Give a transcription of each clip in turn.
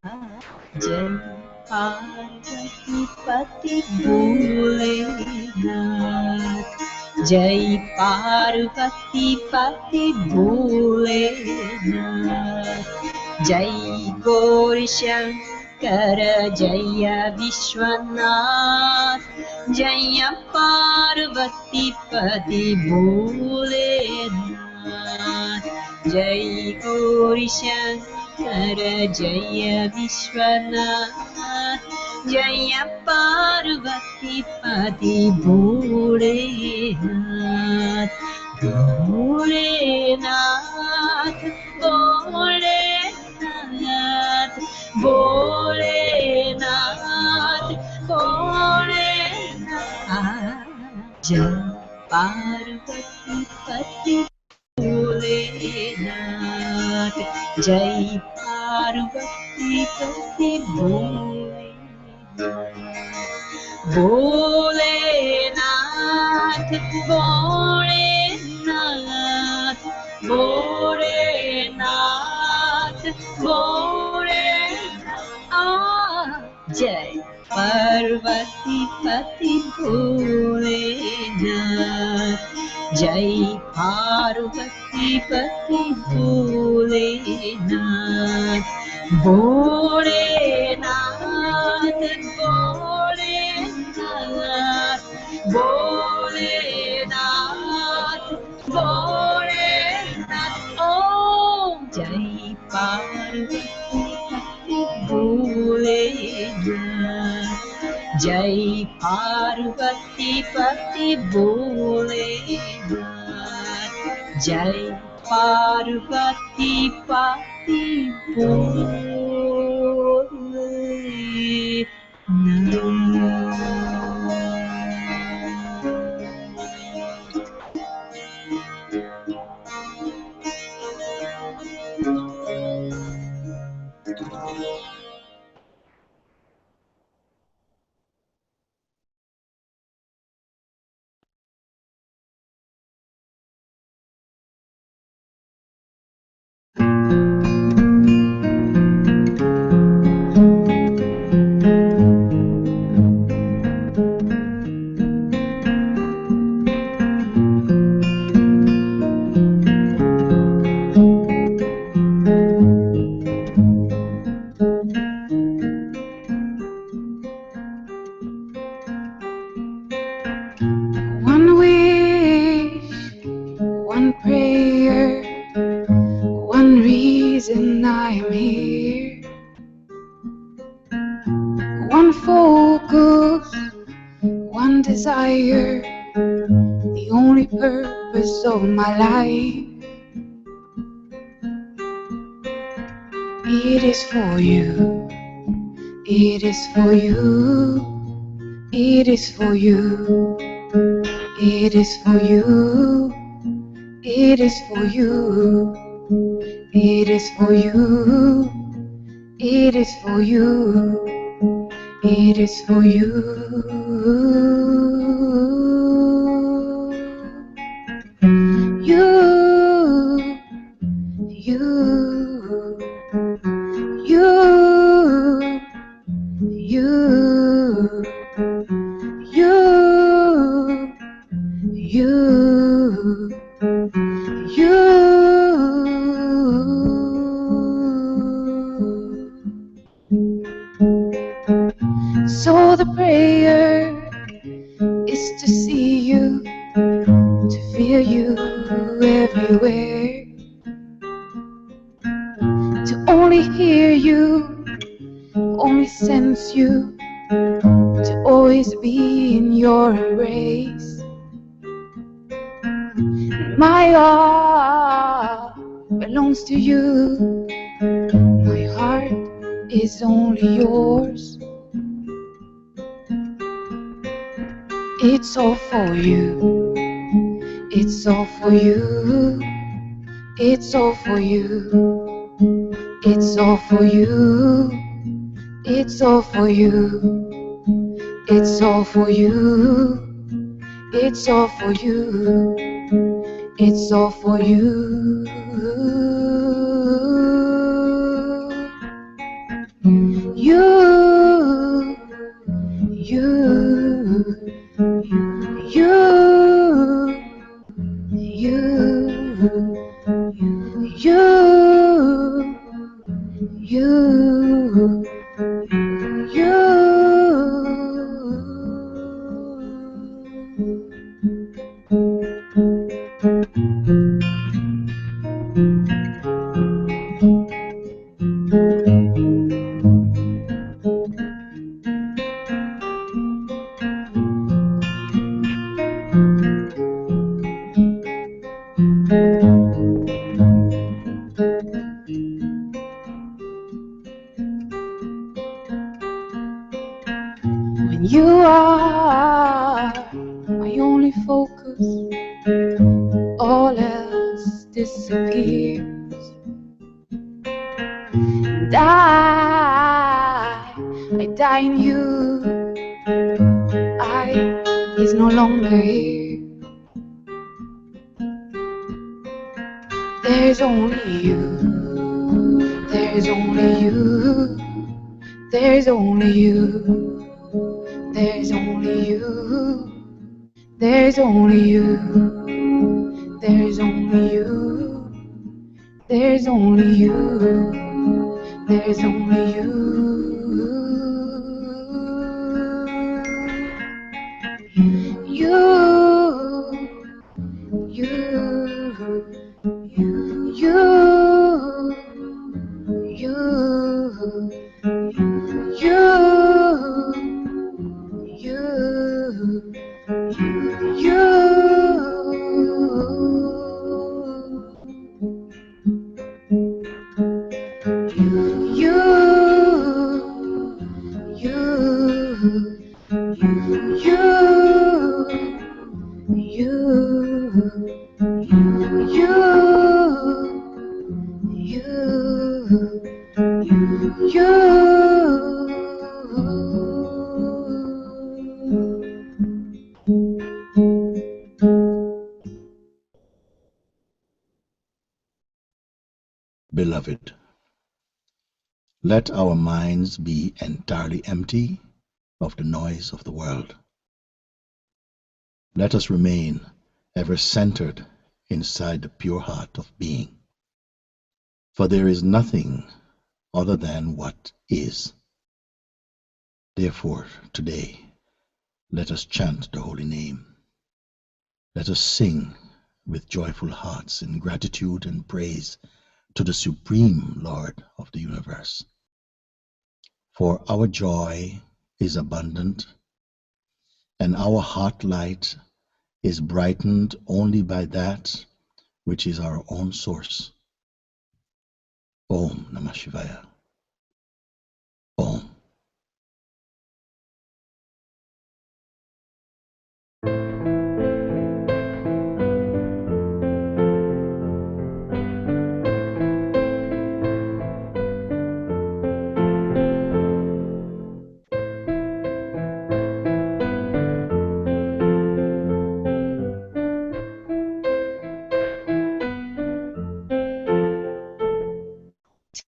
जय पार्वती पति भोलेनाथ, जय पार्वती पति भोलेनाथ, जय गौरी शंकर जय विश्वनाथ, जय पार्वती पति भोलेनाथ, जय गौरी शंकर जय विश्वनाथ, जय पार्वती पति भोलेनाथ, भोलेनाथ भोलेनाथ भोलेनाथ भोलेनाथ, जय पार्वती पति भोलेनाथ, जय पार्वती पति भोलेनाथ, भोलेनाथ भोलेनाथ भोलेनाथ भोलेनाथ, जय पार्वती पति भोलेनाथ, जय पार्वती पति भोलेनाथ, भोलेनाथ भोलेनाथ भोलेनाथ भोलेनाथ, ओम जय पार्वती पति भोलेनाथ, जय पार्वती पति भोलेनाथ, जय पार्वती पति Bholenath. The only purpose of my life, it is for you, it is for you, it is for you, it is for you, it is for you, it is for you, it is for you, it is for you. So the prayer is to see you, to feel you everywhere, to only hear you, only sense you, to always be in your embrace. My heart belongs to you, my heart is only yours. It's all for you, it's all for you, it's all for you, it's all for you, it's all for you, it's all for you, it's all for you, it's all for you. you, when you are my only focus, all else disappears. And I die in you. I is no longer here. There's only you. There's only you. There's only you. There's only you. There's only you. There's only you. There's only you. There's only you. Beloved, let our minds be entirely empty of the noise of the world. Let us remain ever centered inside the pure heart of being, for there is nothing other than what is. Therefore, today, let us chant the holy name. Let us sing with joyful hearts in gratitude and praise to the Supreme Lord of the universe. For our joy is abundant, and our heart light is brightened only by that which is our own source. Om Namah Shivaya. Om.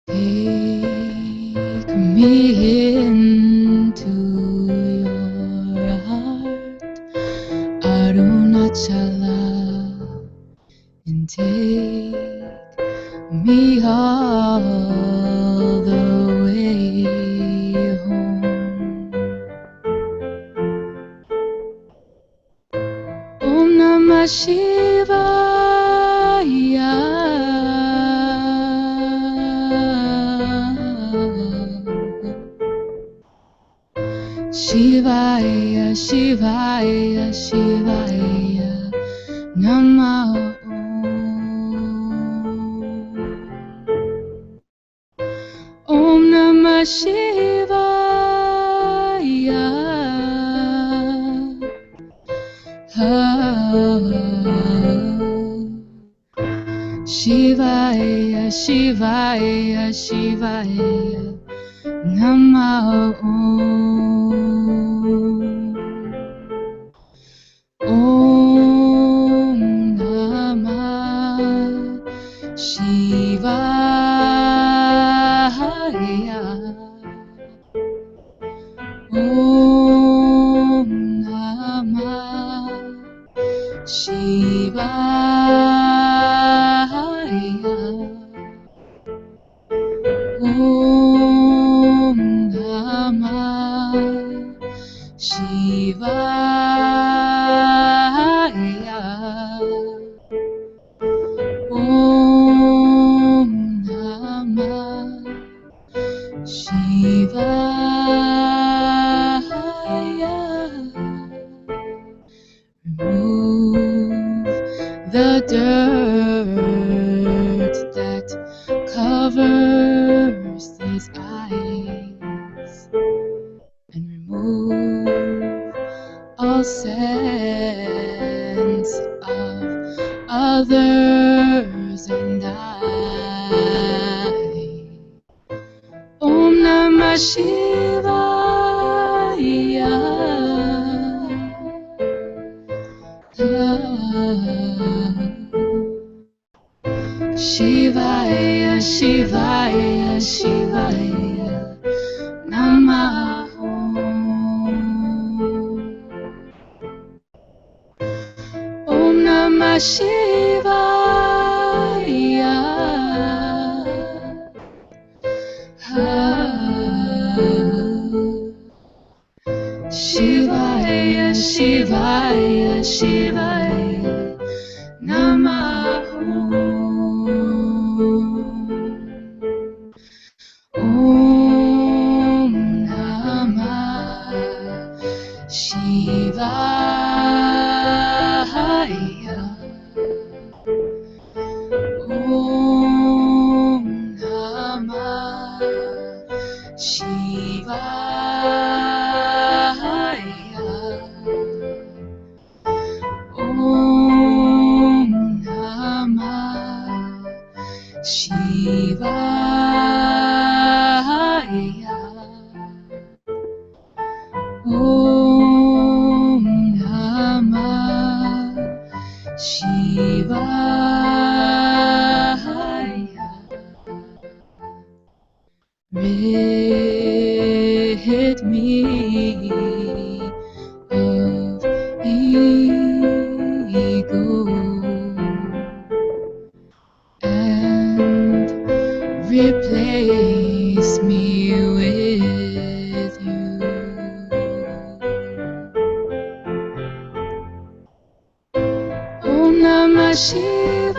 Take me into your heart, Arunachala, and take me all the way home. Om Namah Shivaya. Shivaya, Shivaya, Shivaya, Namah Om. Om Namah Shivaya. Shivaya, Shivaya, Shivaya, Namah Om Namah Shivaya. Om Namah Shivaya. Om Namah Shivaya. Om Namah Shivaya. Remove the dirt that covers these eyes, and remove all sense of others and I. Om Namah Shivaya. Shivaya, Shivaya, Shivaya, Namaho. Om Namah Shivaya. Shivaya, Shivaya, Shivaya, Namaho. Om Namah Shivaya. Om Namah Shivaya. Om Namah Shivaya. Om Namah Shivaya. Rid me of ego and replace me with you. Om Namah Shivaya.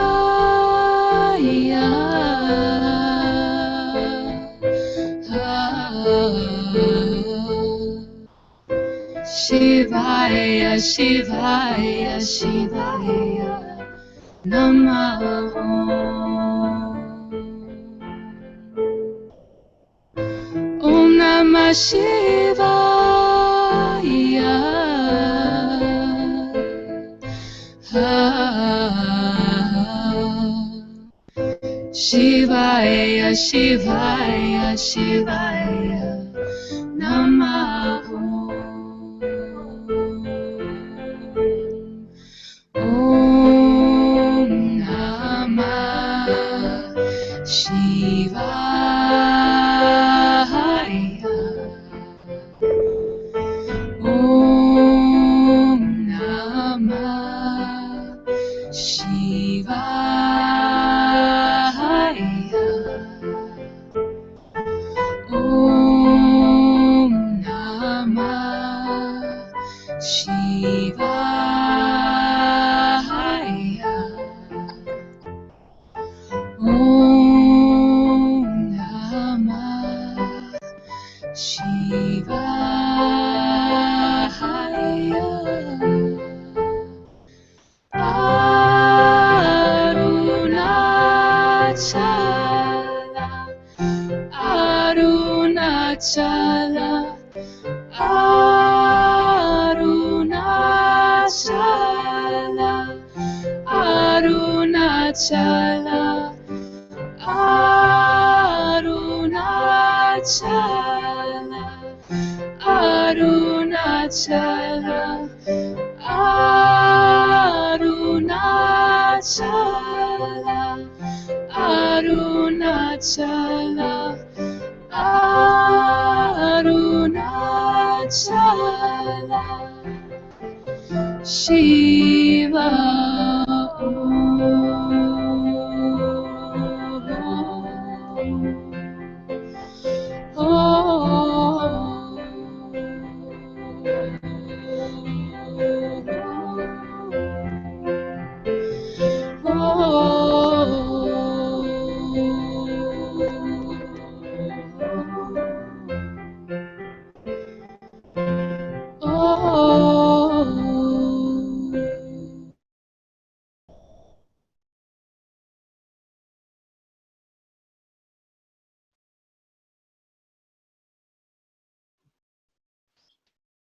Shivaya, Shivaya, Shivaya, Namaho. Om Namah Shivaya. Shivaya, Shivaya, Shivaya, Namaho. Om Namah Shivaya. Om Namah Shivaya. Om Namah Shivaya. Om Namah Shivaya. Arunachala, Arunachala, Arunachala, Arunachala, Arunachala, Arunachala, Arunachala, Arunachala, Arunachala, Shiva. Om.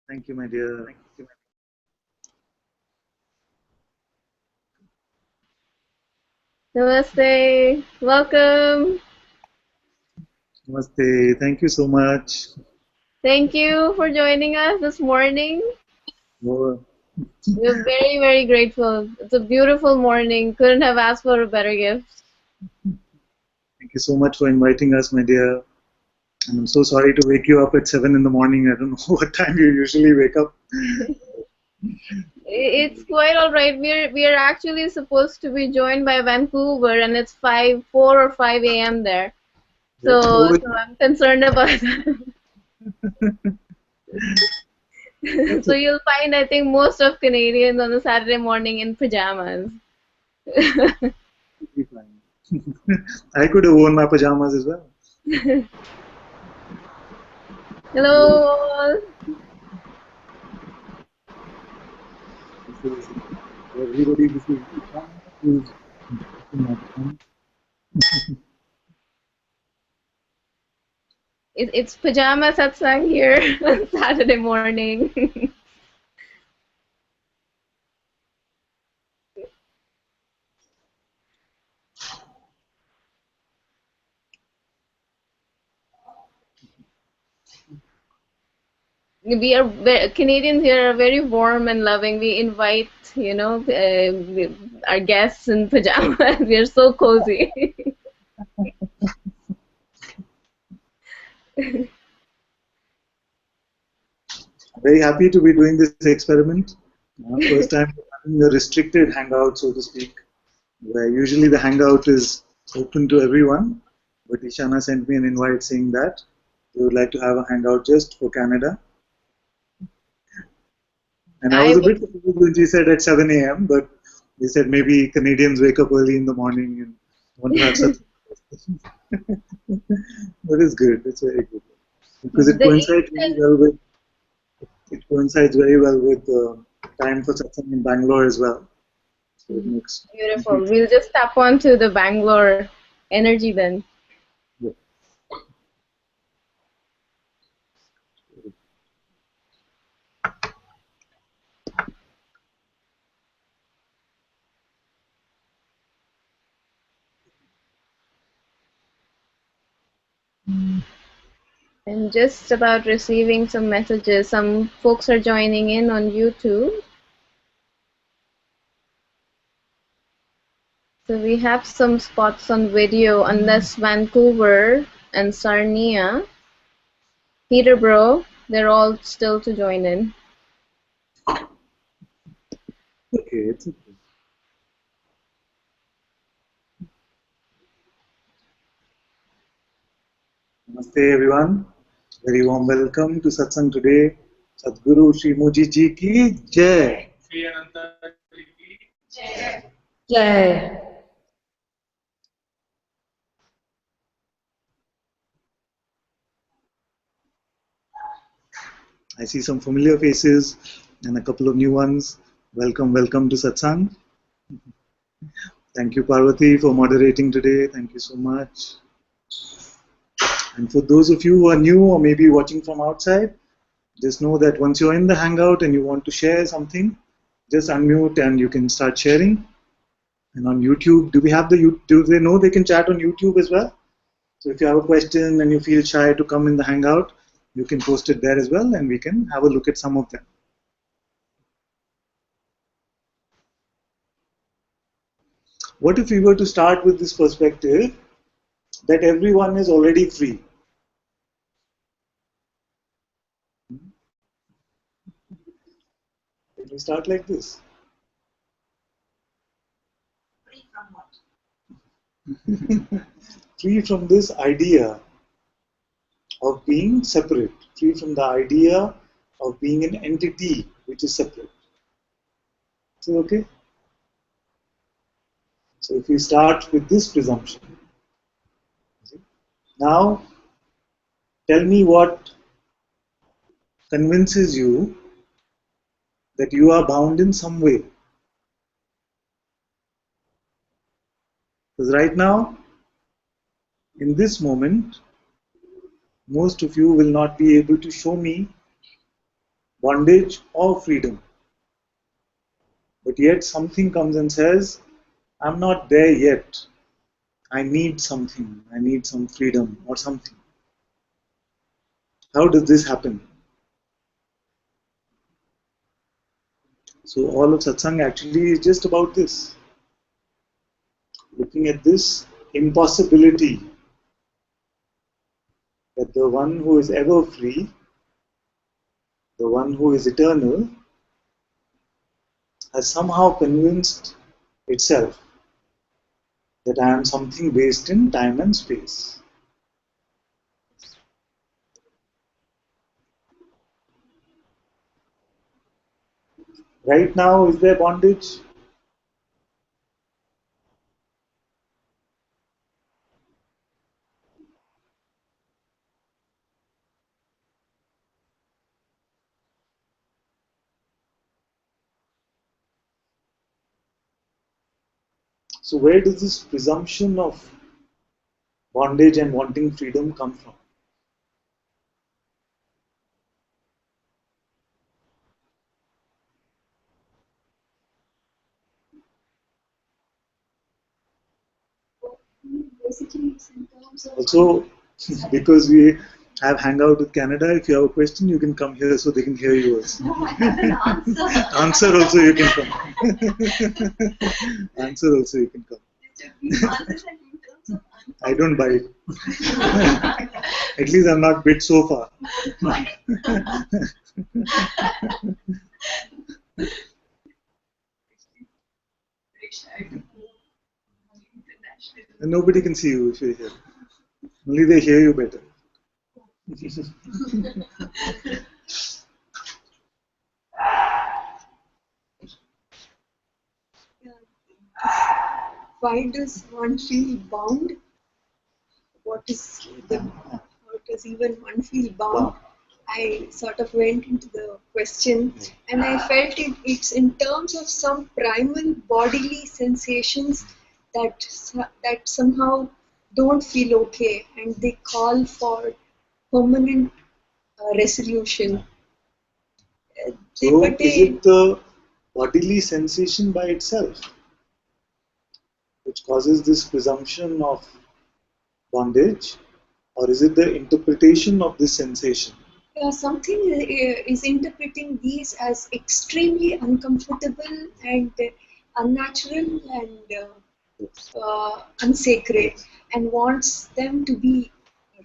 Thank you, my dear. Namaste. Welcome. Namaste. Thank you so much. Thank you for joining us this morning. Oh, We're very, very grateful. It's a beautiful morning. Couldn't have asked for a better gift. thank you so much for inviting us, my dear. And I'm so sorry to wake you up at 7 in the morning. I don't know what time you usually wake up. It's quite all right. We are actually supposed to be joined by Vancouver, and it's 4 or 5 a.m. there. So I'm concerned about that. So you'll find, I think, most of Canadians on a Saturday morning in pajamas. I could have worn my pajamas as well. Hello all. Everybody, this is It's pajama satsang here on Saturday morning. Canadians here are very warm and loving. We invite, our guests in pajamas. We are so cozy. very happy to be doing this experiment. First time having a restricted hangout, so to speak, where usually the hangout is open to everyone. But Ishana sent me an invite saying that they would like to have a hangout just for Canada. And I was a bit confused when she said at 7 a.m., but they said maybe Canadians wake up early in the morning and want to have such. That is good. It's very good because it coincides very well with time for satsang in Bangalore as well. So it makes beautiful. We'll just tap onto the Bangalore energy then. Yeah. I'm just about receiving some messages. Some folks are joining in on YouTube. So we have some spots on video, unless Vancouver and Sarnia, Peterborough, they're all still to join in. Okay, it's okay. Namaste everyone. Very warm welcome to Satsang today. Sadhguru Shri Moji Ji ki Jai. Shri Ananta Ji ki Jai. Jai. I see some familiar faces and a couple of new ones. Welcome, welcome to Satsang. Thank you, Parvati, for moderating today. Thank you so much. And for those of you who are new or maybe watching from outside, just know that once you're in the Hangout and you want to share something, just unmute and you can start sharing. And on YouTube, do they know they can chat on YouTube as well? So if you have a question and you feel shy to come in the Hangout, you can post it there as well and we can have a look at some of them. What if we were to start with this perspective that everyone is already free? Can we start like this? Free from what? Free from this idea of being separate, free from the idea of being an entity which is separate. So, okay? So if we start with this presumption, now tell me what convinces you that you are bound in some way. Because right now, in this moment, most of you will not be able to show me bondage or freedom. But yet something comes and says, I'm not there yet. I need something. I need some freedom or something. How does this happen? So all of satsang actually is just about this. Looking at this impossibility that the one who is ever free, the one who is eternal, has somehow convinced itself that I am something based in time and space. Right now, is there bondage? So where does this presumption of bondage and wanting freedom come from? Basically, it's in terms of Also, because we have Hangout with Canada, if you have a question, you can come here so they can hear you also. no, I have an answer. Answer also you can come. Answer also you can come. It should be answers and in terms of I don't bite. At least I'm not bit so far. And nobody can see you if you're here. Only they hear you better. Why does one feel bound? What is the, how does even one feel bound? Wow. I sort of went into the question and I felt it's in terms of some primal bodily sensations that somehow don't feel okay and they call for permanent resolution. So is it the bodily sensation by itself which causes this presumption of bondage, or is it the interpretation of this sensation? Something is interpreting these as extremely uncomfortable and unnatural and unsacred and wants them to be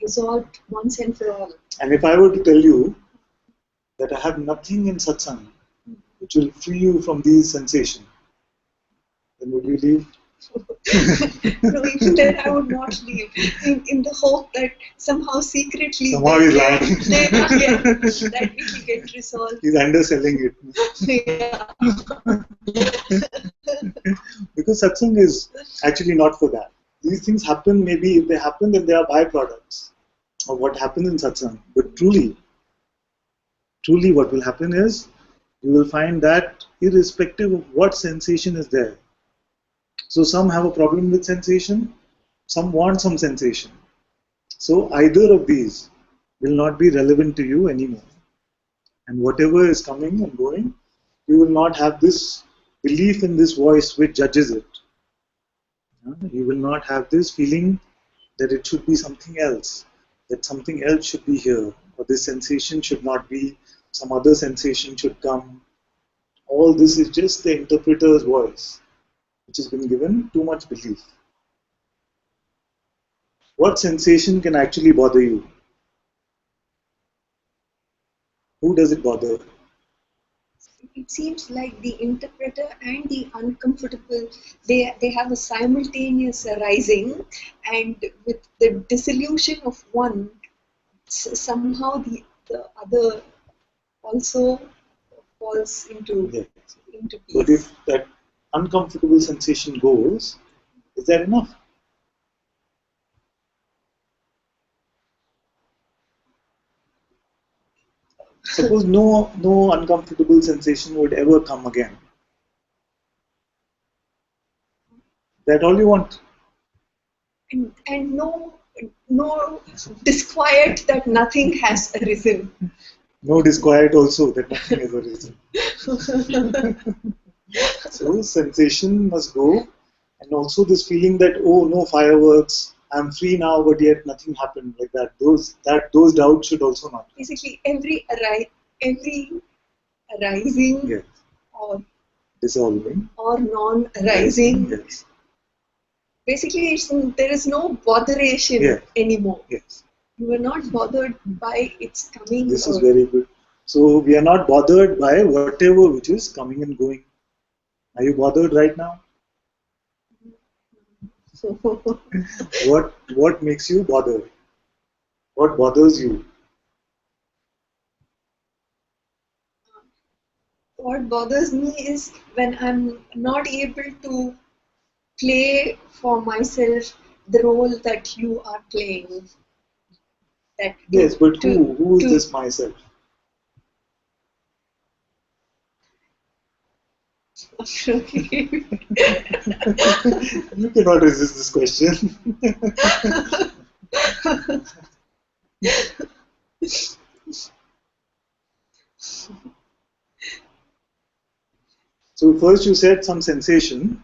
resolved once and for all. And if I were to tell you that I have nothing in satsang which will free you from these sensations, then would you leave? No, even then I would not leave in the hope that somehow secretly Somehow he's lying. that we will get resolved. He's underselling it. Yeah. Because satsang is actually not for that. These things happen, maybe if they happen, then they are byproducts of what happens in satsang. But truly what will happen is you will find that irrespective of what sensation is there. So some have a problem with sensation, some want some sensation. So either of these will not be relevant to you anymore. And whatever is coming and going, you will not have this belief in this voice which judges it. You will not have this feeling that it should be something else, that something else should be here, or this sensation should not be, some other sensation should come. All this is just the interpreter's voice, which has been given too much belief. What sensation can actually bother you? Who does it bother? It seems like the interpreter and the uncomfortable, they have a simultaneous arising, and with the dissolution of one, somehow the other also falls into Yes. into But peace. if that uncomfortable sensation goes, is that enough? Suppose no uncomfortable sensation would ever come again. That all you want? And no disquiet that nothing has arisen. No disquiet also, that nothing is arisen. So sensation must go, and also this feeling that, oh no fireworks, I'm free now, but yet nothing happened, like that. Those doubts should also not. Basically, every arising Yes. or Dissolving. or non-arising. Yes. Basically, there is no botheration Yes. anymore. Yes. You are not bothered by its coming. This is very good. So we are not bothered by whatever which is coming and going. Are you bothered right now? What makes you bothered? What bothers you? What bothers me is when I'm not able to play for myself the role that you are playing. That Yes, but who is this myself? Okay. You cannot resist this question. So first you said some sensation,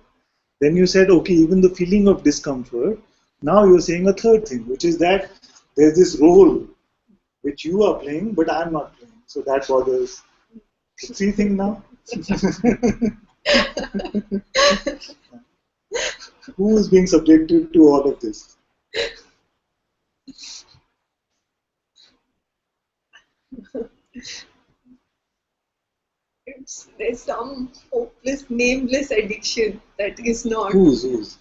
then you said, okay, even the feeling of discomfort. Now you're saying a third thing, which is that there's this role which you are playing, but I'm not playing. So that bothers. Three things now. Who is being subjected to all of this? There's some hopeless, nameless addiction that is not. Who's?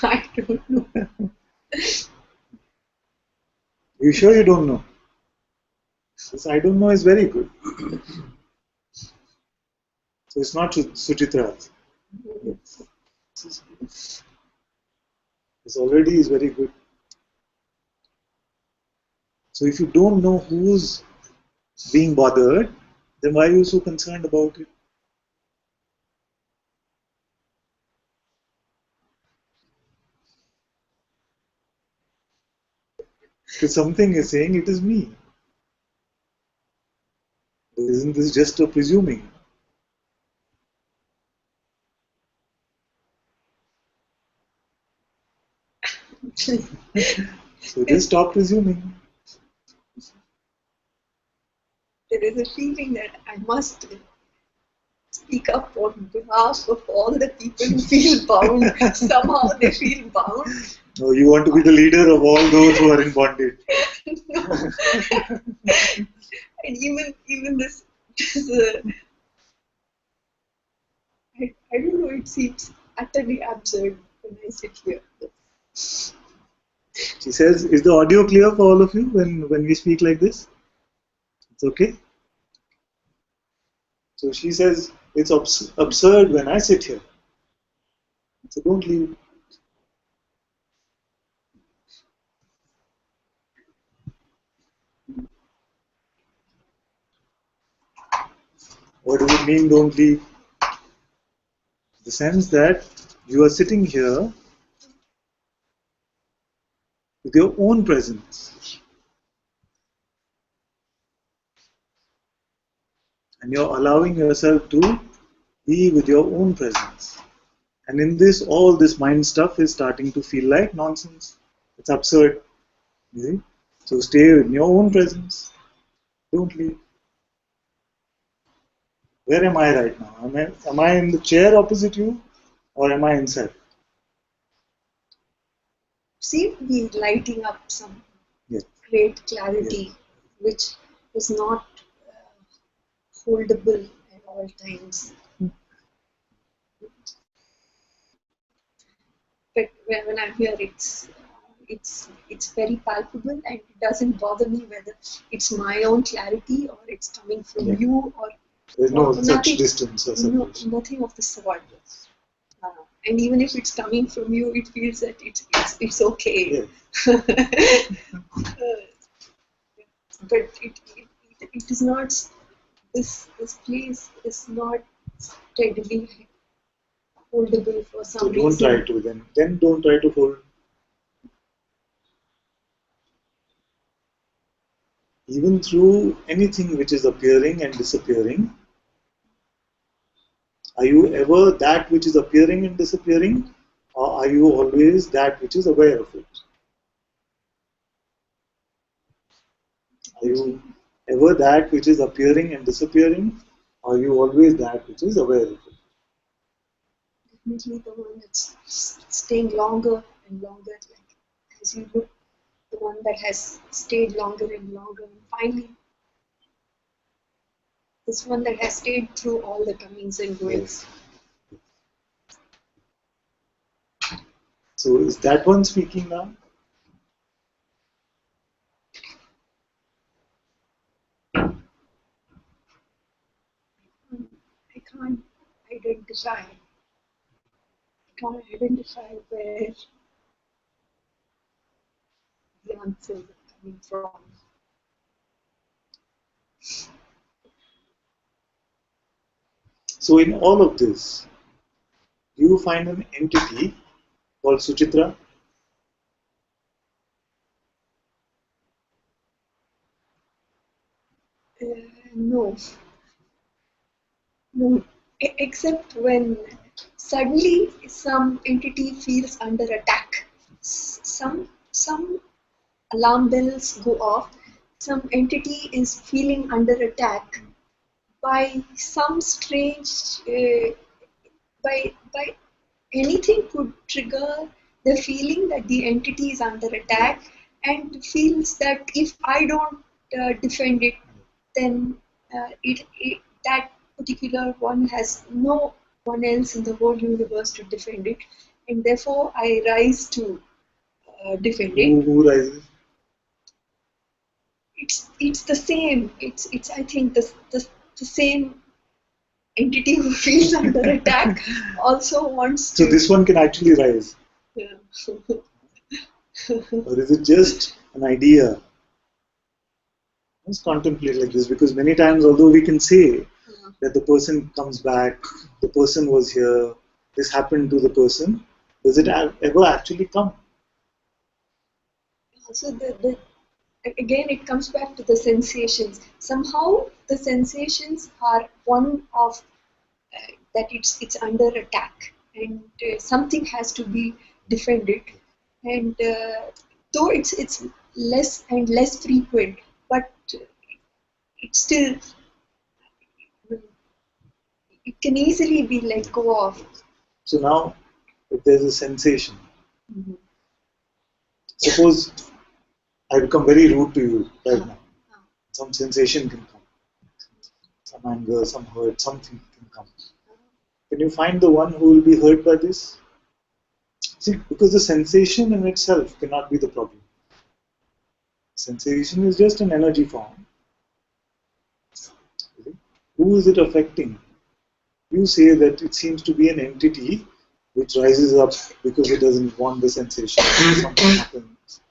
I don't know. You sure you don't know? This I don't know is very good. So it's not Suchitra. This already is very good. So if you don't know who's being bothered, then why are you so concerned about it? Because something is saying it is me. Isn't this just a presuming? So just stop presuming. There is a feeling that I must speak up on behalf of all the people who feel bound. Somehow they feel bound. No, you want to be the leader of all those who are in bondage. No. And even this I don't know, it seems utterly absurd when I sit here. She says, is the audio clear for all of you when we speak like this? It's okay? So she says, it's absurd when I sit here. So don't leave. What does it mean, don't leave? The sense that you are sitting here with your own presence. And you're allowing yourself to be with your own presence. And in this, all this mind stuff is starting to feel like nonsense. It's absurd. You see? So stay in your own presence. Don't leave. Where am I right now? Am I in the chair opposite you, or am I inside? Seem to be lighting up some Yes. great clarity, Yes. which is not holdable at all times. But when I'm here, it's very palpable, and it doesn't bother me whether it's my own clarity or it's coming from Yeah. you or There's no nothing, such distance or no, separation. nothing of the sort. And even if it's coming from you, it feels that it's okay. Yes. But it is not. This place is not steadily holdable for So some don't reason. try to then don't try to hold. even through anything which is appearing and disappearing, are you ever that which is appearing and disappearing, or are you always that which is aware of it? Are you ever that which is appearing and disappearing, or are you always that which is aware of it? Definitely the one that's staying longer and longer, like as you look, the one that has stayed longer and longer, and finally this one that has stayed through all the comings and goings. So is that one speaking now? I can't identify. Where the answers are coming from. So in all of this, you find an entity called Suchitra. No, except when suddenly some entity feels under attack. Some alarm bells go off. Some entity is feeling under attack by some strange by anything could trigger the feeling that the entity is under attack and feels that if I don't defend it, then that particular one has no one else in the whole universe to defend it, and therefore I rise to defend it. Who rises? It's the same. It's I think the same entity who feels under attack also wants to. So this one can actually rise. Yeah. Or is it just an idea? Let's contemplate like this, because many times, although we can say that the person comes back, the person was here, this happened to the person, does it ever actually come? So again, it comes back to the sensations. Somehow the sensations are one of that it's under attack, and something has to be defended. And though it's less and less frequent, but it's still it can easily be let go of. So now, if there's a sensation, Mm-hmm. suppose I become very rude to you right now, some sensation can come, some anger, some hurt, something can come. Can you find the one who will be hurt by this? See, because the sensation in itself cannot be the problem. Sensation is just an energy form. Who is it affecting? You say that it seems to be an entity which rises up because it doesn't want the sensation. Something happens.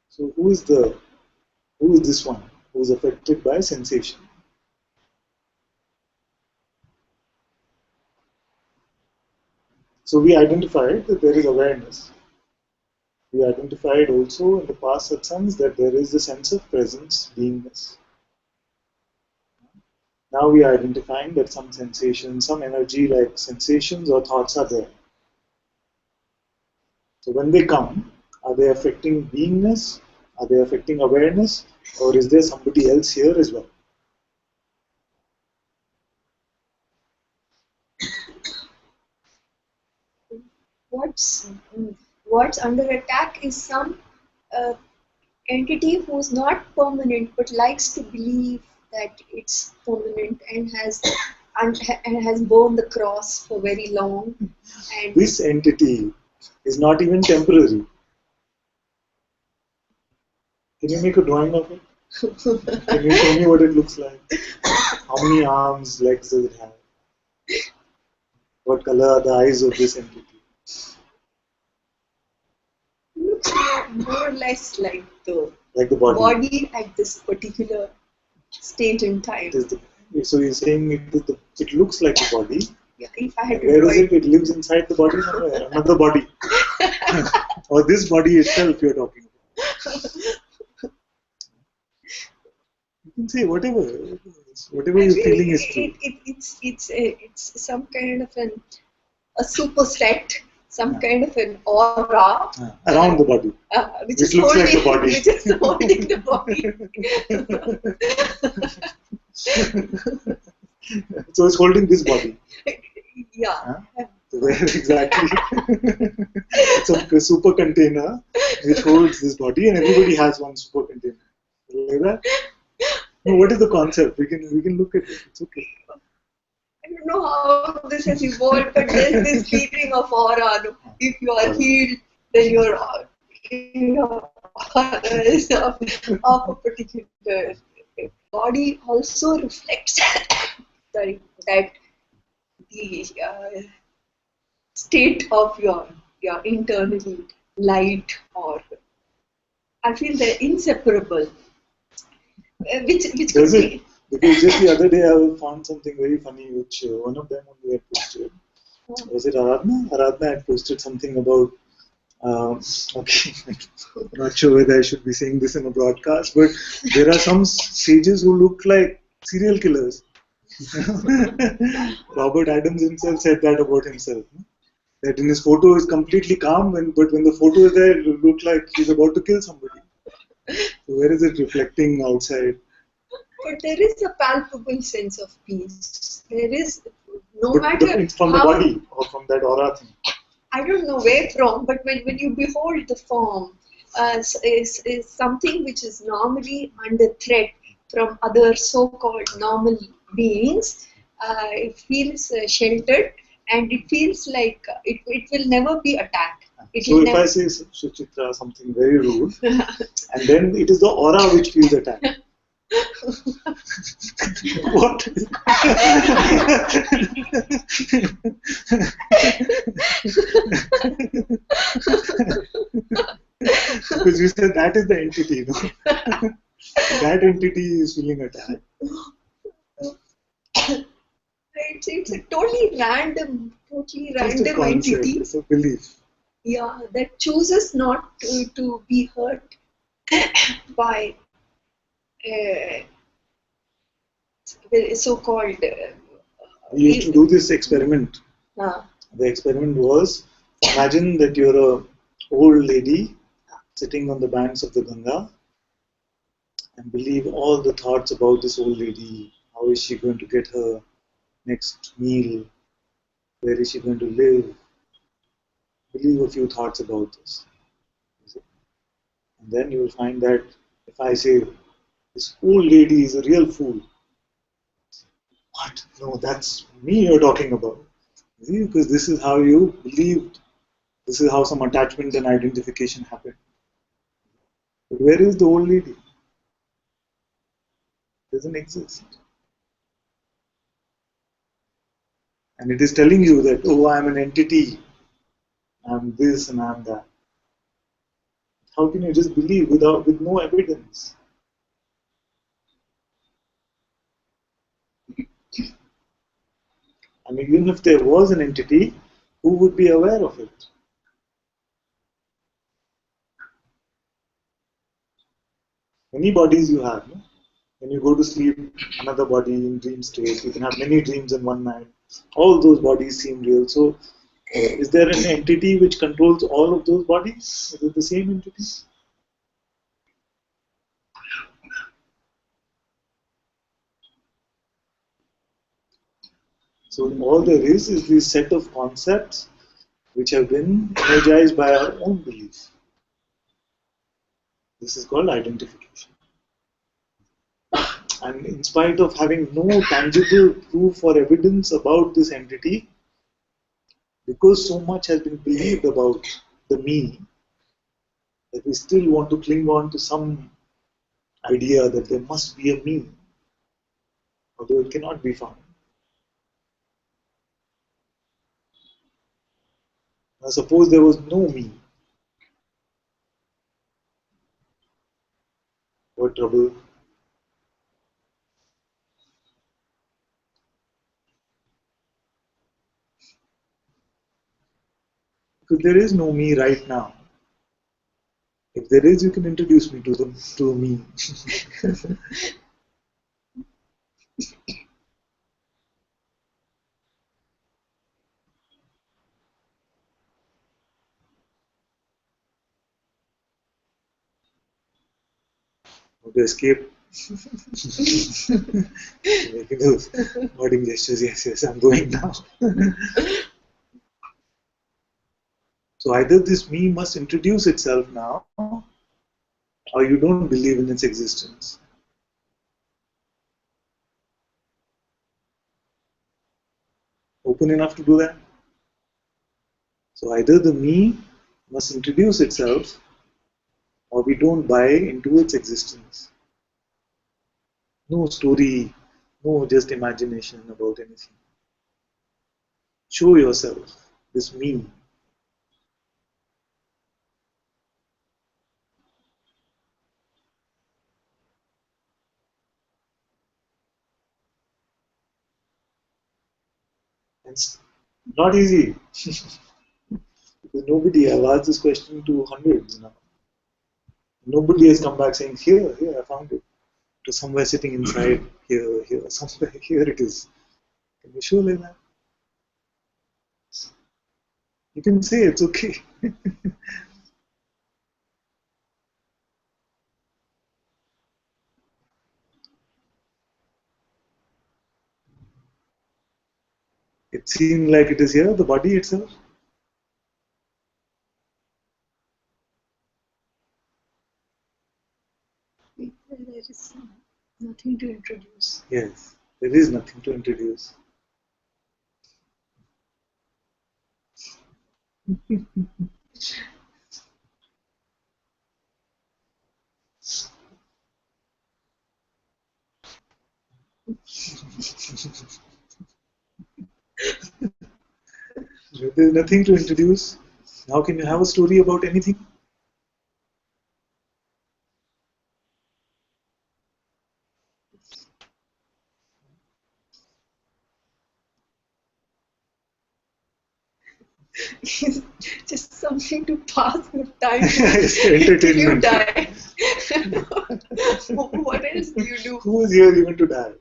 So who is this one who is affected by sensation? So we identified that there is awareness. We identified also in the past satsangs that there is the sense of presence, beingness. Now we are identifying that some sensation, some energy like sensations or thoughts are there. So when they come, are they affecting beingness? Are they affecting awareness? Or is there somebody else here as well? What's under attack is some entity who's not permanent but likes to believe that it's permanent and has borne the cross for very long. And this entity is not even temporary. Can you make a drawing of it? Can you show me what it looks like? How many arms, legs does it have? What color are the eyes of this entity? looks more or less like the body at this particular stage in time. So you're saying it looks like a body. Yeah, if I had to where is it? It lives inside the body somewhere, another body. Or this body itself you're talking about. You can say whatever you're feeling is true. It's some kind of a superset, some kind of an aura Around the body. which Which is looks holding, like the body. which is holding the body. So it's holding this body. Yeah. Where exactly? It's a super container which holds this body, and everybody has one super container. Like that? No, what is the concept? We can look at it. It's okay. I don't know how this has evolved, but there's this feeling of aura. If you are healed, then your aura is of a particular body also reflects sorry, that the state of your internally light, or I feel they're inseparable. Which Does could it? be. Because just the other day I found something very funny, which one of them only had posted. Was it Aradhna? Aradhna had posted something about. Okay, I'm not sure whether I should be saying this in a broadcast, but there are some sages who look like serial killers. Robert Adams himself said that about himself. That in his photo is completely calm, but when the photo is there, it looks like he's about to kill somebody. So where is it reflecting outside? But there is a palpable sense of peace. There is, no But matter it's from how, the body or from that aura thing. I don't know where from, but when you behold the form, is something which is normally under threat from other so-called normal beings. It feels sheltered, and it feels like it will never be attacked. So if I say Suchitra something very rude, and then it is the aura which feels attacked. What? Because you said that is the entity, no? That entity is feeling attacked. It's a totally random Just a concept, entity. it's a belief. Yeah, that chooses not to be hurt by so-called. We used to do this experiment. Uh, The experiment was, imagine that you're a old lady sitting on the banks of the Ganga, and believe all the thoughts about this old lady. How is she going to get her next meal? Where is she going to live? Believe a few thoughts about this. And then you will find that if I say, this old lady is a real fool. What? No, that's me you're talking about. See, because this is how you believed. This is how some attachment and identification happened. But where is the old lady? It doesn't exist. And it is telling you that, oh, I'm an entity. I'm this and I'm that. How can you just believe with no evidence? I mean, even if there was an entity, who would be aware of it? Many bodies you have, no? When you go to sleep, another body in dream state. You can have many dreams in one night. All those bodies seem real. So, is there an entity which controls all of those bodies? Is it the same entity? So, all there is this set of concepts which have been energized by our own belief. This is called identification. And in spite of having no tangible proof or evidence about this entity, because so much has been believed about the me, that we still want to cling on to some idea that there must be a me, although it cannot be found. Now, suppose there was no me. What trouble? Because there is no me right now. If there is, you can introduce me to me. How to escape? Making those nodding gestures. Yes, I'm going now. So either this me must introduce itself now, or you don't believe in its existence. Open enough to do that? So either the me must introduce itself, or we don't buy into its existence. No story, no just imagination about anything. Show yourself, this me. It's not easy. Because nobody, I've asked this question to hundreds now. Nobody has come back saying, here, I found it. To somewhere sitting inside, here, somewhere, here it is. Can you show like that? You can say it's okay. It seems like it is here, the body itself. There is nothing to introduce. Yes, there is nothing to introduce. There's nothing to introduce. How can you have a story about anything? Just something to pass the time It's till you entertainment. die. What else do you do? Who is here even to die?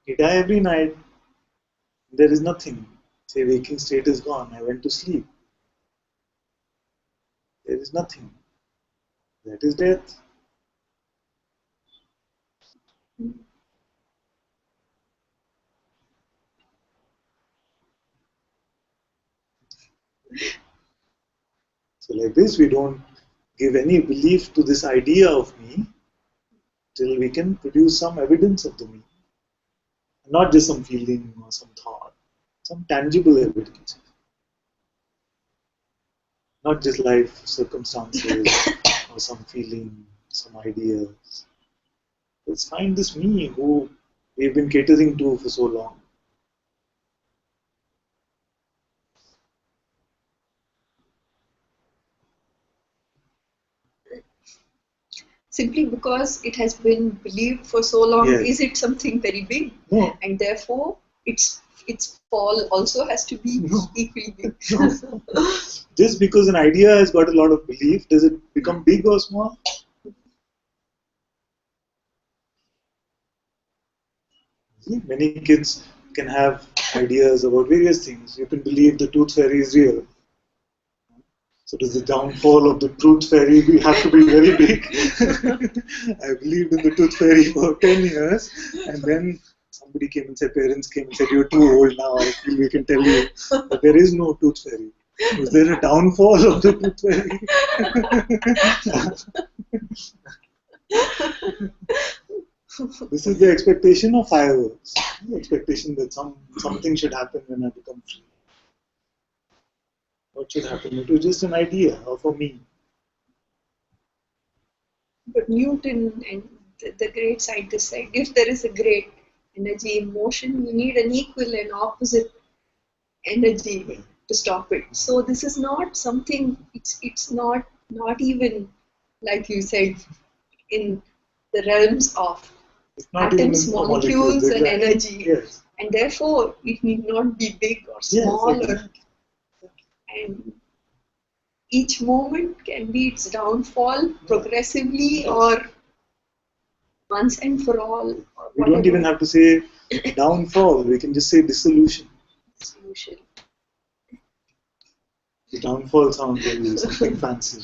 You die every night. There is nothing. Say waking state is gone. I went to sleep. There is nothing. That is death. So like this, we don't give any belief to this idea of me till we can produce some evidence of the me. Not just some feeling or some thought, some tangible evidence. Not just life circumstances or some feeling, some ideas. Let's find this me who we've been catering to for so long. Simply because it has been believed for so long, Yes. is it something very big? No. And therefore, its fall also has to be No. equally big. No. Just because an idea has got a lot of belief, does it become big or small? See, many kids can have ideas about various things. You can believe the tooth fairy is real. So does the downfall of the tooth fairy have to be very big? I believed in the tooth fairy for 10 years, and then somebody came and said, parents came and said, you're too old now, I feel we can tell you that there is no tooth fairy. Was there a downfall of the tooth fairy? This is the expectation of fireworks. The expectation that something should happen when I become free. What should happen? It was just an idea of a me. But Newton and the great scientists said, if there is a great energy in motion, you need an equal and opposite energy to stop it. So this is not something, it's not even, like you said, in the realms of It's not even atoms, a molecules and exactly. energy. Yes. and therefore it need not be big or small, and each moment can be its downfall progressively or once and for all. Or we don't even have to say downfall, we can just say dissolution. Dissolution. The downfall sounds very something fancy.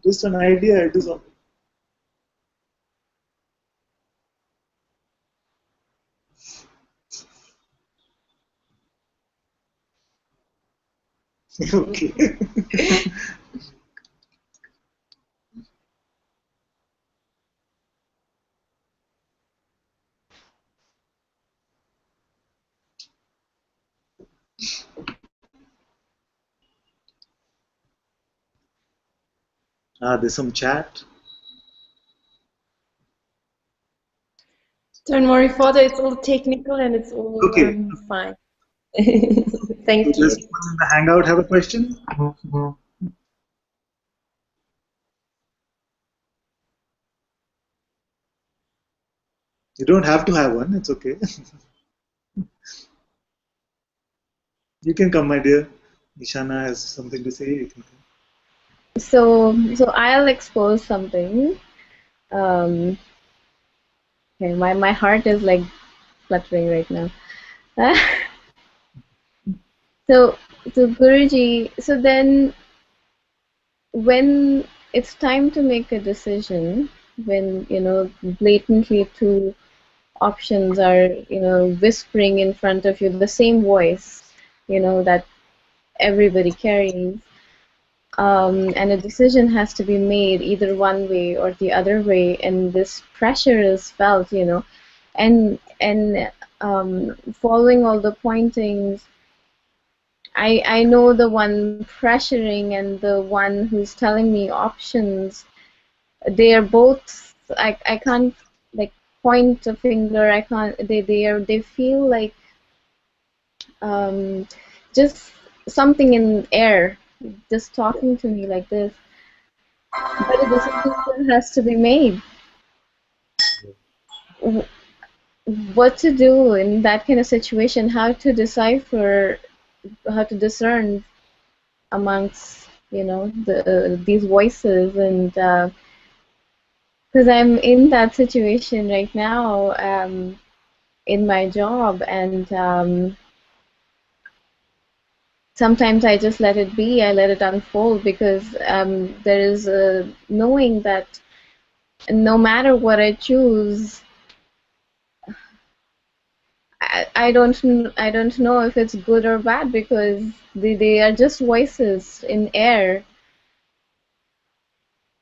Just an idea, it is all. Okay. There's some chat. Don't worry, Father, it's all technical and it's all fine. Thank you. Does someone in the Hangout have a question? You don't have to have one, it's okay. You can come, my dear. Ishana has something to say. You can come. So I'll expose something. Okay, my heart is like fluttering right now. So Guruji, so then when it's time to make a decision, when blatantly two options are whispering in front of you, the same voice that everybody carries, and a decision has to be made either one way or the other way, and this pressure is felt, and following all the pointings, I know the one pressuring and the one who's telling me options, they are both, I can't like point a finger, I can't, they feel like just something in air just talking to me like this, but a decision has to be made. What to do in that kind of situation, how to decipher, how to discern amongst these voices, and because I'm in that situation right now in my job, and sometimes I just let it be, I let it unfold, because there is a knowing that no matter what I choose, I don't know if it's good or bad, because they are just voices in air.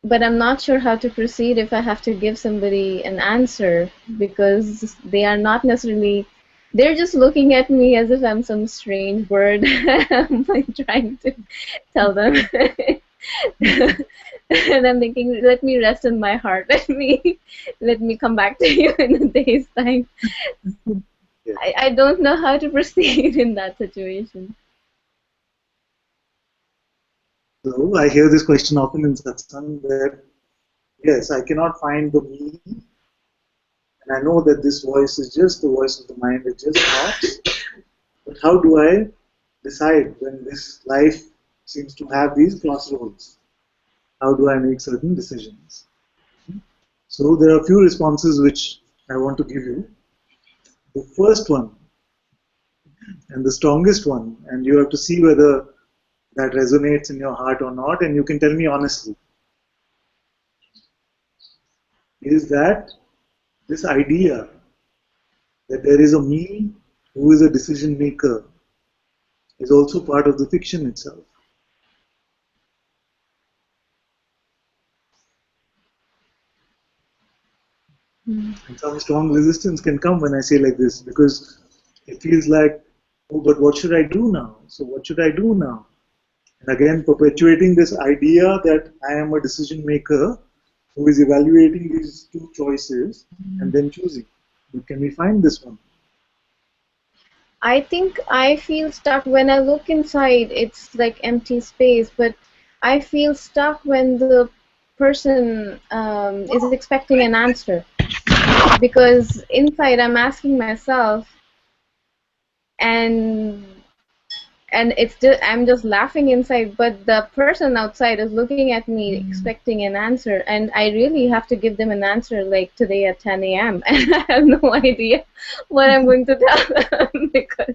But I'm not sure how to proceed if I have to give somebody an answer, because they are not necessarily, they're just looking at me as if I'm some strange bird. I'm like trying to tell them. And I'm thinking, let me rest in my heart. Let me come back to you in a day's time. I don't know how to proceed in that situation. So I hear this question often in satsang, where yes, I cannot find the me, and I know that this voice is just the voice of the mind, it's just thoughts. But how do I decide when this life seems to have these crossroads? How do I make certain decisions? So there are a few responses which I want to give you. The first one, and the strongest one, and you have to see whether that resonates in your heart or not, and you can tell me honestly, is that this idea that there is a me who is a decision maker is also part of the fiction itself. And some strong resistance can come when I say like this, because it feels like, oh, but what should I do now? So what should I do now? And again, perpetuating this idea that I am a decision maker who is evaluating these two choices and then choosing. But can we find this one? I think I feel stuck when I look inside. It's like empty space, but I feel stuck when the person is expecting an answer, because inside I'm asking myself, and it's just, I'm just laughing inside, but the person outside is looking at me expecting an answer, and I really have to give them an answer like today at 10 a.m. and I have no idea what I'm going to tell them because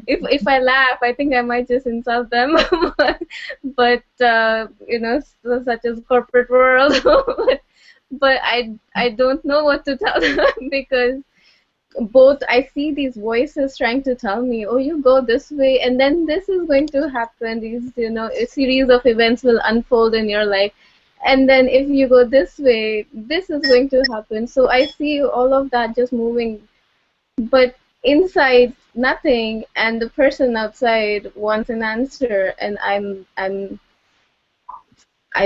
if I laugh, I think I might just insult them. but you know, such as corporate world. but I don't know what to tell them because both I see these voices trying to tell me, oh, you go this way and then this is going to happen, these, you know, a series of events will unfold in your life, and then if you go this way this is going to happen. So I see all of that just moving, but inside nothing, and the person outside wants an answer, and I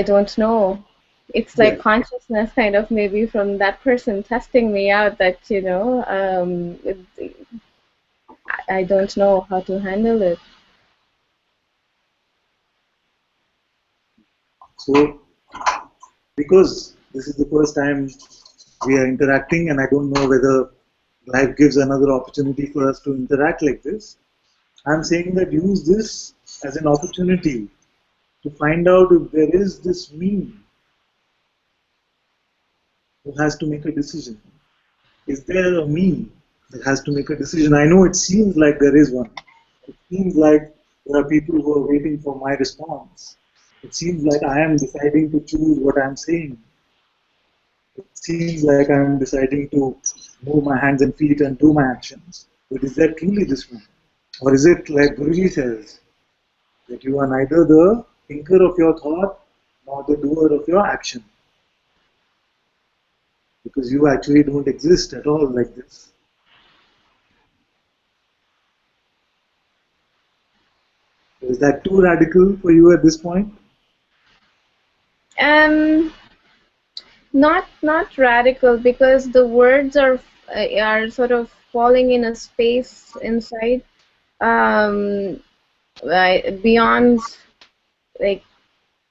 don't know. It's Yeah. like consciousness kind of maybe from that person testing me out that, you know, I don't know how to handle it. So, because this is the first time we are interacting, and I don't know whether life gives another opportunity for us to interact like this, I'm saying that use this as an opportunity to find out if there is this me who has to make a decision. Is there a me that has to make a decision? I know it seems like there is one. It seems like there are people who are waiting for my response. It seems like I am deciding to choose what I'm saying. It seems like I'm deciding to move my hands and feet and do my actions. But is that truly this one? Or is it like Guruji says, that you are neither the thinker of your thought nor the doer of your action? Because you actually don't exist at all like this. Is that too radical for you at this point? Um, not radical, because the words are sort of falling in a space inside, um, beyond like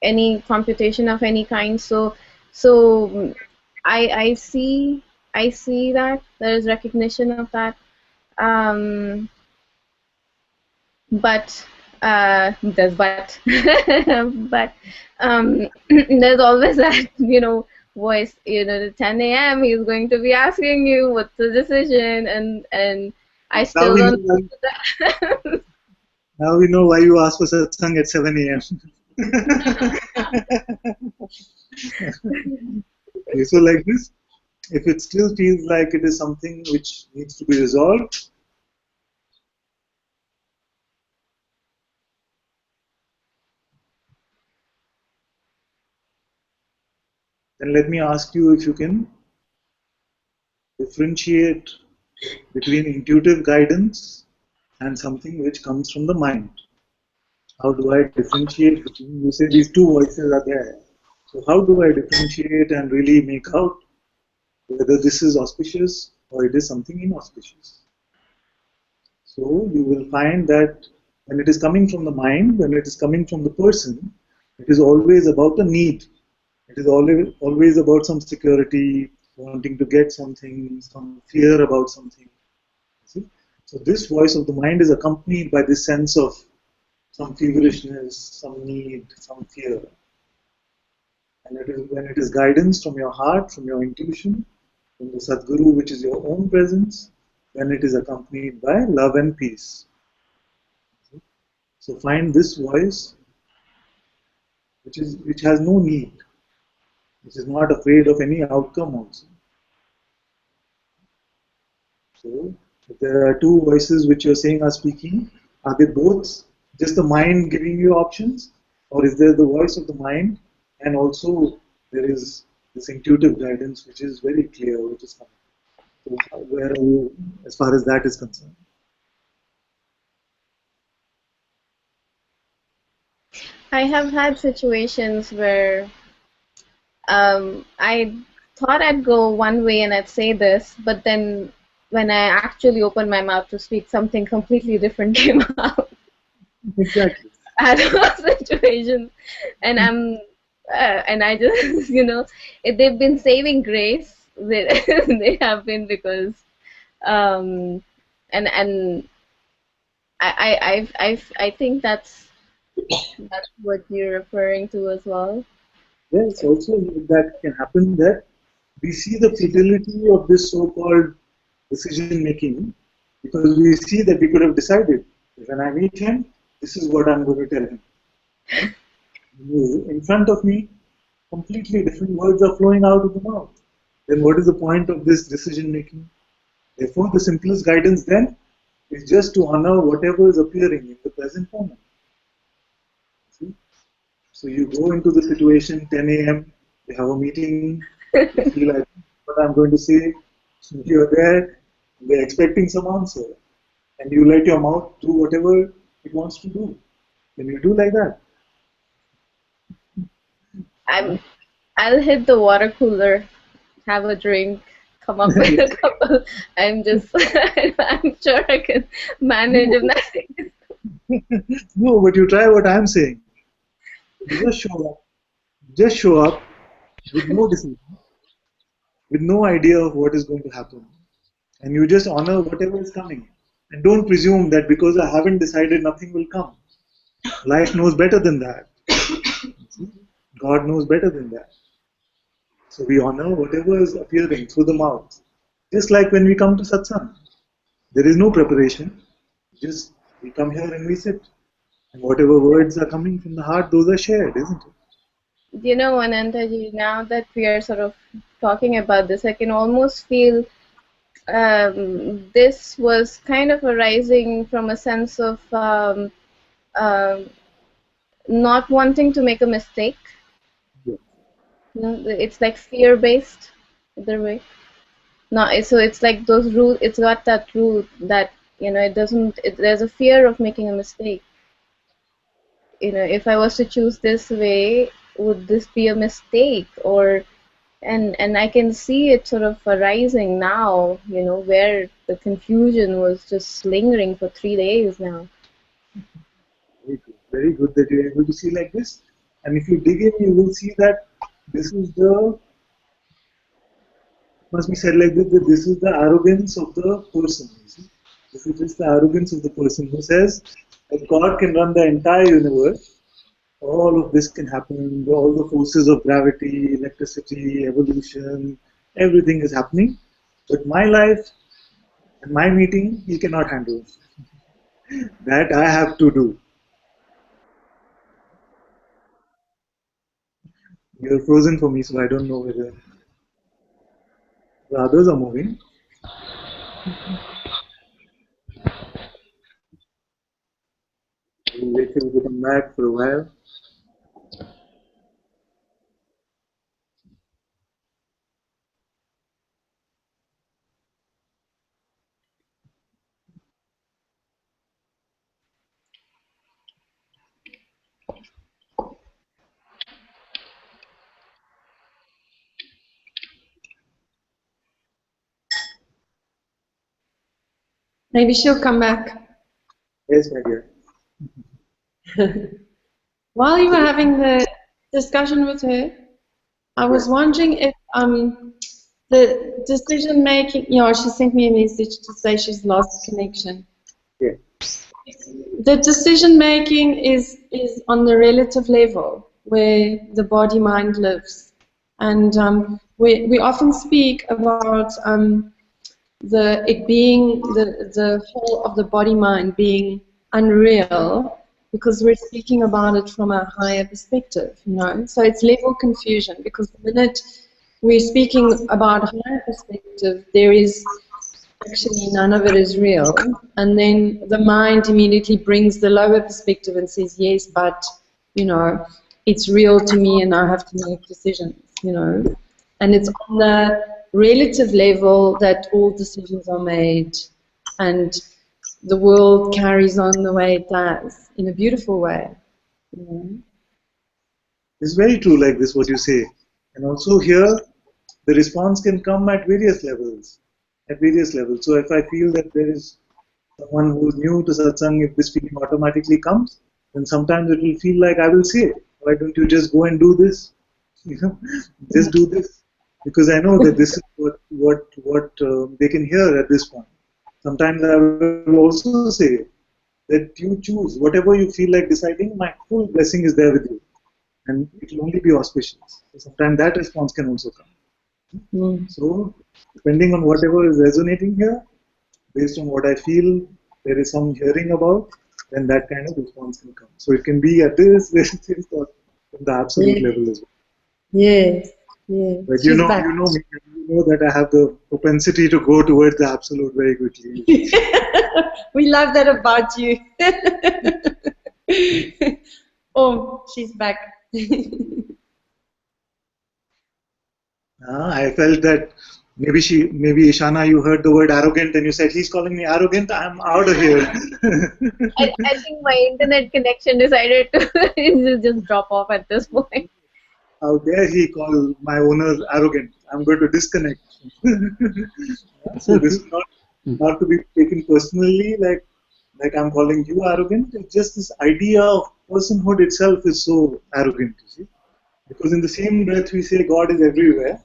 any computation of any kind. So I see, that there is recognition of that. Um, but there's but there's always that, you know, voice, you know, at 10 a.m. he's going to be asking you what's the decision, and I Now still we don't know, now we know why you asked for satsang at 7 a.m. Okay, so like this, if it still feels like it is something which needs to be resolved, then let me ask you if you can differentiate between intuitive guidance and something which comes from the mind. How do I differentiate between, you say these two voices are there. So how do I differentiate and really make out whether this is auspicious or it is something inauspicious? So you will find that when it is coming from the mind, when it is coming from the person, it is always about a need. It is always about some security, wanting to get something, some fear about something. See? So this voice of the mind is accompanied by this sense of some feverishness, some need, some fear. And it is when it is guidance from your heart, from your intuition, from the Sadguru, which is your own presence, then it is accompanied by love and peace. So find this voice which has no need, which is not afraid of any outcome also. So if there are two voices which you're saying are speaking, are they both just the mind giving you options, or is there the voice of the mind and also there is this intuitive guidance which is very clear, which is coming? So where are you as far as that is concerned? I have had situations where I thought I'd go one way and I'd say this, but then when I actually opened my mouth to speak, something completely different came out. Exactly. I had those situations, and and I just, you know, if they've been saving grace. They have been, because um, and I think that's what you're referring to as well. Yes, also that can happen that we see the futility of this so-called decision making because we see that we could have decided that when I meet him, this is what I'm going to tell him. Right? In front of me, completely different words are flowing out of the mouth. Then what is the point of this decision making? Therefore, the simplest guidance then is just to honor whatever is appearing in the present moment. See? So you go into the situation 10 a.m., you have a meeting, you feel like what I'm going to say, you're there, they're expecting some answer, and you let your mouth do whatever it wants to do. Then you do like that. I'll hit the water cooler, have a drink, come up with a couple. I'm just I'm sure I can manage if nothing. No, but you try what I'm saying. You just show up with no decision, with no idea of what is going to happen. And you just honor whatever is coming. And don't presume that because I haven't decided, nothing will come. Life knows better than that. God knows better than that. So we honor whatever is appearing through the mouth. Just like when we come to Satsang, there is no preparation. Just we come here and we sit. And whatever words are coming from the heart, those are shared, isn't it? You know, Ananta, now that we are sort of talking about this, I can almost feel this was kind of arising from a sense of um, not wanting to make a mistake. Yeah. You know, it's like fear-based, either way. No, so it's like those rule. It's got that rule that it doesn't. There's a fear of making a mistake. If I was to choose this way, would this be a mistake? And I can see it sort of arising now. Where the confusion was just lingering for 3 days now. Very good that you're able to see like this. And if you dig in, you will see that this is the, must be said like this, that this is the arrogance of the person. You see? This is just the arrogance of the person who says that God can run the entire universe. All of this can happen, all the forces of gravity, electricity, evolution, everything is happening. But my life and my meeting, he cannot handle. That I have to do. You're frozen for me, so I don't know whether the others are moving. We'll wait till we come back for a while. Maybe she'll come back. Yes, my dear. While you were having the discussion with her, I was wondering if the decision making, she sent me a message to say she's lost connection. Yeah. The decision making is on the relative level where the body mind lives. And we often speak about it being the whole of the body mind being unreal because we're speaking about it from a higher perspective, So it's level confusion because the minute we're speaking about higher perspective, there is actually none of it is real. And then the mind immediately brings the lower perspective and says, yes, but, it's real to me and I have to make decisions, And it's on the relative level that all decisions are made and the world carries on the way it does, in a beautiful way. It's very true like this, what you say. And also here, the response can come at various levels. So if I feel that there is someone who is new to satsang, if this feeling automatically comes, then sometimes it will feel like I will say, why don't you just go and do this? Just do this. Because I know that this is what they can hear at this point. Sometimes I will also say, that you choose whatever you feel like deciding. My full blessing is there with you, and it will only be auspicious. So sometimes that response can also come. So depending on whatever is resonating here, based on what I feel there is some hearing about, then that kind of response can come. So it can be at this, or from the absolute level as well. Yes, yes. But She's back. you know me, you know that I have the propensity to go towards the absolute very quickly. We love that about you. Oh, she's back. I felt that maybe Ishana, you heard the word arrogant and you said, he's calling me arrogant, I'm out of here. I think my internet connection decided to just drop off at this point. How dare he call my owner arrogant? I'm going to disconnect. So this is not to be taken personally, like I'm calling you arrogant. It's just this idea of personhood itself is so arrogant, you see. Because in the same breath we say God is everywhere,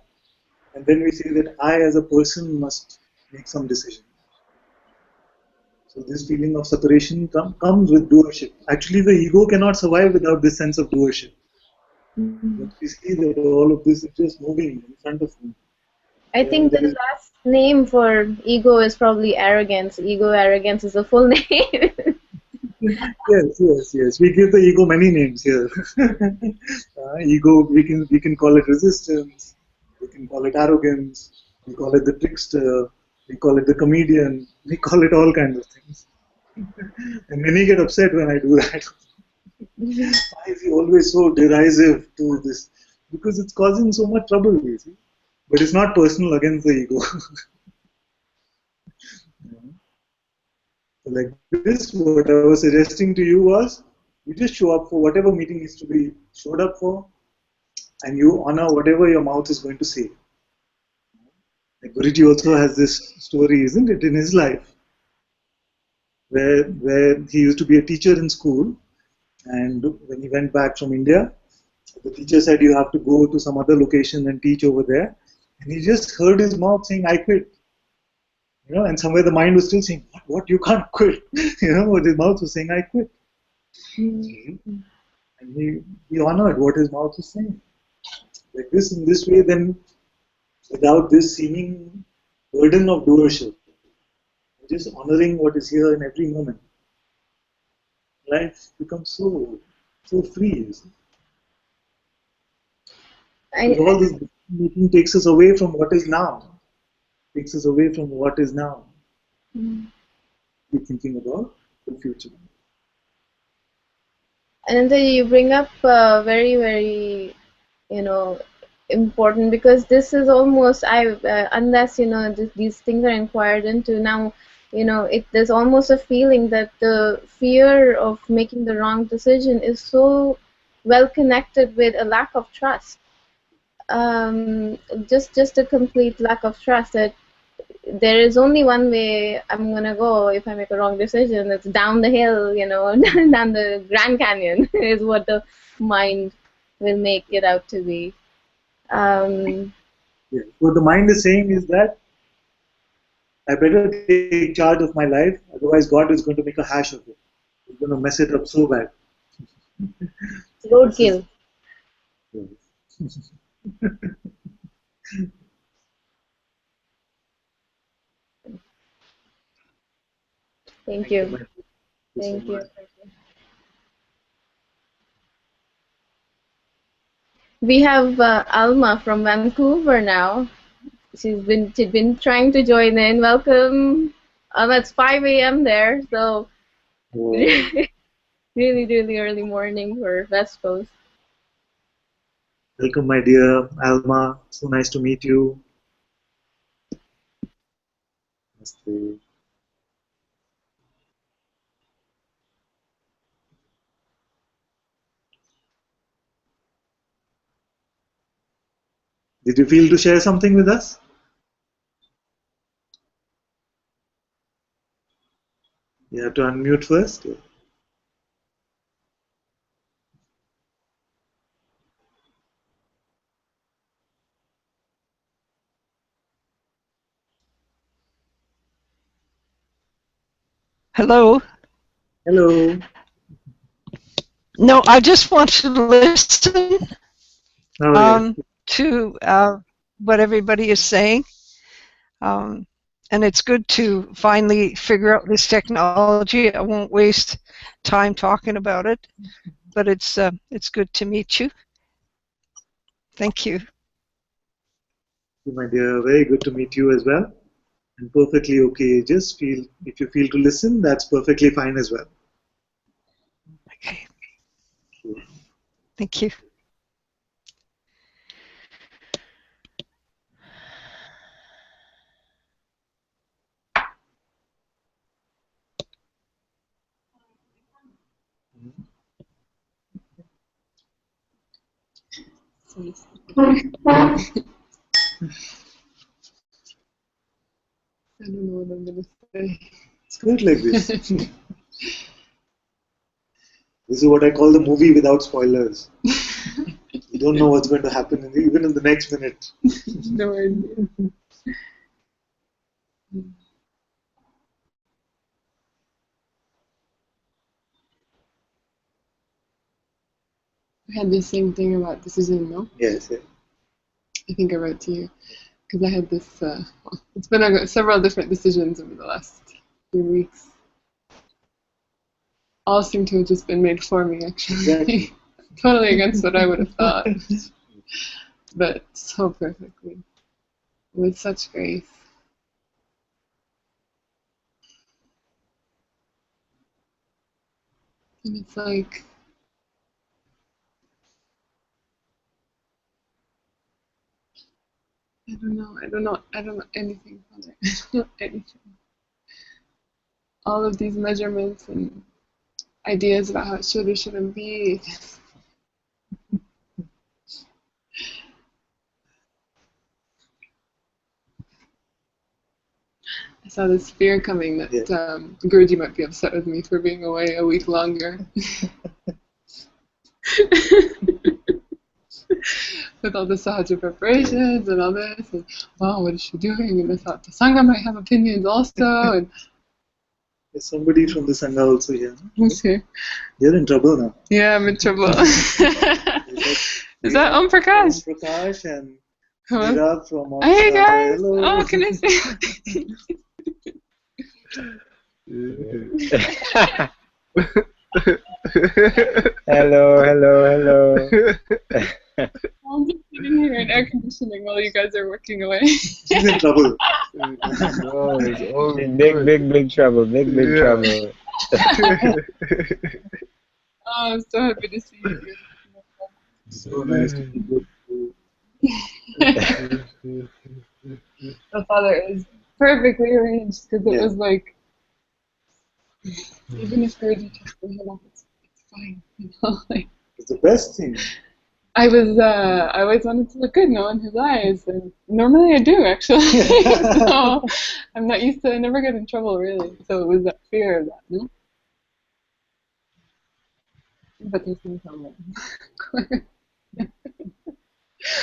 and then we say that I as a person must make some decision. So this feeling of separation comes with doership. Actually, the ego cannot survive without this sense of doership. But we see that all of this is just moving in front of me. I think the last name for ego is probably arrogance. Ego arrogance is a full name. Yes. We give the ego many names here. Ego, we can call it resistance. We can call it arrogance. We call it the trickster. We call it the comedian. We call it all kinds of things. And many get upset when I do that. Why is he always so derisive to this? Because it's causing so much trouble, you see. But it's not personal against the ego. So like this, what I was suggesting to you was, you just show up for whatever meeting is to be showed up for, and you honor whatever your mouth is going to say. Like Guruji also has this story, isn't it, in his life, where he used to be a teacher in school, and when he went back from India, the teacher said you have to go to some other location and teach over there, and he just heard his mouth saying, "I quit." And somewhere the mind was still saying, "What? You can't quit." But his mouth was saying, "I quit." And he honored what his mouth was saying. Like this, in this way, then without this seeming burden of doership, just honoring what is here in every moment, life becomes so free. Because all this making takes us away from what is now. Takes us away from what is now. Be thinking about the future. Ananta, you bring up very, very, important, because this is almost unless these things are inquired into now, there's almost a feeling that the fear of making the wrong decision is so well connected with a lack of trust. Just a complete lack of trust that there is only one way I'm gonna go if I make a wrong decision. It's down the hill, down the Grand Canyon is what the mind will make it out to be. What the mind is saying is that I better take charge of my life, otherwise God is going to make a hash of it. He's going to mess it up so bad. Roadkill. Thank you. Thank you. We have Alma from Vancouver now. She's been trying to join in. Welcome. It's 5 a.m. there, so really, really early morning for West Coast. Welcome, my dear Alma. So nice to meet you. Namaste. Did you feel to share something with us? You have to unmute first. Hello. Hello. No, I just want to listen Oh, yes. to what everybody is saying. And it's good to finally figure out this technology. I won't waste time talking about it, but it's good to meet you. Thank you. My dear, very good to meet you as well. And perfectly okay. Just feel, if you feel to listen, that's perfectly fine as well. Okay. Thank you. I don't know what I'm going to say. It's good like this. This is what I call the movie without spoilers. You don't know what's going to happen even in the next minute. No idea. I had the same thing about decision, no? Yes, yes. I think I wrote to you. Because I had this, it's been several different decisions over the last few weeks. All seem to have just been made for me, actually. Exactly. Totally against what I would have thought. But so perfectly. With such grace. And it's like, I don't know anything from it. I don't know anything. All of these measurements and ideas about how it should or shouldn't be. I saw this fear coming that Guruji might be upset with me for being away a week longer. With all the sahaja preparations and all this, and wow, what is she doing? And I thought the Sangha might have opinions also. And There's somebody from the Sangha also here. who's here? You're in trouble now. Yeah, I'm in trouble. Is that Om Prakash? Om Prakash and Hello? Mira from Hey guys! Hello. Oh, can I say? Hello. I'm just sitting here in air conditioning while you guys are working away. She's in trouble. Oh, big trouble. Big trouble. Oh, I'm so happy to see you. So nice to meet you. The Father is perfectly arranged because it was like, even if Guruji took the head off, it's fine. You know, like, It's the best thing. I always wanted to look good, no, in his eyes, and normally I do actually. So I'm not used to. I never get in trouble really. So it was that fear of that, no. But there's no problem.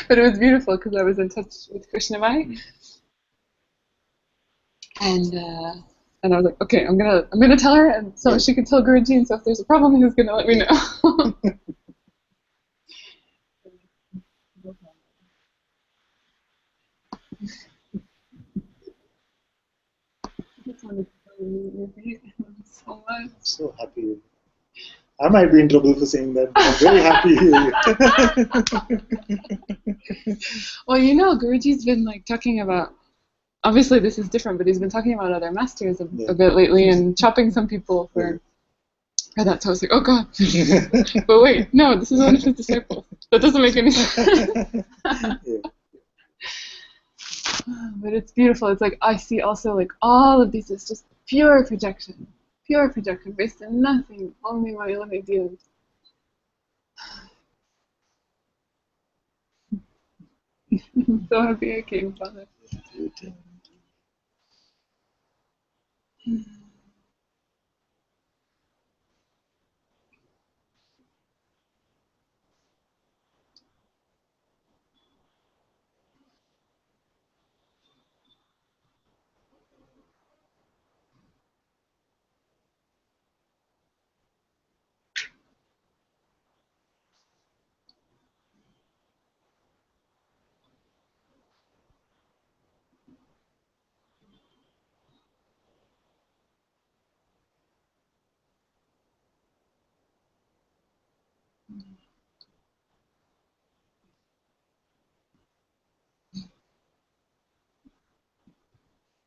But it was beautiful because I was in touch with Krishnamai, and I was like, okay, I'm gonna tell her, and so she can tell Guruji, and so if there's a problem, he's gonna let me know. Just wanted to tell you, so much. I'm so happy. I might be in trouble for saying that, but I'm very happy. Well, you know, Guruji's been like talking about. Obviously, this is different, but he's been talking about other masters a bit lately and chopping some people for that. So I was like, oh god. But wait, no, this is one of his disciples. That doesn't make any sense. But it's beautiful. It's like I see also like all of these is just pure projection based on nothing, only my own ideas. I'm so happy I came, Father.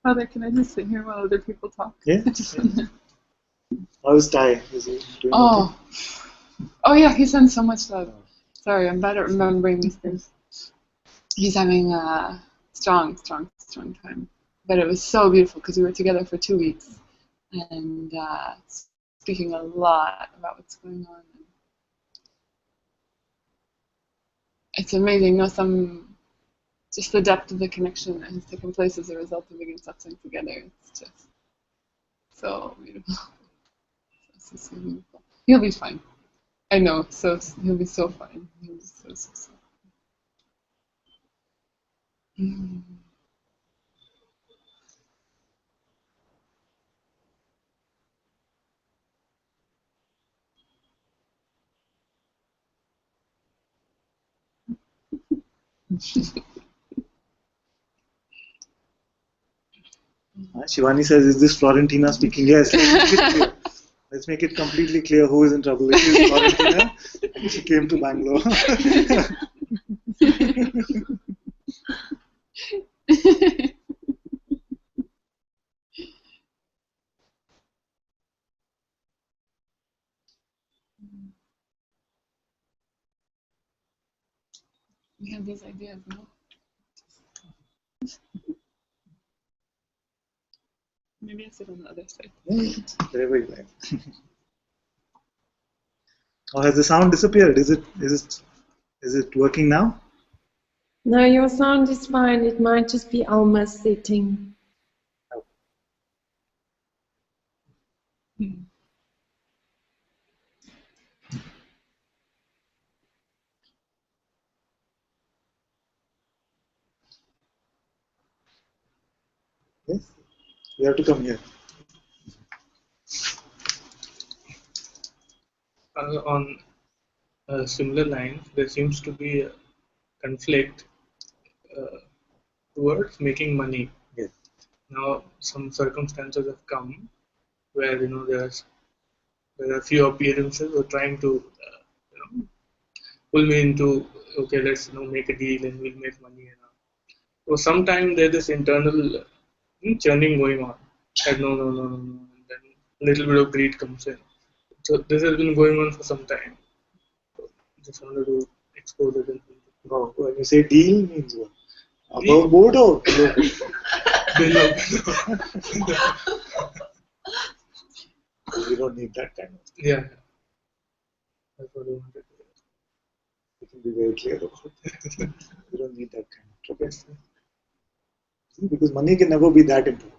Father, can I just sit here while other people talk? Yeah. How's Ty? Is he doing Oh. Oh yeah, he sends so much love. Sorry, I'm bad at remembering these things. He's having a strong time. But it was so beautiful because we were together for 2 weeks and speaking a lot about what's going on. It's amazing, just the depth of the connection that has taken place as a result of being in satsang together. It's just so beautiful. So beautiful. He'll be fine. I know, so he'll be so fine. He'll be so fine. Shivani says, is this Florentina speaking? Yes, let's make it completely clear who is in trouble. It is Florentina, and she came to Bangalore. We have these ideas, no? Maybe I sit on the other side. Wherever you like. Or has the sound disappeared? Is it working now? No, your sound is fine. It might just be Alma's setting. Yes. You have to come here. On similar lines, there seems to be a conflict towards making money. Yes. Now, some circumstances have come where there are few appearances or trying to pull me into, okay, let's make a deal and we'll make money. So sometimes there's this internal churning going on. Like, no, and then a little bit of greed comes in. So this has been going on for some time. So just wanted to expose it. No, when you say deal, means what? Above board or below? Below. We don't need that kind of thing. Yeah. That's what I wanted to do. We can be very clear about it. We don't need that kind of trouble. See, because money can never be that important.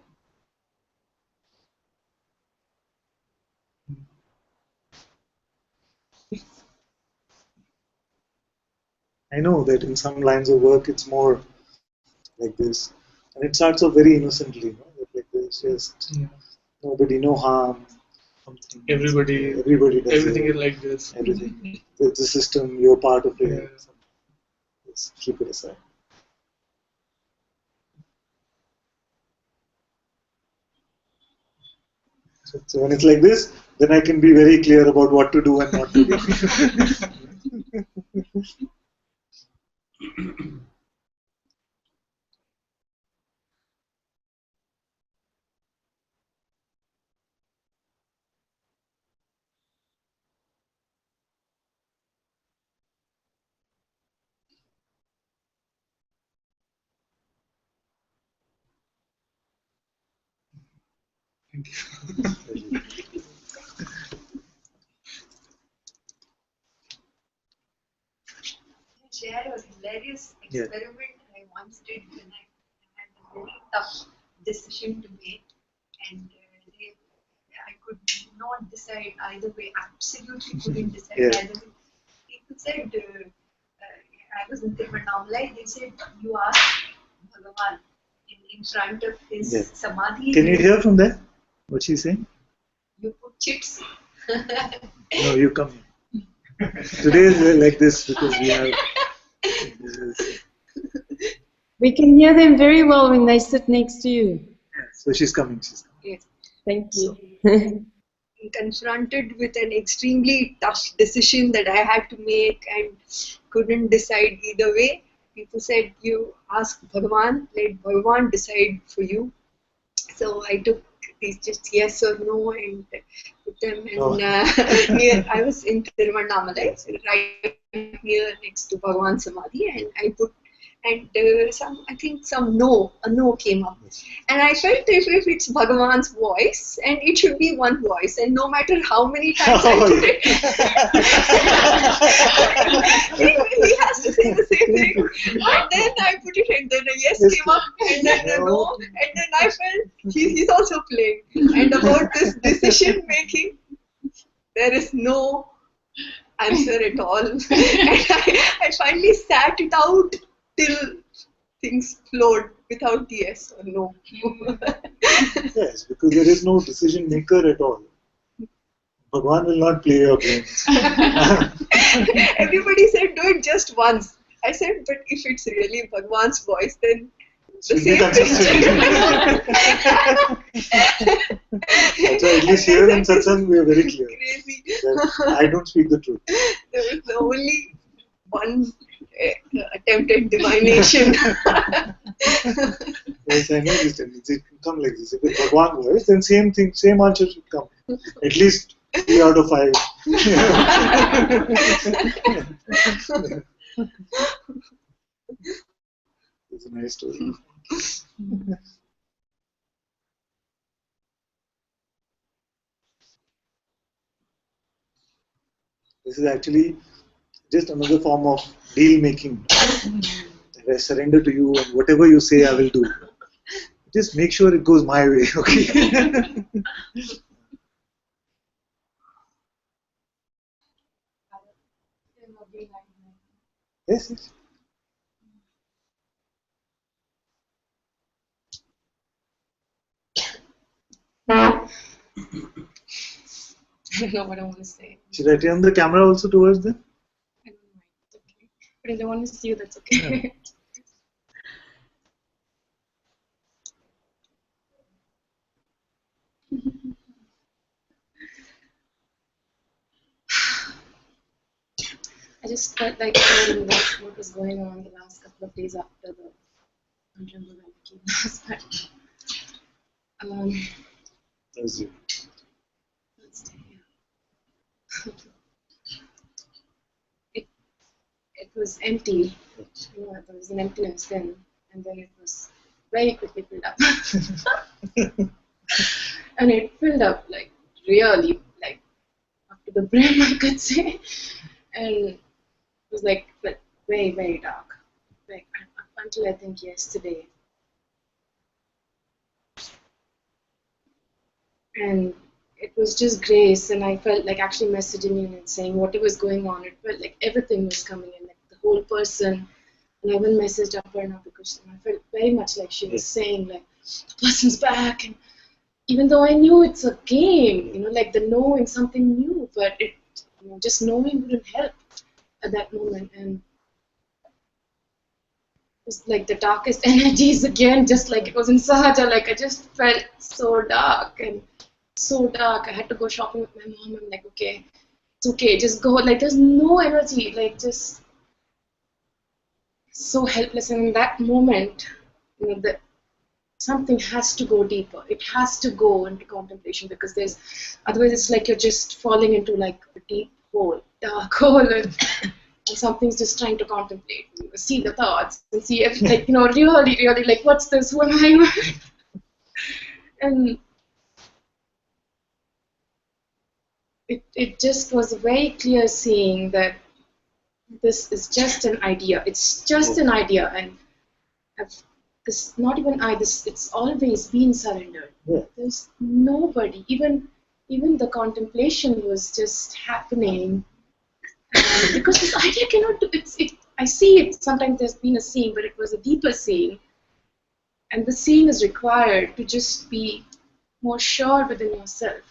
I know that in some lines of work it's more like this, and it starts off very innocently, like this, just nobody, no harm. Something. Everybody does everything is like this. Everything. It's a system, you're part of it. Yeah. Just keep it aside. So when it's like this, then I can be very clear about what to do and not to do. Thank you. Share a hilarious experiment I once did when I had a very tough decision to make, and I could not decide either way. Absolutely couldn't decide either way. People said, I was in Tiruvannamalai, they said, you ask Bhagavan in front of his samadhi. Can you hear from there what she's saying? You put chits. No, you come here. Today is like this because we have. We can hear them very well when they sit next to you. So she's coming. Yes. Thank you. So, confronted with an extremely tough decision that I had to make and couldn't decide either way. People said, you ask Bhagavan, let Bhagavan decide for you. So I took these just yes or no and put them in Oh. near. I was in Tiruvannamalai, so right near next to Bhagwan Samadhi, and I put some, I think some a no came up, and I felt if it's Bhagavan's voice, and it should be one voice, and no matter how many times I put it, he has to say the same thing. And then I put it, and then a yes came up, and then a no, and then I felt he's also playing. And about this decision making, there is no answer at all. And I finally sat it out till things flowed without the yes or no. Yes, because there is no decision maker at all. Bhagwan will not play your games. Everybody said do it just once. I said, but if it's really Bhagwan's voice, then the same thing. That's why at least here in Satsang we are very clear. Crazy. That I don't speak the truth. There was only one attempt at divination. Yes, I know this tendency. It can come like this. If it's Bhagwan voice, then same thing, same answer should come. At least 3 out of 5. It's a nice story. This is actually just another form of deal making. I surrender to you, and whatever you say, I will do. Just make sure it goes my way, okay? Yes, yes. I don't know what I want to say. Should I turn the camera also towards them? I don't know. It's okay. But if they want to see you, that's okay. I just felt like sharing what was going on the last couple of days after the Ananta came last night. That's you. It was empty. You know, there was an emptiness then, and then it was very quickly filled up. And it filled up like really, like up to the brim, I could say. And it was like very, very dark. Like up until I think yesterday. And it was just grace, and I felt like actually messaging you and saying whatever was going on. It felt like everything was coming in, like the whole person. And I even messaged Aparna because I felt very much like she was saying like the person's back, and even though I knew it's a game, you know, like the knowing something new, but it, you know, just knowing wouldn't help at that moment. And it was like the darkest energies again, just like it was in Sahaja. Like I just felt so dark and so dark. I had to go shopping with my mom. I'm like, okay, it's okay, just go. Like there's no energy, like just so helpless. And in that moment, you know, that something has to go deeper. It has to go into contemplation, because there's otherwise it's like you're just falling into like a deep hole, dark hole, and something's just trying to contemplate, you know, see the thoughts and see everything, like, you know, really like, what's this? Who am I? And it just was very clear seeing that this is just an idea. It's just an idea, and this not even it's always been surrendered. There's nobody, even the contemplation was just happening, because this idea cannot do it. I see it. Sometimes there's been a seeing, but it was a deeper seeing, and the seeing is required to just be more sure within yourself.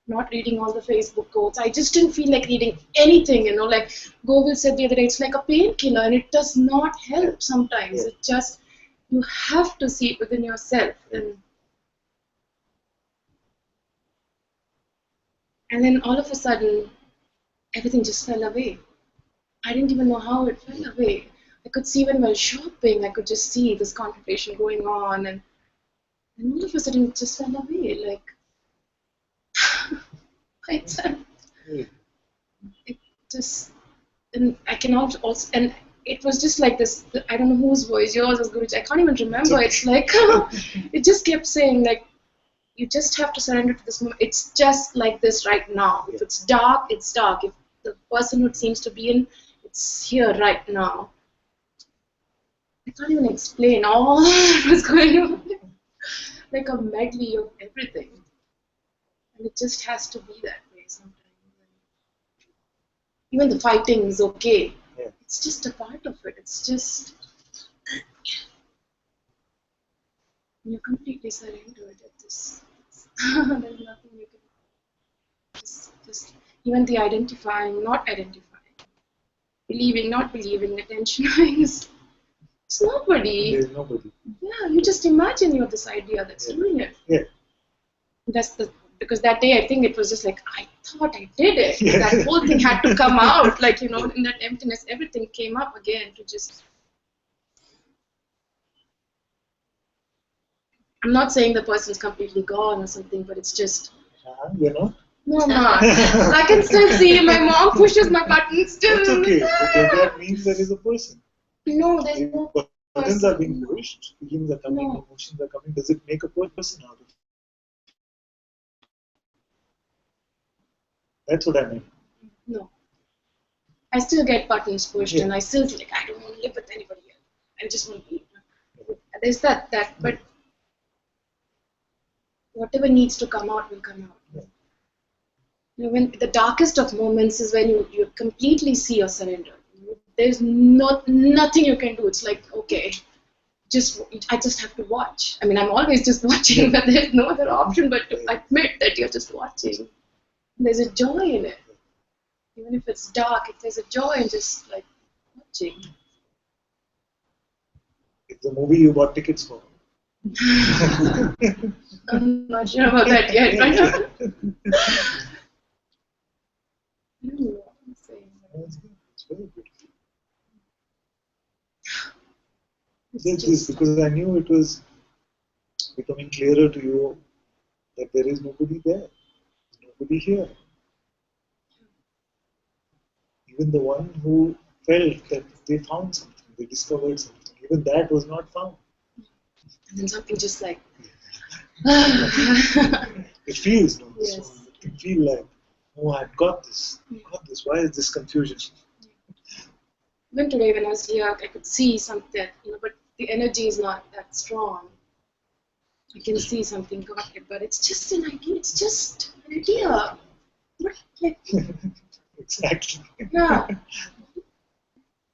Not reading all the Facebook quotes. I just didn't feel like reading anything, you know, like Govil said the other day, it's like a painkiller, and it does not help sometimes. It just, you have to see it within yourself. And then all of a sudden, everything just fell away. I didn't even know how it fell away. I could see when while shopping, I could just see this contemplation going on, and And all of a sudden it just fell away, like by itself. It just, and I cannot also, and it was just like this, I don't know whose voice, yours was Guruji, I can't even remember. It's like, it just kept saying, like, you just have to surrender to this moment. It's just like this right now. If it's dark, it's dark. If the person who it seems to be in, it's here right now. I can't even explain all that was going on. Like a medley of everything. And it just has to be that way sometimes. Even the fighting is okay. Yeah. It's just a part of it. It's just, you completely surrender it at this. There's nothing you can, just even the identifying, not identifying, believing, not believing, attentioning is, it's nobody. There's nobody. Yeah, you just imagine you're this idea that's doing it. Yeah. That's the, because that day I think it was just like, I thought I did it. That whole thing had to come out, like, you know, in that emptiness, everything came up again to just. I'm not saying the person's completely gone or something, but it's just. You know? No, ma. I can still see my mom pushes my buttons still. That's okay. But does that mean there is a person? No, there's no. Buttons are being pushed, feelings are coming, No. emotions are coming. Does it make a person out of it? That's what I mean. No. I still get buttons pushed, and I still feel like I don't want to live with anybody else. I just want to be. There's that, but whatever needs to come out will come out. You know, when the darkest of moments is when you completely see your surrender. There's nothing you can do. It's like, okay, I just have to watch. I mean, I'm always just watching, but there's no other option but to admit that you're just watching. There's a joy in it. Even if it's dark, if there's a joy in just like watching. It's a movie you bought tickets for. I'm not sure about that yet. I don't know what I'm saying. It's very good. This because I knew it was becoming clearer to you that there is nobody there, nobody here. Even the one who felt that they found something, they discovered something, even that was not found. And then something just like. It feels, no? Yes. So it can feel like, oh, I've got this. Why is this confusion? Even today when I was here, I could see something, you know, but the energy is not that strong. I can see something got it, but it's just an idea. It's just an idea. What, like, Exactly. yeah.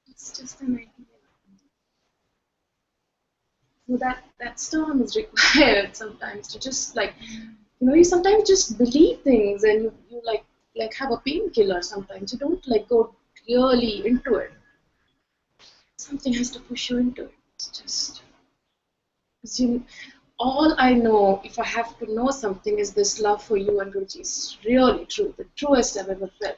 It's just an idea. So that storm is required sometimes to just like, you know, you sometimes just believe things and you like have a painkiller sometimes. You don't like go really into it. Something has to push you into it. It's just, all I know, if I have to know something, is this love for you and Guruji is really true, the truest I've ever felt.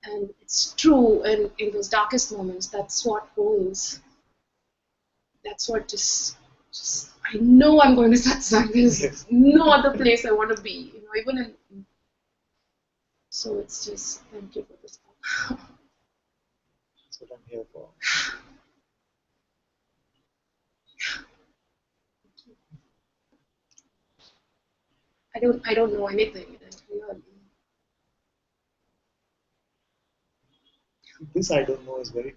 And it's true, and in those darkest moments, that's what holds. That's what just I know I'm going to Satsang. There's no other place I want to be, you know, even in. So it's just, thank you for this. That's what I'm here for. I don't know anything. Really. This I don't know is very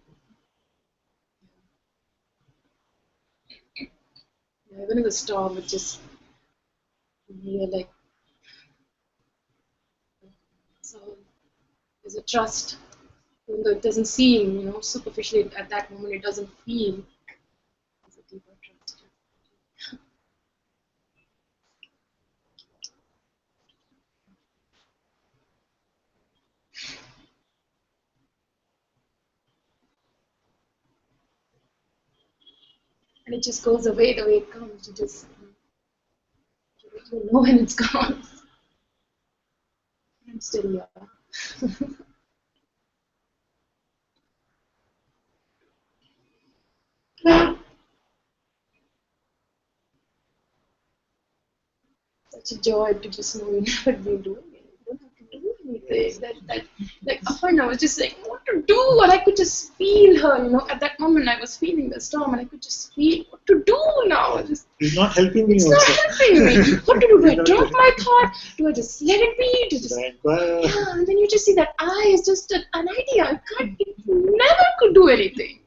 good. Yeah, even in the storm, it just, you're like, so there's a trust. Even though it doesn't seem, you know, superficially at that moment, it doesn't feel. There's a deeper trust. And it just goes away the way it comes. You know when it's gone. I'm still here. such a joy to just know you never been doing it. You don't have to do anything. Like often I was just like, what to do? And I could just feel her, at that moment I was feeling the storm and I could just feel what to do now. He's not helping me It's also. not helping me. What to do? Do I drop my thought? Do I just let it be? Yeah, and then you just see that I is just an idea. It never could do anything.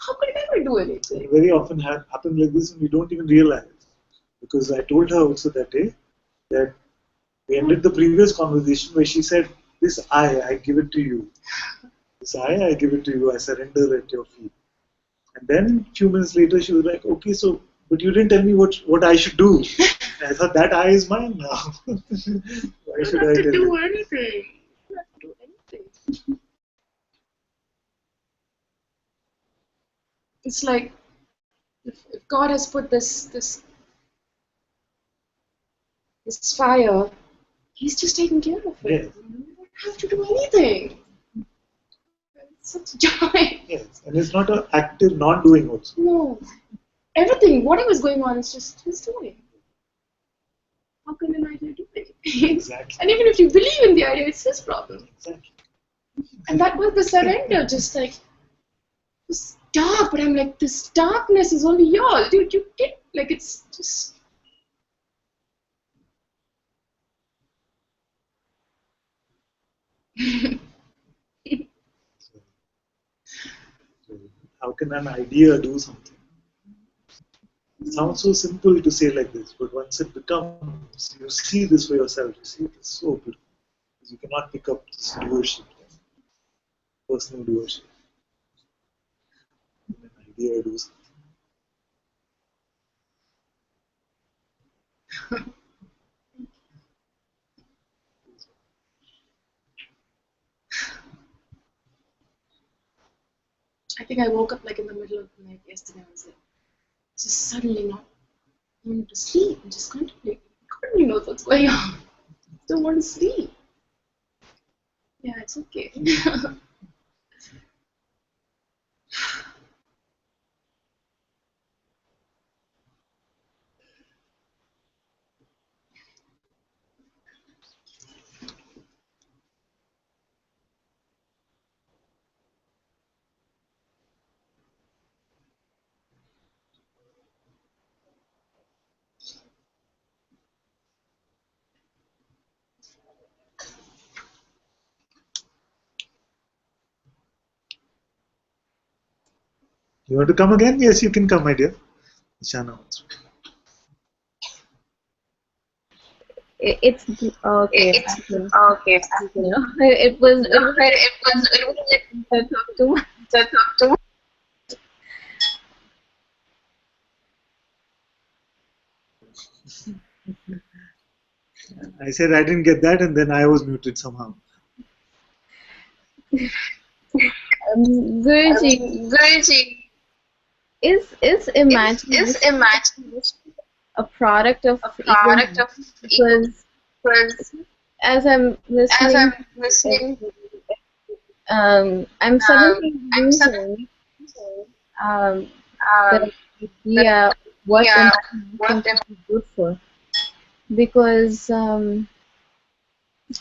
How could it ever do anything? It very often happens like this and we don't even realize. Because I told her also that day that we ended the previous conversation where she said, this I give it to you. This I give it to you. I surrender at your feet. And then a few minutes later she was like, okay, so, but you didn't tell me what I should do. And I thought that I is mine now. Why should I tell you? Do anything. You don't have to do anything. It's like if God has put this fire, He's just taking care of it. Yes. You don't have to do anything. It's such joy. Yes, and it's not an active non-doing also. No. Everything, whatever's going on is just He's doing. How can an idea do it? Exactly. And even if you believe in the idea, it's His problem. Exactly. And that was the surrender, just like, it was dark, but I'm like, this darkness is only yours. Dude, you get, like, it's just... How can an idea do something? It sounds so simple to say like this, but once it becomes, you see this for yourself, you see it's so beautiful. You cannot pick up this doership, personal doership. An idea do something. I think I woke up like in the middle of the night yesterday. I was like, just suddenly not wanting to sleep and just contemplate. God only knows what's going on. Don't want to sleep. Yeah, it's okay. You want to come again? Yes, you can come, my dear. Shana wants to. It's okay. Okay. It was I talked too much. I said I didn't get that, and then I was muted somehow. Guruji, is imagination a product of ego? Because as I'm listening, I'm suddenly losing the idea what imagination can be good for. Because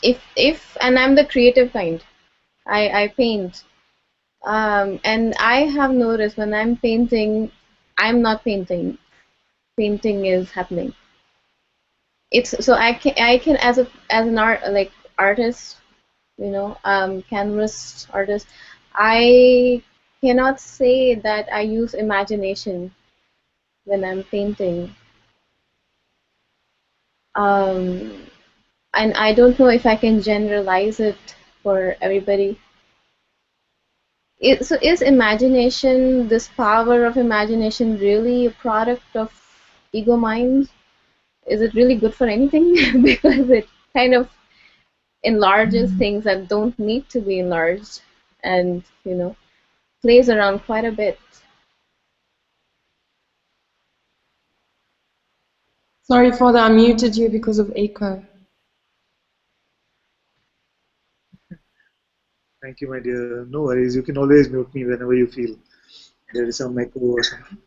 if and I'm the creative kind, I paint. And I have noticed when I'm painting, I'm not painting. Painting is happening. It's so I can as an artist, canvas artist, I cannot say that I use imagination when I'm painting. And I don't know if I can generalize it for everybody. So is imagination, this power of imagination, really a product of ego mind? Is it really good for anything? Because it kind of enlarges things that don't need to be enlarged, and plays around quite a bit. Sorry for that, I muted you because of echo. Thank you, my dear. No worries. You can always mute me whenever you feel there is some echo or something.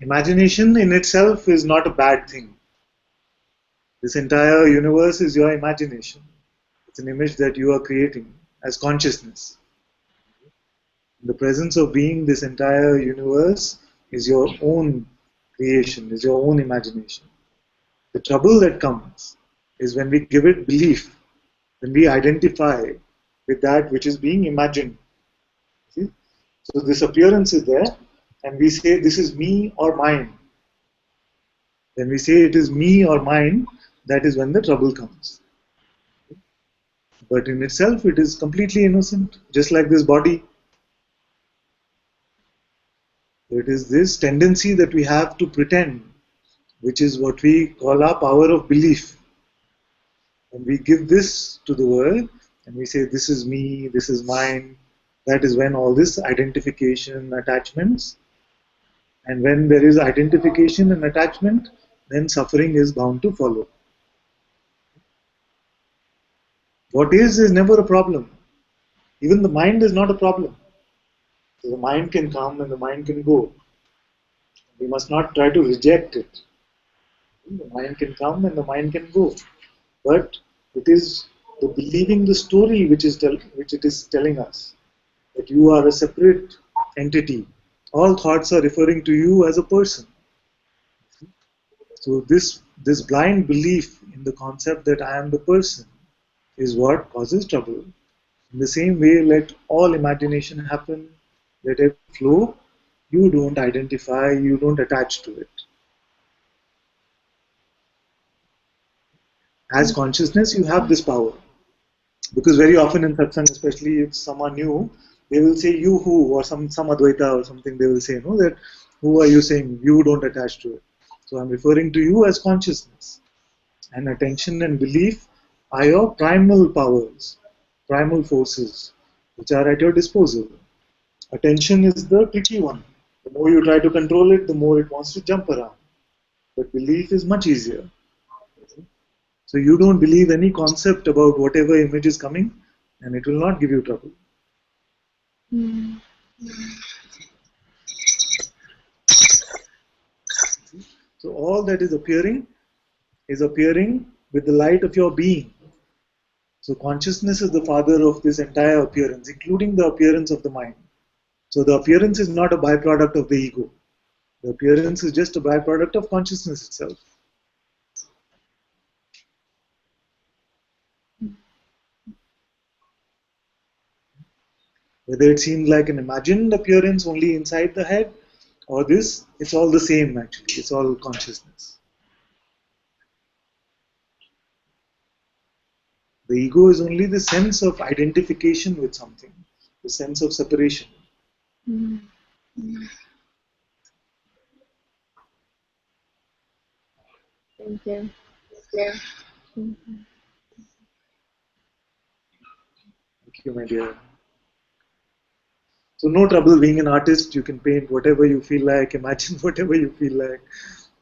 Imagination in itself is not a bad thing. This entire universe is your imagination. It's an image that you are creating as consciousness. In the presence of being, this entire universe is your own creation, is your own imagination. The trouble that comes is when we give it belief, when we identify with that which is being imagined. See? So this appearance is there, and we say this is me or mine. When we say it is me or mine, that is when the trouble comes. But in itself, it is completely innocent, just like this body. It is this tendency that we have to pretend, which is what we call our power of belief. And we give this to the world, and we say, this is me, this is mine. That is when all this identification, attachments, and when there is identification and attachment, then suffering is bound to follow. What is never a problem. Even the mind is not a problem. So the mind can come and the mind can go. We must not try to reject it. The mind can come and the mind can go. But it is the believing the story which it is telling us that you are a separate entity. All thoughts are referring to you as a person. So this blind belief in the concept that I am the person is what causes trouble. In the same way, let all imagination happen, let it flow. You don't identify, you don't attach to it. As consciousness, you have this power. Because very often in satsang, especially if someone new, they will say you who, or some Advaita or something, they will say, no, that who are you saying? You don't attach to it. So I'm referring to you as consciousness. And attention and belief are your primal powers, primal forces, which are at your disposal. Attention is the tricky one. The more you try to control it, the more it wants to jump around. But belief is much easier. So you don't believe any concept about whatever image is coming, and it will not give you trouble. Mm. So all that is appearing with the light of your being. So consciousness is the father of this entire appearance, including the appearance of the mind. So the appearance is not a byproduct of the ego. The appearance is just a byproduct of consciousness itself. Whether it seems like an imagined appearance only inside the head, or this, it's all the same actually. It's all consciousness. The ego is only the sense of identification with something, the sense of separation. Mm. Thank you. Yeah. Mm. Thank you, my dear. So no trouble being an artist. You can paint whatever you feel like, imagine whatever you feel like.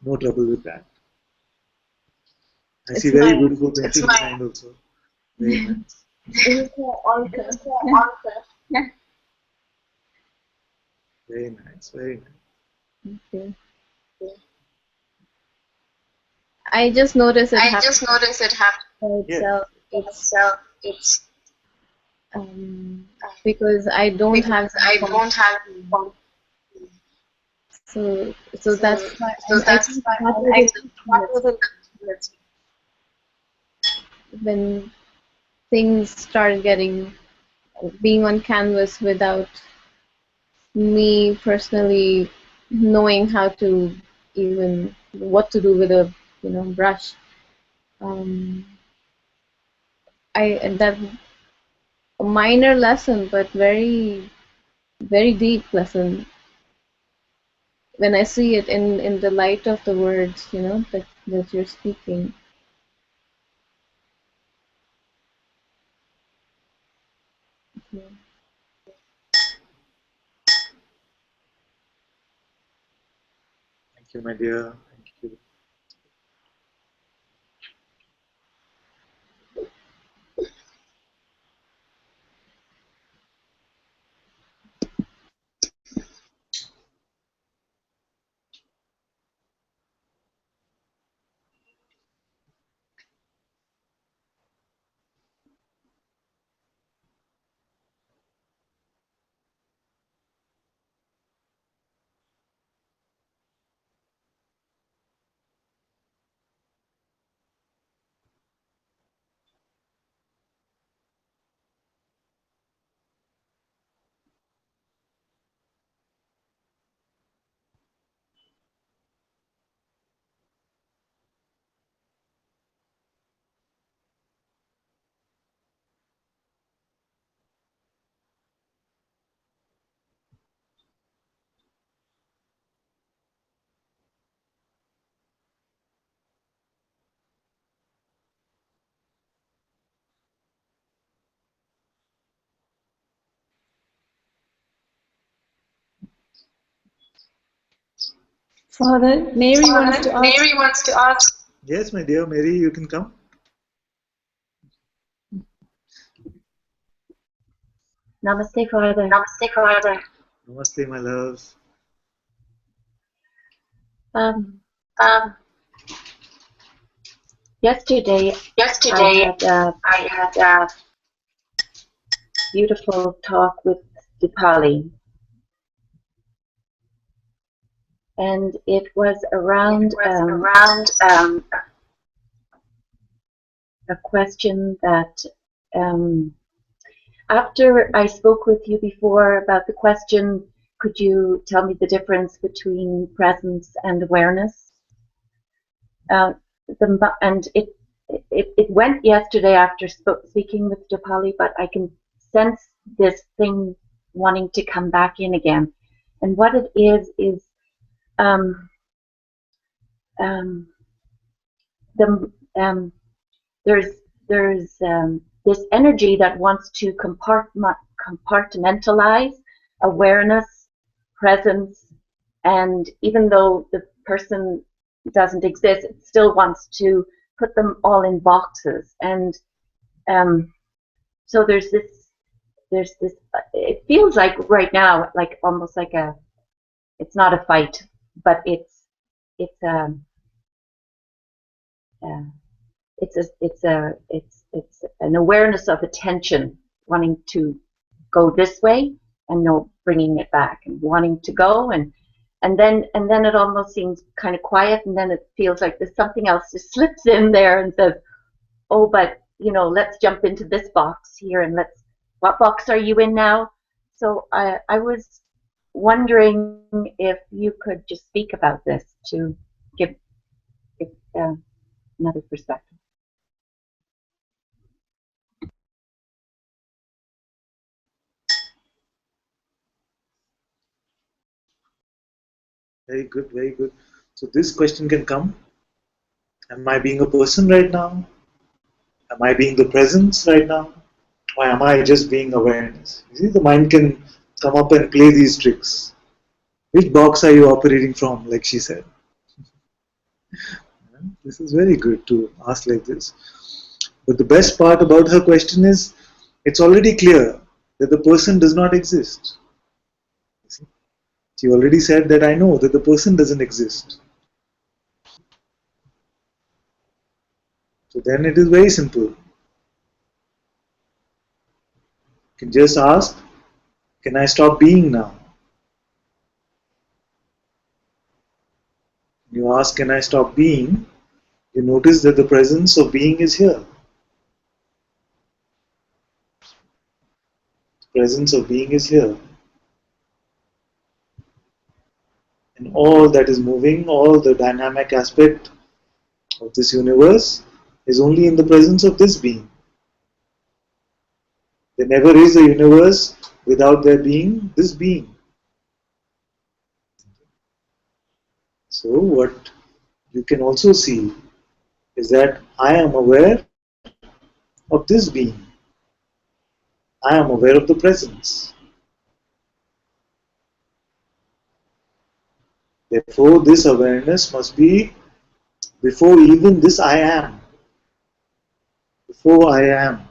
No trouble with that. I see very beautiful paintings behind also. Very nice. It is for altar. Very nice. Very nice. Okay. I just noticed it I happened just noticed it happen. by Yeah. itself. It's because I don't have I don't have so that's why so I that's think why that I was think what was it? when things start getting being on canvas without me personally knowing how to even what to do with a brush. I that a minor lesson, but very very deep lesson. When I see it in the light of the words, that you're speaking. Yeah. Thank you, my dear. Thank you. Father, Mary wants to ask. Mary wants to ask. Yes, my dear Mary, you can come. Namaste, Father. Namaste, Father. Namaste, my love. Um, Um, yesterday yesterday I had a beautiful talk with Dipali, and it was around a question that after I spoke with you before about the question, could you tell me the difference between presence and awareness? And it went yesterday after speaking with Dipali, but I can sense this thing wanting to come back in again. And what it is there's this energy that wants to compartmentalize awareness, presence, and even though the person doesn't exist, it still wants to put them all in boxes. And so there's this. It feels like right now, like almost like it's not a fight, but it's an awareness of attention, wanting to go this way and no bringing it back, and wanting to go, and then it almost seems kind of quiet, and then it feels like there's something else just slips in there and says, oh, but let's jump into this box here, and what box are you in now? So I was wondering if you could just speak about this to give another perspective. Very good, very good. So this question can come. Am I being a person right now? Am I being the presence right now? Or am I just being awareness? You see, the mind can come up and play these tricks. Which box are you operating from, like she said? This is very good to ask like this. But the best part about her question is, it's already clear that the person does not exist. You see? She already said that I know that the person doesn't exist. So then it is very simple. You can just ask, can I stop being now? You ask, can I stop being? You notice that the presence of being is here. The presence of being is here. And all that is moving, all the dynamic aspect of this universe is only in the presence of this being. There never is a universe without there being this being. So what you can also see is that I am aware of this being. I am aware of the presence. Therefore, this awareness must be before even this I am. Before I am.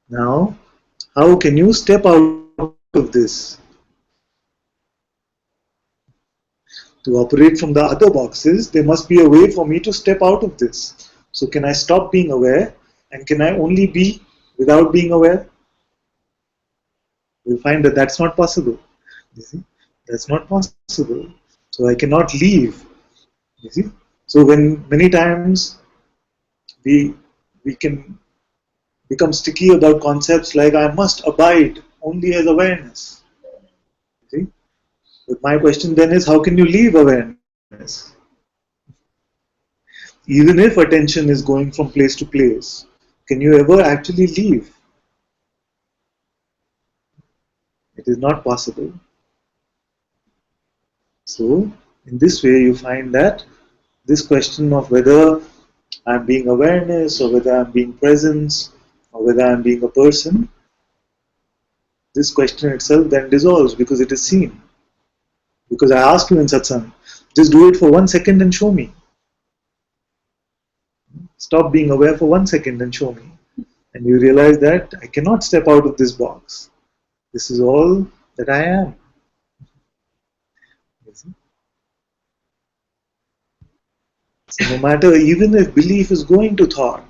Now, how can you step out of this? To operate from the other boxes, there must be a way for me to step out of this. So can I stop being aware, and can I only be without being aware? You'll find that that's not possible. You see, that's not possible. So I cannot leave. You see, so when many times we can become sticky about concepts like I must abide only as awareness. You see, but my question then is, how can you leave awareness? Even if attention is going from place to place, can you ever actually leave? It is not possible. So, in this way, you find that this question of whether I'm being awareness, or whether I'm being presence, or whether I'm being a person, this question itself then dissolves because it is seen. Because I asked you in satsang, just do it for 1 second and show me. Stop being aware for 1 second and show me. And you realize that I cannot step out of this box. This is all that I am. So no matter, even if belief is going to thought,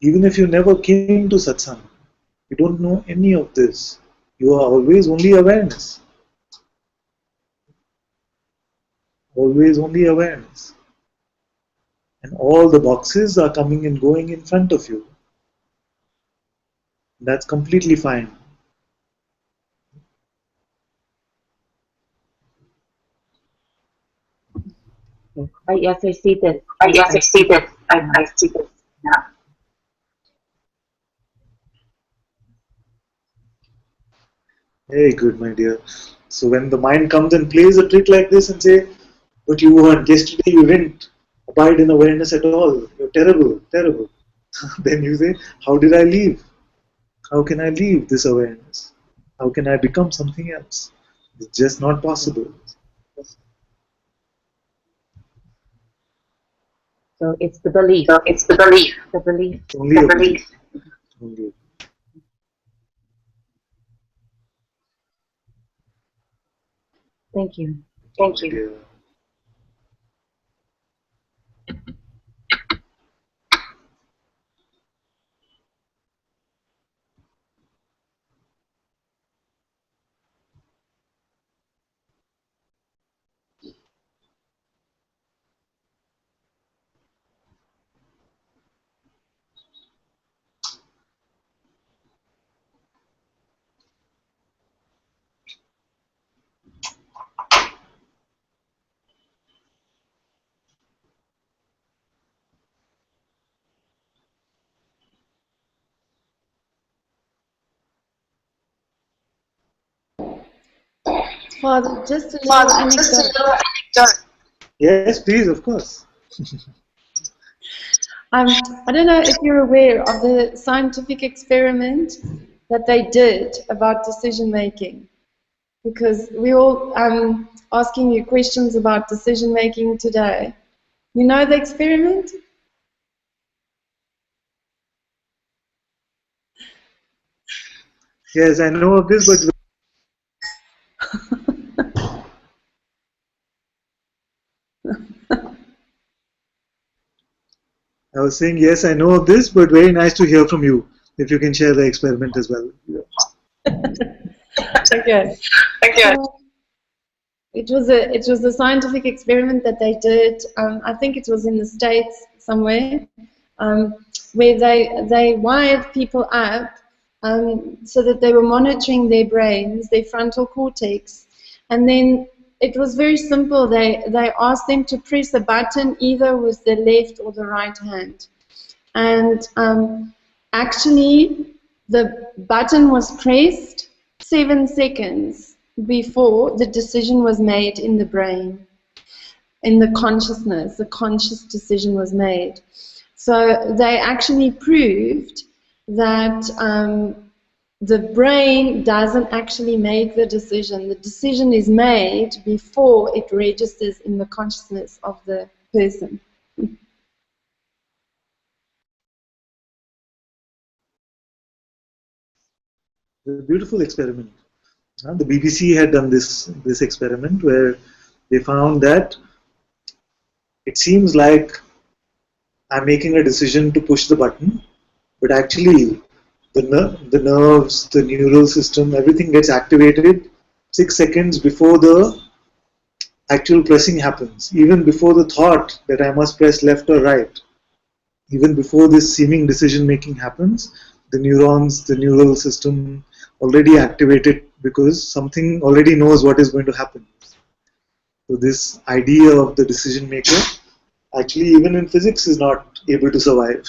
even if you never came to satsang, you don't know any of this. You are always only awareness. Always only awareness. And all the boxes are coming and going in front of you. That's completely fine. Yes, I see this. Yes, I see this. I see this now. Very good, my dear. So when the mind comes and plays a trick like this and say, but you weren't, yesterday you didn't abide in awareness at all. You're terrible, terrible. Then you say, how did I leave? How can I leave this awareness? How can I become something else? It's just not possible. So it's the belief. So it's the belief. The belief. Only The a belief. Only. Thank you. Thank you. Father, just a little anecdote. Yes, please, of course. I don't know if you're aware of the scientific experiment that they did about decision making, because we all asking you questions about decision making today. You know the experiment? Yes, I know of this, but I was saying, yes, I know of this, but very nice to hear from you. If you can share the experiment as well. Okay. Okay. It was a scientific experiment that they did. I think it was in the States somewhere, where they wired people up so that they were monitoring their brains, their frontal cortex, and then it was very simple. They asked them to press a button either with the left or the right hand, and actually the button was pressed 7 seconds before the decision was made in the brain, in the consciousness. The conscious decision was made. So they actually proved that the brain doesn't actually make the decision. The decision is made before it registers in the consciousness of the person. A beautiful experiment. The BBC had done this experiment where they found that it seems like I'm making a decision to push the button, but actually the nerves, the neural system, everything gets activated 6 seconds before the actual pressing happens, even before the thought that I must press left or right. Even before this seeming decision making happens, the neurons, the neural system already activated because something already knows what is going to happen. So this idea of the decision maker actually even in physics is not able to survive.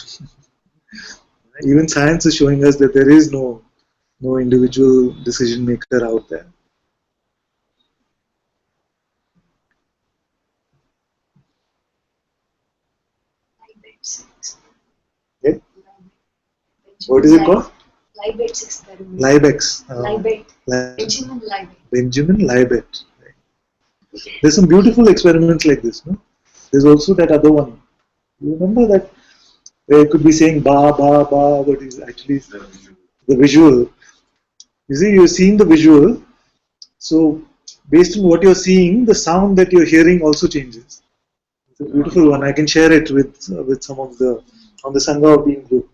Even science is showing us that there is no individual decision maker out there. Okay. What is it called? Libet's experiment. Liebeck's. Libet. Benjamin Libet. Benjamin Libet. There's some beautiful experiments like this. No? There's also that other one. You remember that where it could be saying ba ba ba, but is actually the visual. You see, you're seeing the visual. So based on what you're seeing, the sound that you're hearing also changes. It's a beautiful one. I can share it with some of the on the Hangout being group.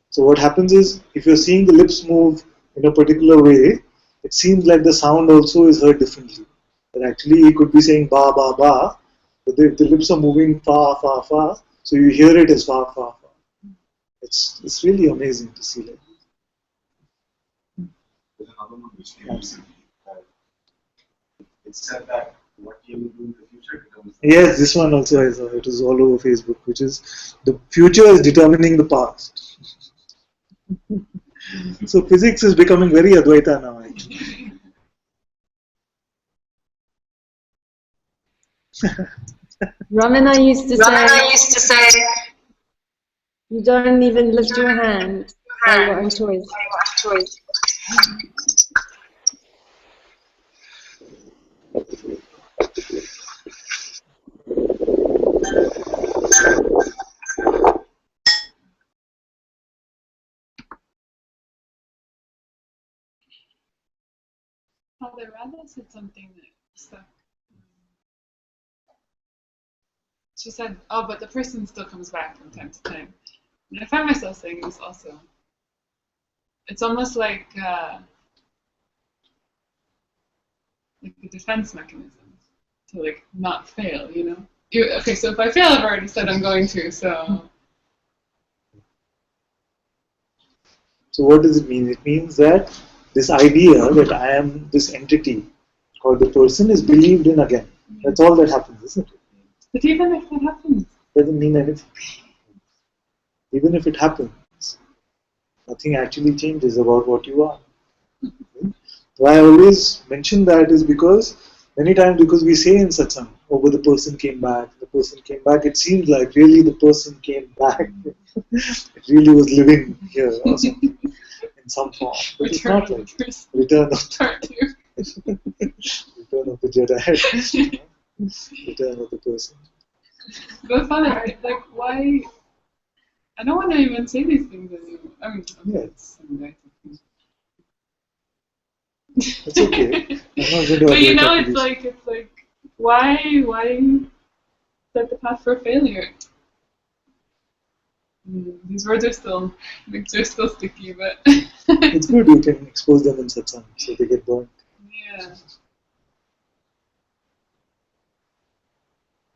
So what happens is, if you're seeing the lips move in a particular way, it seems like the sound also is heard differently. But actually, he could be saying ba ba ba, but the lips are moving fa fa fa, so you hear it as fa fa fa. It's really amazing to see like. It's said that what you will do in the future becomes. Yes, this one also I saw. It was all over Facebook, which is the future is determining the past. So physics is becoming very Advaita now, actually. Ramana used to say, you don't even lift your hand by your own choice. Father Radha said something that stuck. She said, "Oh, but the person still comes back from time to time." And I find myself saying this also. It's almost like a defense mechanism to like not fail, you know. Okay, so if I fail, I've already said I'm going to. So what does it mean? It means that this idea that I am this entity called the person is believed in again. That's all that happens, isn't it? But even if that happens, doesn't mean anything. Even if it happens, nothing actually changes about what you are. Why I always mention that is because many times we say in Satsang, oh, but the person came back, it seems like really the person came back. It really was living here or something, in some form. But it's not like return of the Jedi. Return of the person. but Father, like why? I don't want to even say these things anymore. I mean, it's it's okay. I'm not going to but you know, it's like why set the path for failure? These words are still sticky, but it's good you can expose them in Satsang so they get burnt. Yeah.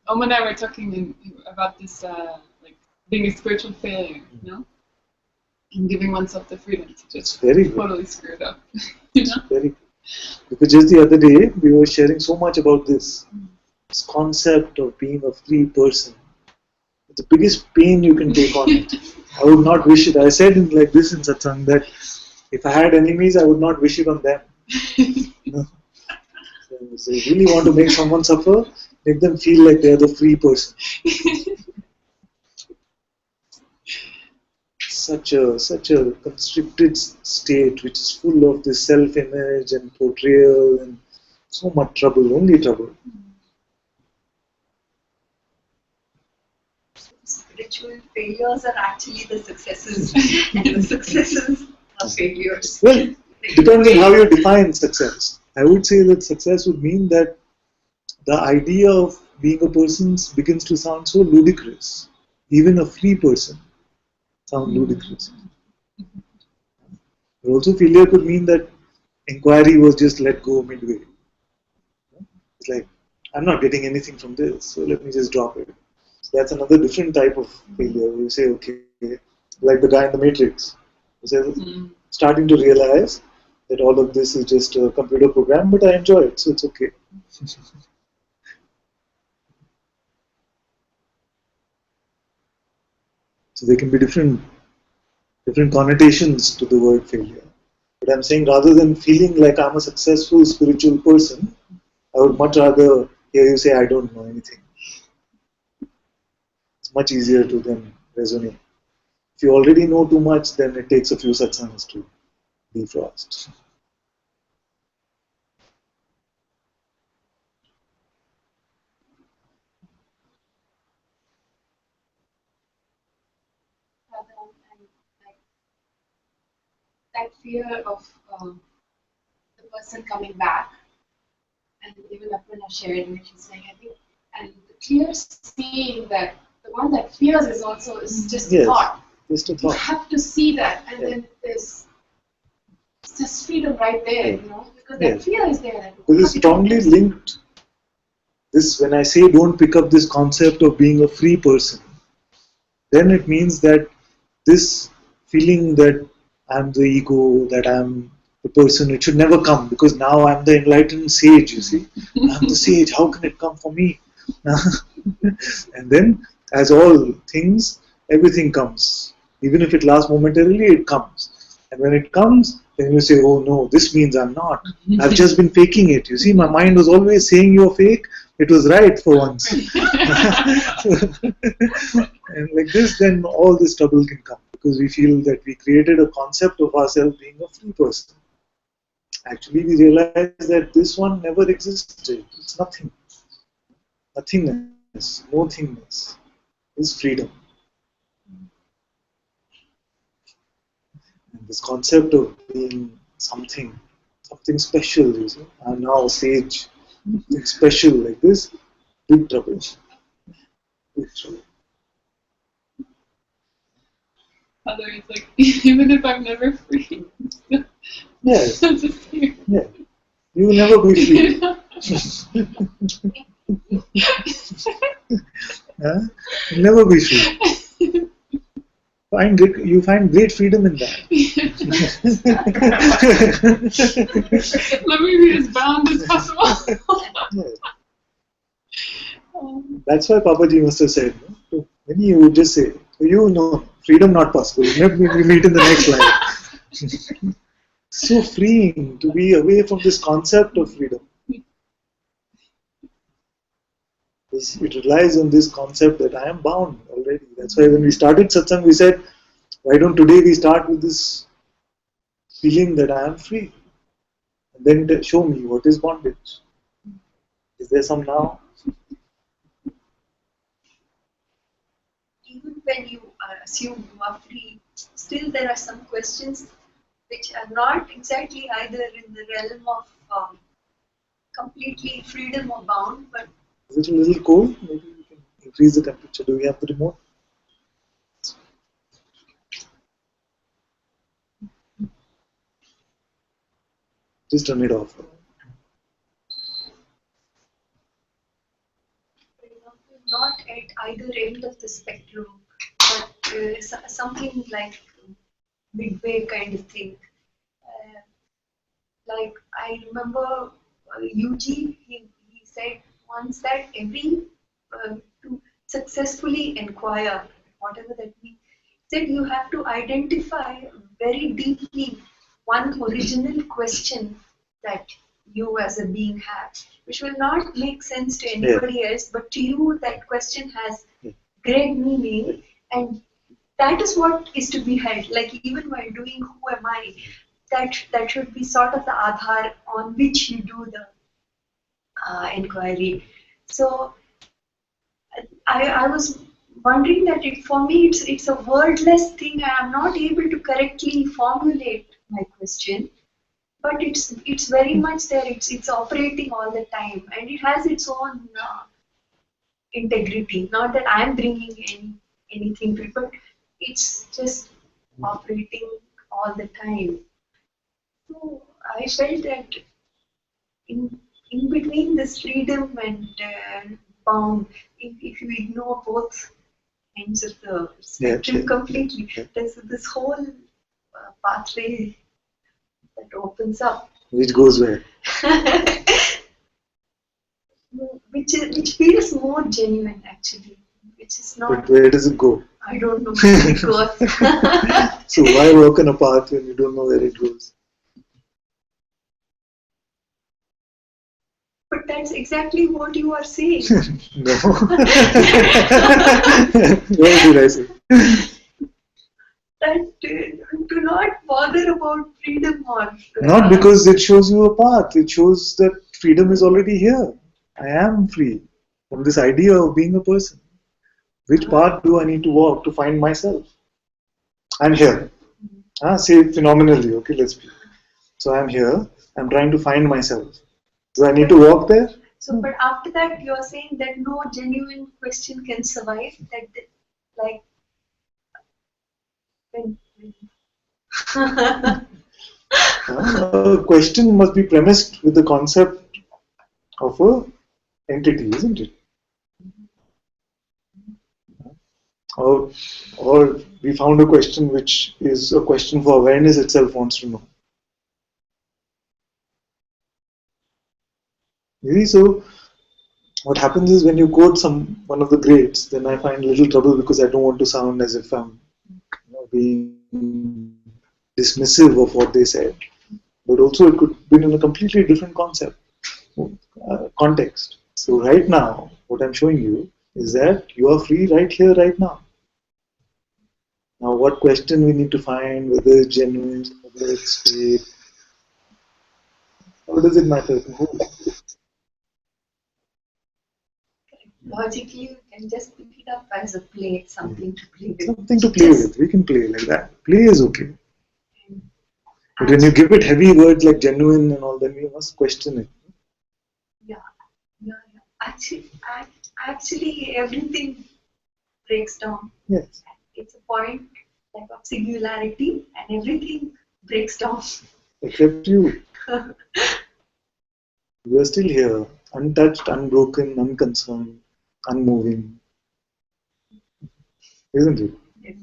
Om and I were talking about this, like being a spiritual failure, you know, and giving oneself the freedom to just totally screw it up. You know? Very good. Because just the other day we were sharing so much about this concept of being a free person. It's the biggest pain you can take on it. I would not wish it. I said like this in Satsang that if I had enemies, I would not wish it on them. No. So you really want to make someone suffer, make them feel like they are the free person. Such a constricted state which is full of this self-image and portrayal and so much trouble, only trouble. Spiritual failures are actually the successes, and the successes are failures. Well, depends on how you define success. I would say that success would mean that the idea of being a person begins to sound so ludicrous. Even a free person sounds ludicrous. But also failure could mean that inquiry was just let go midway. It's like, I'm not getting anything from this, so let me just drop it. So that's another different type of failure. You say, okay, like the guy in the Matrix, who says, starting to realize that all of this is just a computer program, but I enjoy it, so it's okay. So there can be different connotations to the word failure. But I'm saying rather than feeling like I'm a successful spiritual person, I would much rather hear you say I don't know anything. It's much easier to then resonate. If you already know too much, then it takes a few satsangs to defrost. that fear of the person coming back, and even Aparna shared, and she's saying, I think, and the clear seeing that the one that fears is also is just a thought. Just a You thought. have to see that, and then there's just freedom right there, you know, because that fear is there. This is strongly linked. This, when I say don't pick up this concept of being a free person, then it means that this feeling that I'm the ego, that I'm the person, it should never come, because now I'm the enlightened sage, you see. I'm the sage, how can it come for me? And then, as all things, everything comes. Even if it lasts momentarily, it comes. And when it comes, then you say, oh no, this means I'm not. I've just been faking it. You see, my mind was always saying you're fake. It was right for once. And like this, then all this trouble can come, because we feel that we created a concept of ourselves being a free person. Actually, we realize that this one never existed. It's nothing. Nothingness, no thingness is freedom. And this concept of being something special, you see. I'm now a sage, something special like this, big trouble. Big trouble. Father is like, even if I'm never free, Yes. I'm just here. Yeah. You will never be free. Huh? You'll never be free. You find great freedom in that. Let me be as bound as possible. That's why Papaji must have said, no? Many you would just say, you know, freedom not possible. Maybe we meet in the next life. So freeing to be away from this concept of freedom. It relies on this concept that I am bound already. That's why when we started Satsang, we said, why don't today we start with this feeling that I am free? And then show me what is bondage. Is there some now? Even when you assume you are free, still there are some questions which are not exactly either in the realm of completely freedom or bound, but Is it a little cold? Maybe we can increase the temperature. Do we have the remote? Just turn it off. not at either end of the spectrum, but something like midway kind of thing. Like I remember Yuji, he said once that to successfully inquire, whatever that means, said you have to identify very deeply one original question that you as a being have, which will not make sense to anybody else, but to you that question has great meaning, and that is what is to be held. Like even while doing who am I, that should be sort of the adhar on which you do the inquiry. So I was wondering that for me it's a wordless thing. I am not able to correctly formulate my question, but it's very much there. It's operating all the time, and it has its own integrity. Not that I am bringing anything to it, but it's just operating all the time. So I felt that in between this freedom and bound, if you ignore both ends of the spectrum completely, there's this whole pathway that opens up. Which goes where? which feels more genuine actually. Which is not. But where does it go? I don't know where it goes. So why walk on a path when you don't know where it goes? But that's exactly what you are saying. No. What did I say? That do not bother about freedom or... Not because it shows you a path. It shows that freedom is already here. I am free from this idea of being a person. Which path do I need to walk to find myself? I'm here. Say phenomenally. Okay, let's be. So I'm here. I'm trying to find myself. Do I need to walk there? So, but after that, you are saying that no genuine question can survive. Like, when A question must be premised with the concept of a entity, isn't it? Or we found a question which is a question for awareness itself wants to know. Really? So what happens is when you quote one of the greats, then I find little trouble because I don't want to sound as if I'm being dismissive of what they said. But also it could be in a completely different context. So right now, what I'm showing you is that you are free right here, right now. Now, what question we need to find, whether it's genuine, whether it's fake, how does it matter to who? logically you can just pick it up as a play, something to play with. Something to play with. We can play like that. Play is okay. But when you give it heavy words like genuine and all, then we must question it. Yeah. Actually, everything breaks down. Yes. It's a point like of singularity, and everything breaks down. Except you. You are still here, untouched, unbroken, unconcerned, unmoving. Isn't it? Yes.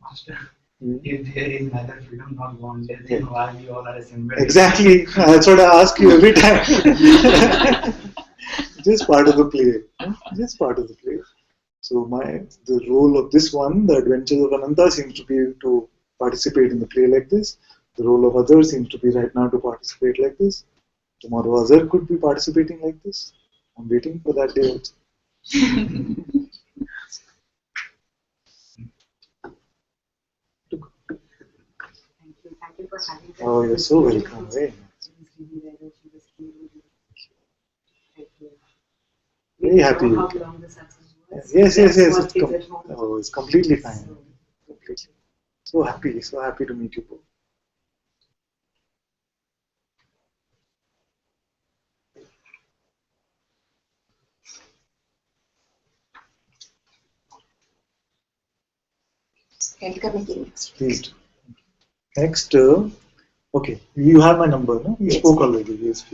Master, if there is neither freedom nor bondage, then why we all are assembled? Exactly. That's what I ask you every time. Just part of the play. Just part of the play. So the role of this one, the adventures of Ananta, seems to be to participate in the play like this. The role of others seems to be right now to participate like this. Tomorrow other could be participating like this. I'm waiting for that day also. Thank you for having us. Oh, you're so welcome. Very nice. Very happy. How long the satsang was. Yes. It's completely fine. Completely. So happy to meet you both. Please. Next, okay, you have my number, no? You spoke already. Yes.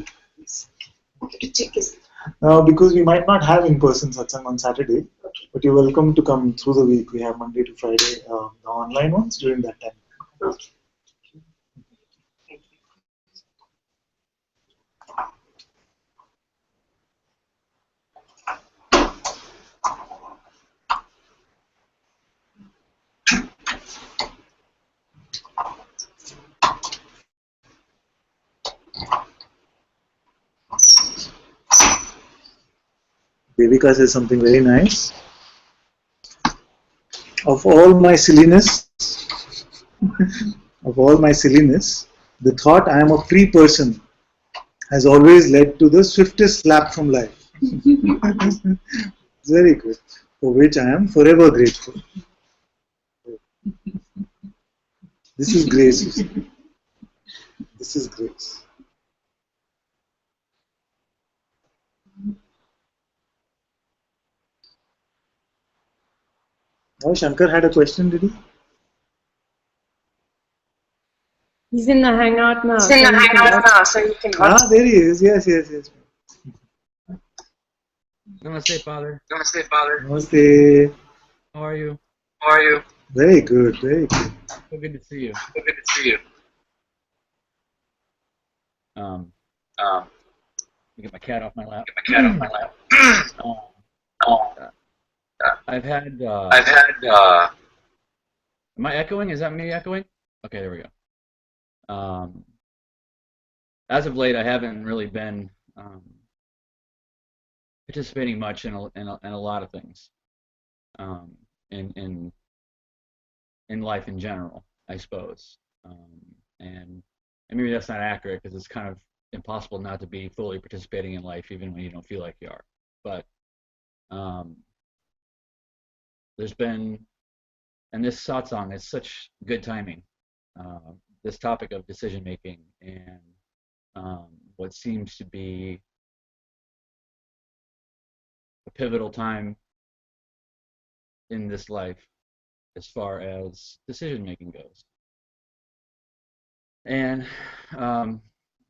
Check this. Now, because we might not have in-person satsang on Saturday, but you're welcome to come through the week. We have Monday to Friday, the online ones during that time. Okay. Devika says something very nice. Of all my silliness, the thought I am a free person has always led to the swiftest slap from life. Very good. For which I am forever grateful. This is grace. This is grace. Oh, Shankar had a question, did he? He's in the Hangout now. He's in the Hangout now, so you can watch. There he is. Yes. Namaste, Father. Namaste, Father. Namaste. How are you? How are you? Very good, very good. So good to see you. So good to see you. Get my cat off my lap. I've had. Am I echoing? Is that me echoing? Okay, there we go. As of late, I haven't really been participating much in a lot of things. In life in general, I suppose. And maybe that's not accurate because it's kind of impossible not to be fully participating in life even when you don't feel like you are. but there's been, and this satsang is such good timing. This topic of decision making and what seems to be a pivotal time in this life as far as decision making goes. And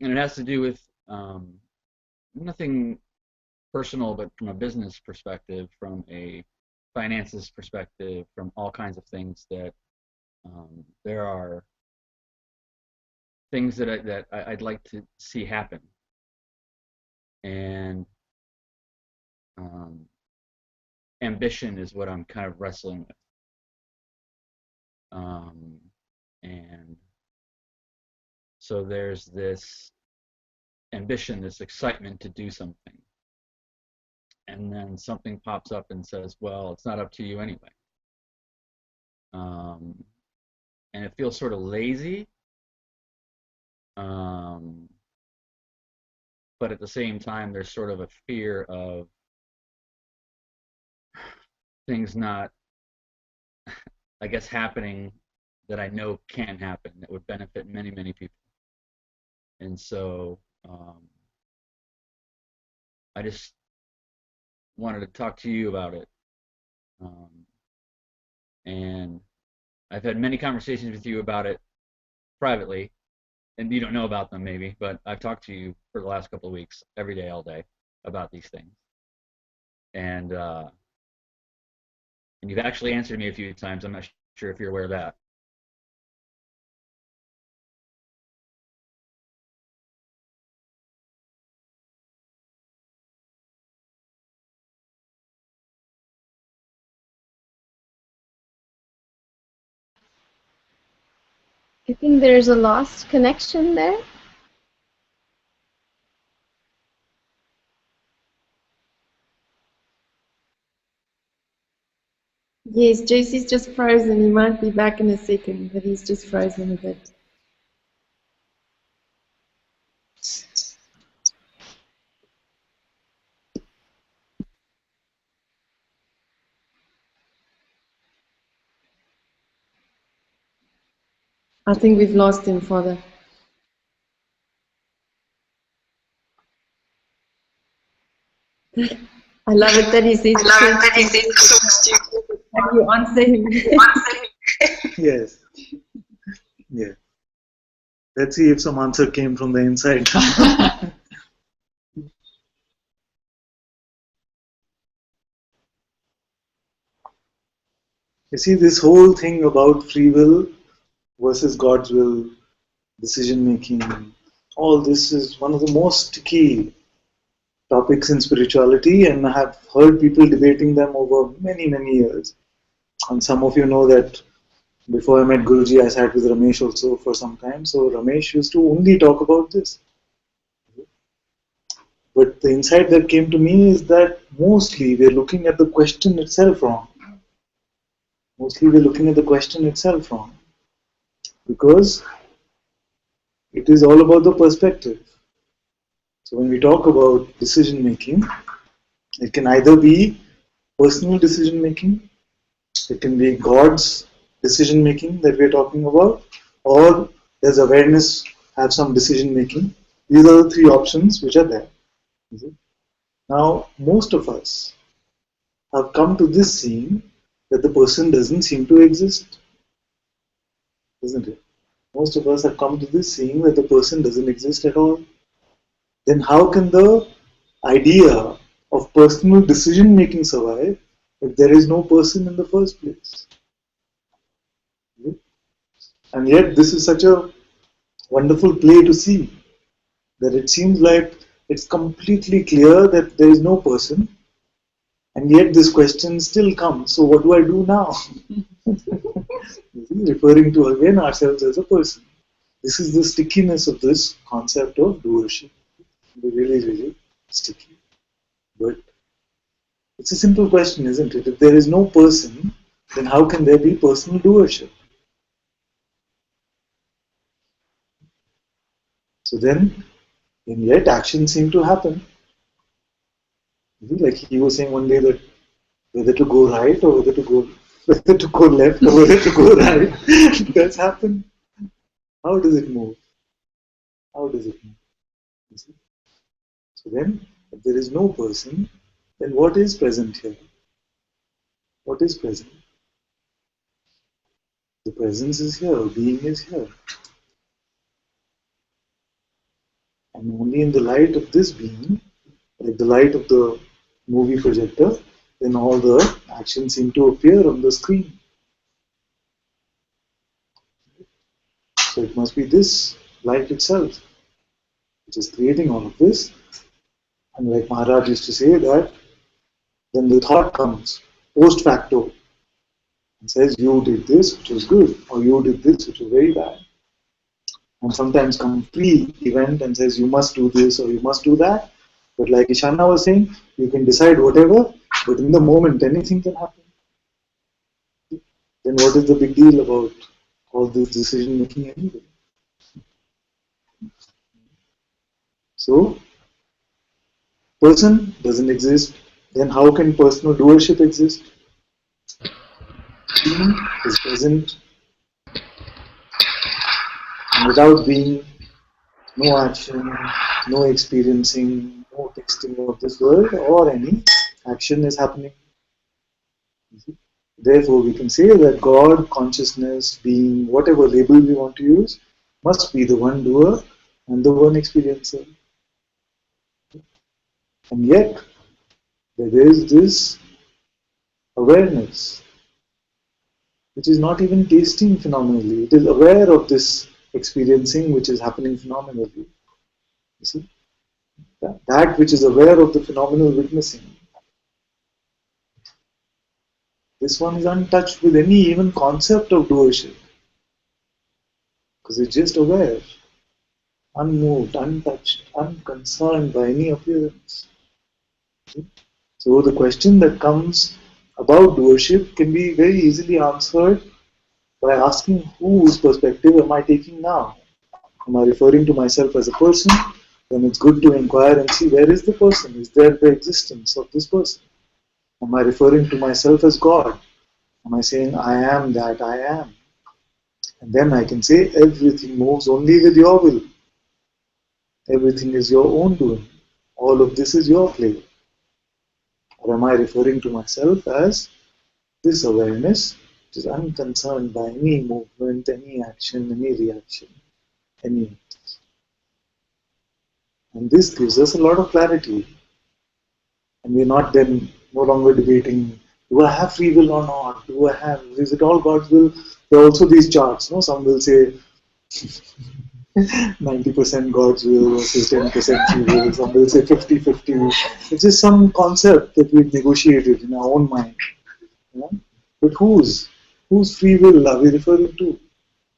it has to do with nothing personal, but from a business perspective, from a finances perspective, from all kinds of things that there are things that I'd like to see happen. And ambition is what I'm kind of wrestling with. And so there's this ambition, this excitement to do something. And then something pops up and says, well, it's not up to you anyway. And it feels sort of lazy. But at the same time, there's sort of a fear of things not, I guess, happening that I know can happen that would benefit many, many people. And so I just wanted to talk to you about it. And I've had many conversations with you about it privately, and you don't know about them maybe, but I've talked to you for the last couple of weeks, every day, all day, about these things. And you've actually answered me a few times. I'm not sure if you're aware of that. I think there's a lost connection there. Yes, JC's just frozen. He might be back in a second, but he's just frozen a bit. I think we've lost him, Father. I love it that he says so stupid. And you answer him. Yes. Yeah. Let's see if some answer came from the inside. You see, this whole thing about free will versus God's will, decision making, all this is one of the most sticky topics in spirituality, and I have heard people debating them over many, many years. And some of you know that before I met Guruji, I sat with Ramesh also for some time. So Ramesh used to only talk about this. But the insight that came to me is that mostly we're looking at the question itself wrong. Mostly we're looking at the question itself wrong. Because it is all about the perspective. So when we talk about decision making, it can either be personal decision making, it can be God's decision making that we're talking about, or there's awareness, have some decision making. These are the three options which are there. Now, most of us have come to this seeing that the person doesn't seem to exist, isn't it? Most of us have come to this seeing that the person doesn't exist at all. Then how can the idea of personal decision making survive if there is no person in the first place? And yet this is such a wonderful play to see, that it seems like it's completely clear that there is no person, and yet this question still comes, so what do I do now? Referring to again ourselves as a person. This is the stickiness of this concept of doership. Really, really sticky. But it's a simple question, isn't it? If there is no person, then how can there be personal doership? So then, and yet actions seem to happen. Like he was saying one day that whether to go right or whether to go left or whether to go right. That's happened. How does it move? How does it move? You see? So then, if there is no person, then what is present here? What is present? The presence is here, being is here. And only in the light of this being, like the light of the movie projector, then all the actions seem to appear on the screen. So it must be this light itself which is creating all of this. And like Maharaj used to say that then the thought comes post facto and says you did this which was good or you did this which was very bad. And sometimes come pre-event and says you must do this or you must do that. But like Ishana was saying, you can decide whatever, but in the moment anything can happen. Then what is the big deal about all this decision making anyway? So, person doesn't exist, then how can personal doership exist? Being is present, and without being, no action, no experiencing, no tasting of this world or any action is happening. Therefore, we can say that God, consciousness, being, whatever label we want to use, must be the one doer and the one experiencer. And yet, there is this awareness, which is not even tasting phenomenally. It is aware of this experiencing which is happening phenomenally. You see? That which is aware of the phenomenal witnessing. This one is untouched with any even concept of doership. Because it's just aware, unmoved, untouched, unconcerned by any appearance. So the question that comes about doership can be very easily answered by asking whose perspective am I taking now? Am I referring to myself as a person? Then it's good to inquire and see where is the person? Is there the existence of this person? Am I referring to myself as God? Am I saying I am that I am? And then I can say everything moves only with your will. Everything is your own doing. All of this is your play. Or am I referring to myself as this awareness which is unconcerned by any movement, any action, any reaction, any. And this gives us a lot of clarity. And we're not then no longer debating, do I have free will or not? Is it all God's will? There are also these charts, no? Some will say 90% God's will versus 10% free will. Some will say 50-50. It's just some concept that we've negotiated in our own mind. Yeah? But whose free will are we referring to?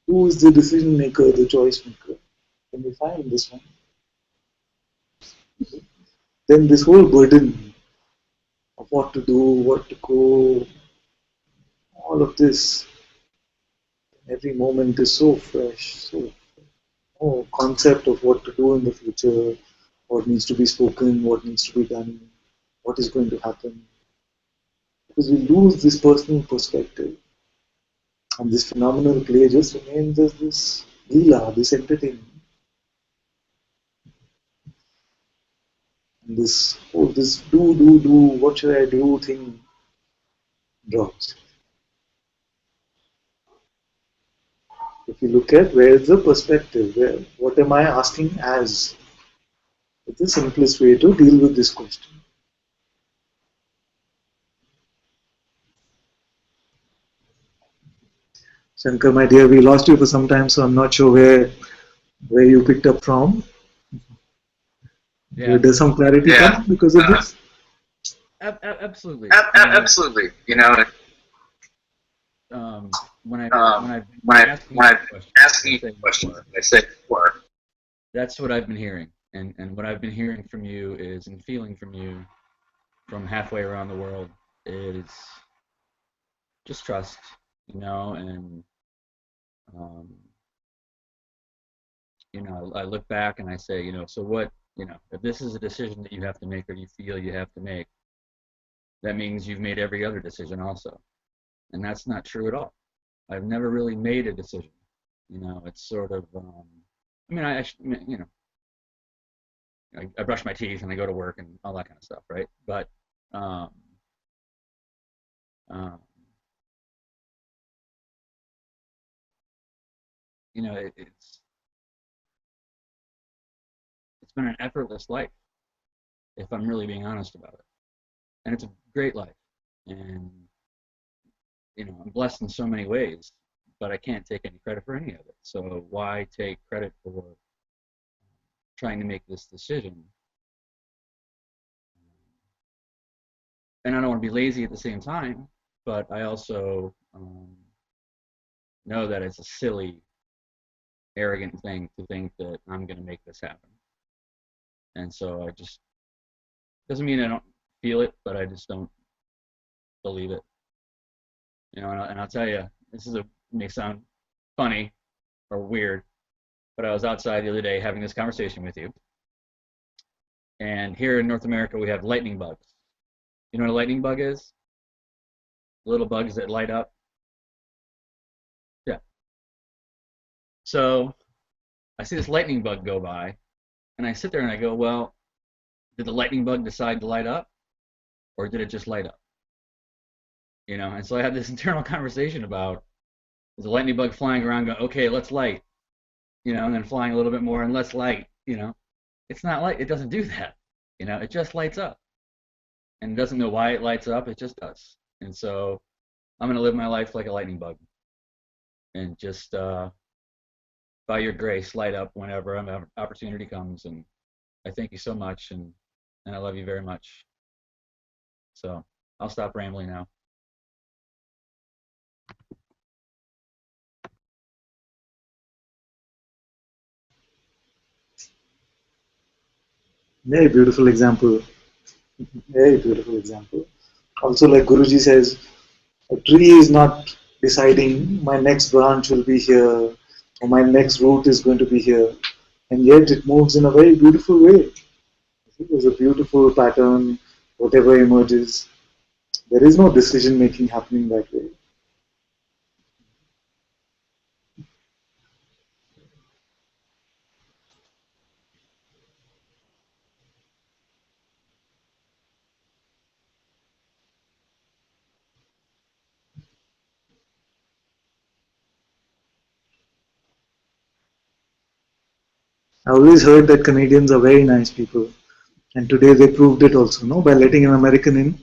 Who is the decision maker, the choice maker? Can we find this one? Then this whole burden of what to do, what to go, all of this, every moment is so fresh, so concept of what to do in the future, what needs to be spoken, what needs to be done, what is going to happen. Because we lose this personal perspective. And this phenomenal play just remains as this leela, this entertainment. And this do, what should I do thing drops. If you look at where is the perspective, what am I asking as? It's the simplest way to deal with this question. Shankar, my dear, we lost you for some time, so I'm not sure where you picked up from. Yeah. Does some clarity come because of this? Absolutely. Absolutely. You know, when I've asking you questions, I say before. That's what I've been hearing, and what I've been hearing from you is, and feeling from you, from halfway around the world, is just trust, and I look back and I say, so You know, if this is a decision that you have to make or you feel you have to make, that means you've made every other decision also. And that's not true at all. I've never really made a decision. You know, it's sort of, I mean, you know, I brush my teeth and I go to work and all that kind of stuff, right? But you know, it's been an effortless life, if I'm really being honest about it. And it's a great life. And, you know, I'm blessed in so many ways, but I can't take any credit for any of it. So why take credit for trying to make this decision? And I don't want to be lazy at the same time, but I also know that it's a silly, arrogant thing to think that I'm going to make this happen. And so I just, doesn't mean I don't feel it, but I just don't believe it. You know, and I'll tell you, this is may sound funny or weird, but I was outside the other day having this conversation with you. And here in North America, we have lightning bugs. You know what a lightning bug is? Little bugs that light up. Yeah. So I see this lightning bug go by, and I sit there and I go, well, did the lightning bug decide to light up, or did it just light up? You know, and so I had this internal conversation about, there's a lightning bug flying around going, okay, let's light, you know, and then flying a little bit more and let's light, you know. It's not light, it doesn't do that, you know, it just lights up. And it doesn't know why it lights up, it just does. And so I'm going to live my life like a lightning bug and just, by your grace, light up whenever an opportunity comes. And I thank you so much, and I love you very much. So I'll stop rambling now. Very beautiful example. Very beautiful example. Also, like Guruji says, a tree is not deciding my next branch will be here or my next root is going to be here, and yet it moves in a very beautiful way. There's a beautiful pattern, whatever emerges. There is no decision making happening that way. I always heard that Canadians are very nice people, and today they proved it also, no, by letting an American in.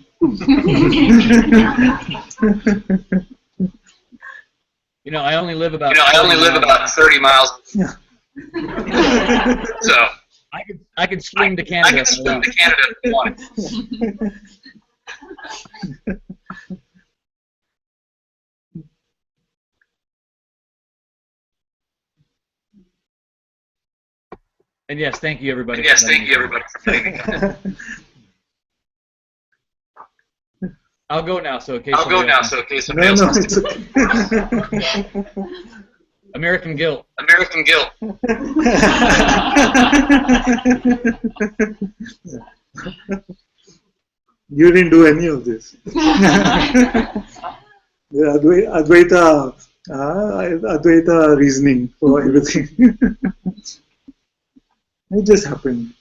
You know, I only live about 30 miles. Yeah. So I could swim to Canada. I could swim to Canada if I wanted. And yes, thank you everybody. And yes, thank you everybody for letting me come. I'll go now, so in case. I'll go now, so in case somebody else wants it's okay. American guilt. American guilt. You didn't do any of this. The Advaita reasoning for everything. It just happened.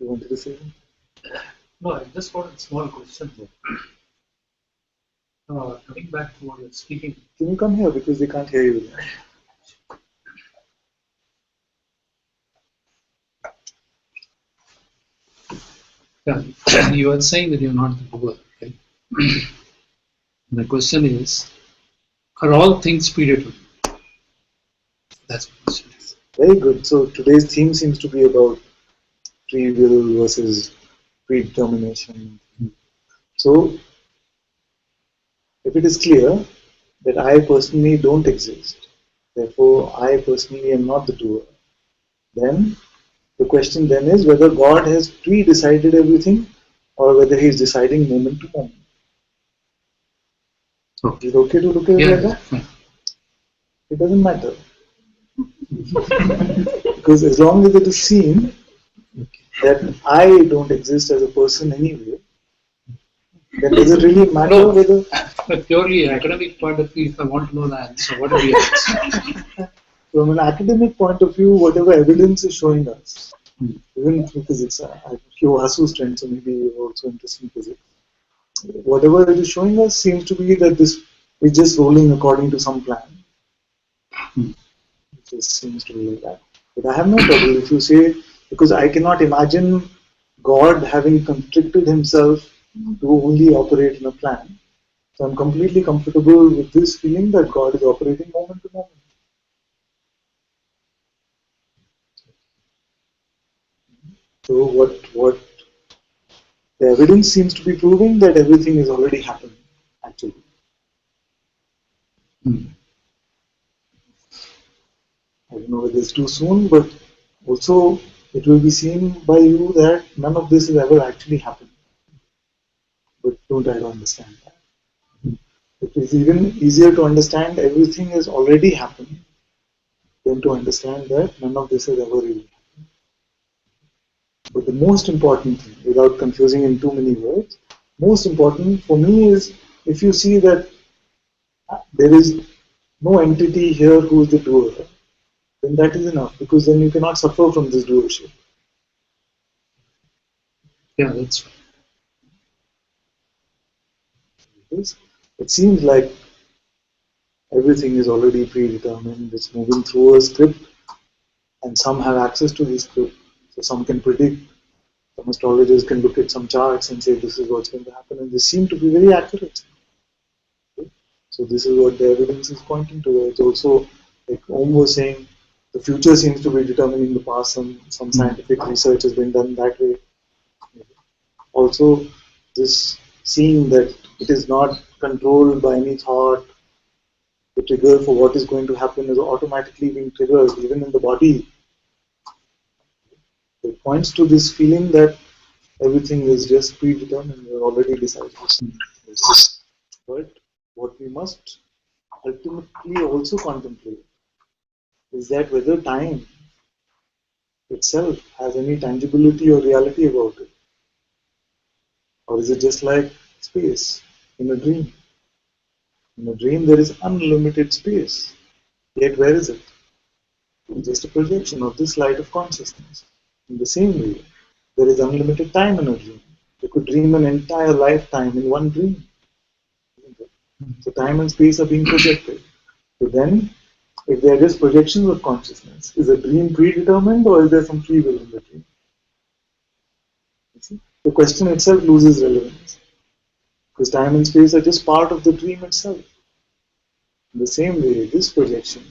You wanted to say something? No, I just got a small question there. Coming back to what you're speaking. Can you come here because they can't hear you? Yeah, you are saying that you're not the doer, right? The question is, are all things predatory? That's my question. Very good. So today's theme seems to be about free will versus predetermination. So If it is clear that I personally don't exist, therefore I personally am not the doer, then the question then is whether God has pre-decided everything or whether he is deciding moment to moment. Okay. Is it okay to look at it Yeah, like that? fine. It doesn't matter. Because as long as it is seen that I don't exist as a person anyway, then does it really matter No, whether... from a purely academic point of view, if I want to know the answer, what are the answers? From an academic point of view, whatever evidence is showing us, even through physics, you Vasu's friend, so maybe you're also interested in physics. Whatever it is showing us seems to be that this is just rolling according to some plan. It just seems to be like that. But I have no trouble if you say, because I cannot imagine God having constricted himself to only operate in a plan. So I'm completely comfortable with this feeling that God is operating moment to moment. So what the evidence seems to be proving that everything is already happening, actually. I don't know whether it's too soon, but also it will be seen by you that none of this has ever actually happened. But don't try to understand that. It is even easier to understand everything has already happened than to understand that none of this has ever really happened. But the most important thing, without confusing in too many words, most important for me is if you see that there is no entity here who is the doer, then that is enough, because then you cannot suffer from this doership. Yeah, that's right. It seems like everything is already predetermined, it's moving through a script, and some have access to this script, so some can predict. Some astrologers can look at some charts and say this is what's going to happen, and they seem to be very accurate. So this is what the evidence is pointing to. It's also, like Om was saying, the future seems to be determining the past. Some scientific research has been done that way. Also, this seeing that it is not controlled by any thought, the trigger for what is going to happen is automatically being triggered, even in the body. It points to this feeling that everything is just predetermined, we're already decided. But what we must ultimately also contemplate is that whether time itself has any tangibility or reality about it, or is it just like space in a dream? In a dream there is unlimited space, yet where is it? It's just a projection of this light of consciousness. In the same way, there is unlimited time in a dream. You could dream an entire lifetime in one dream. So time and space are being projected. So then, if they are just projections of consciousness, is a dream predetermined or is there some free will in the dream? You see? The question itself loses relevance. Because time and space are just part of the dream itself. In the same way, this projection,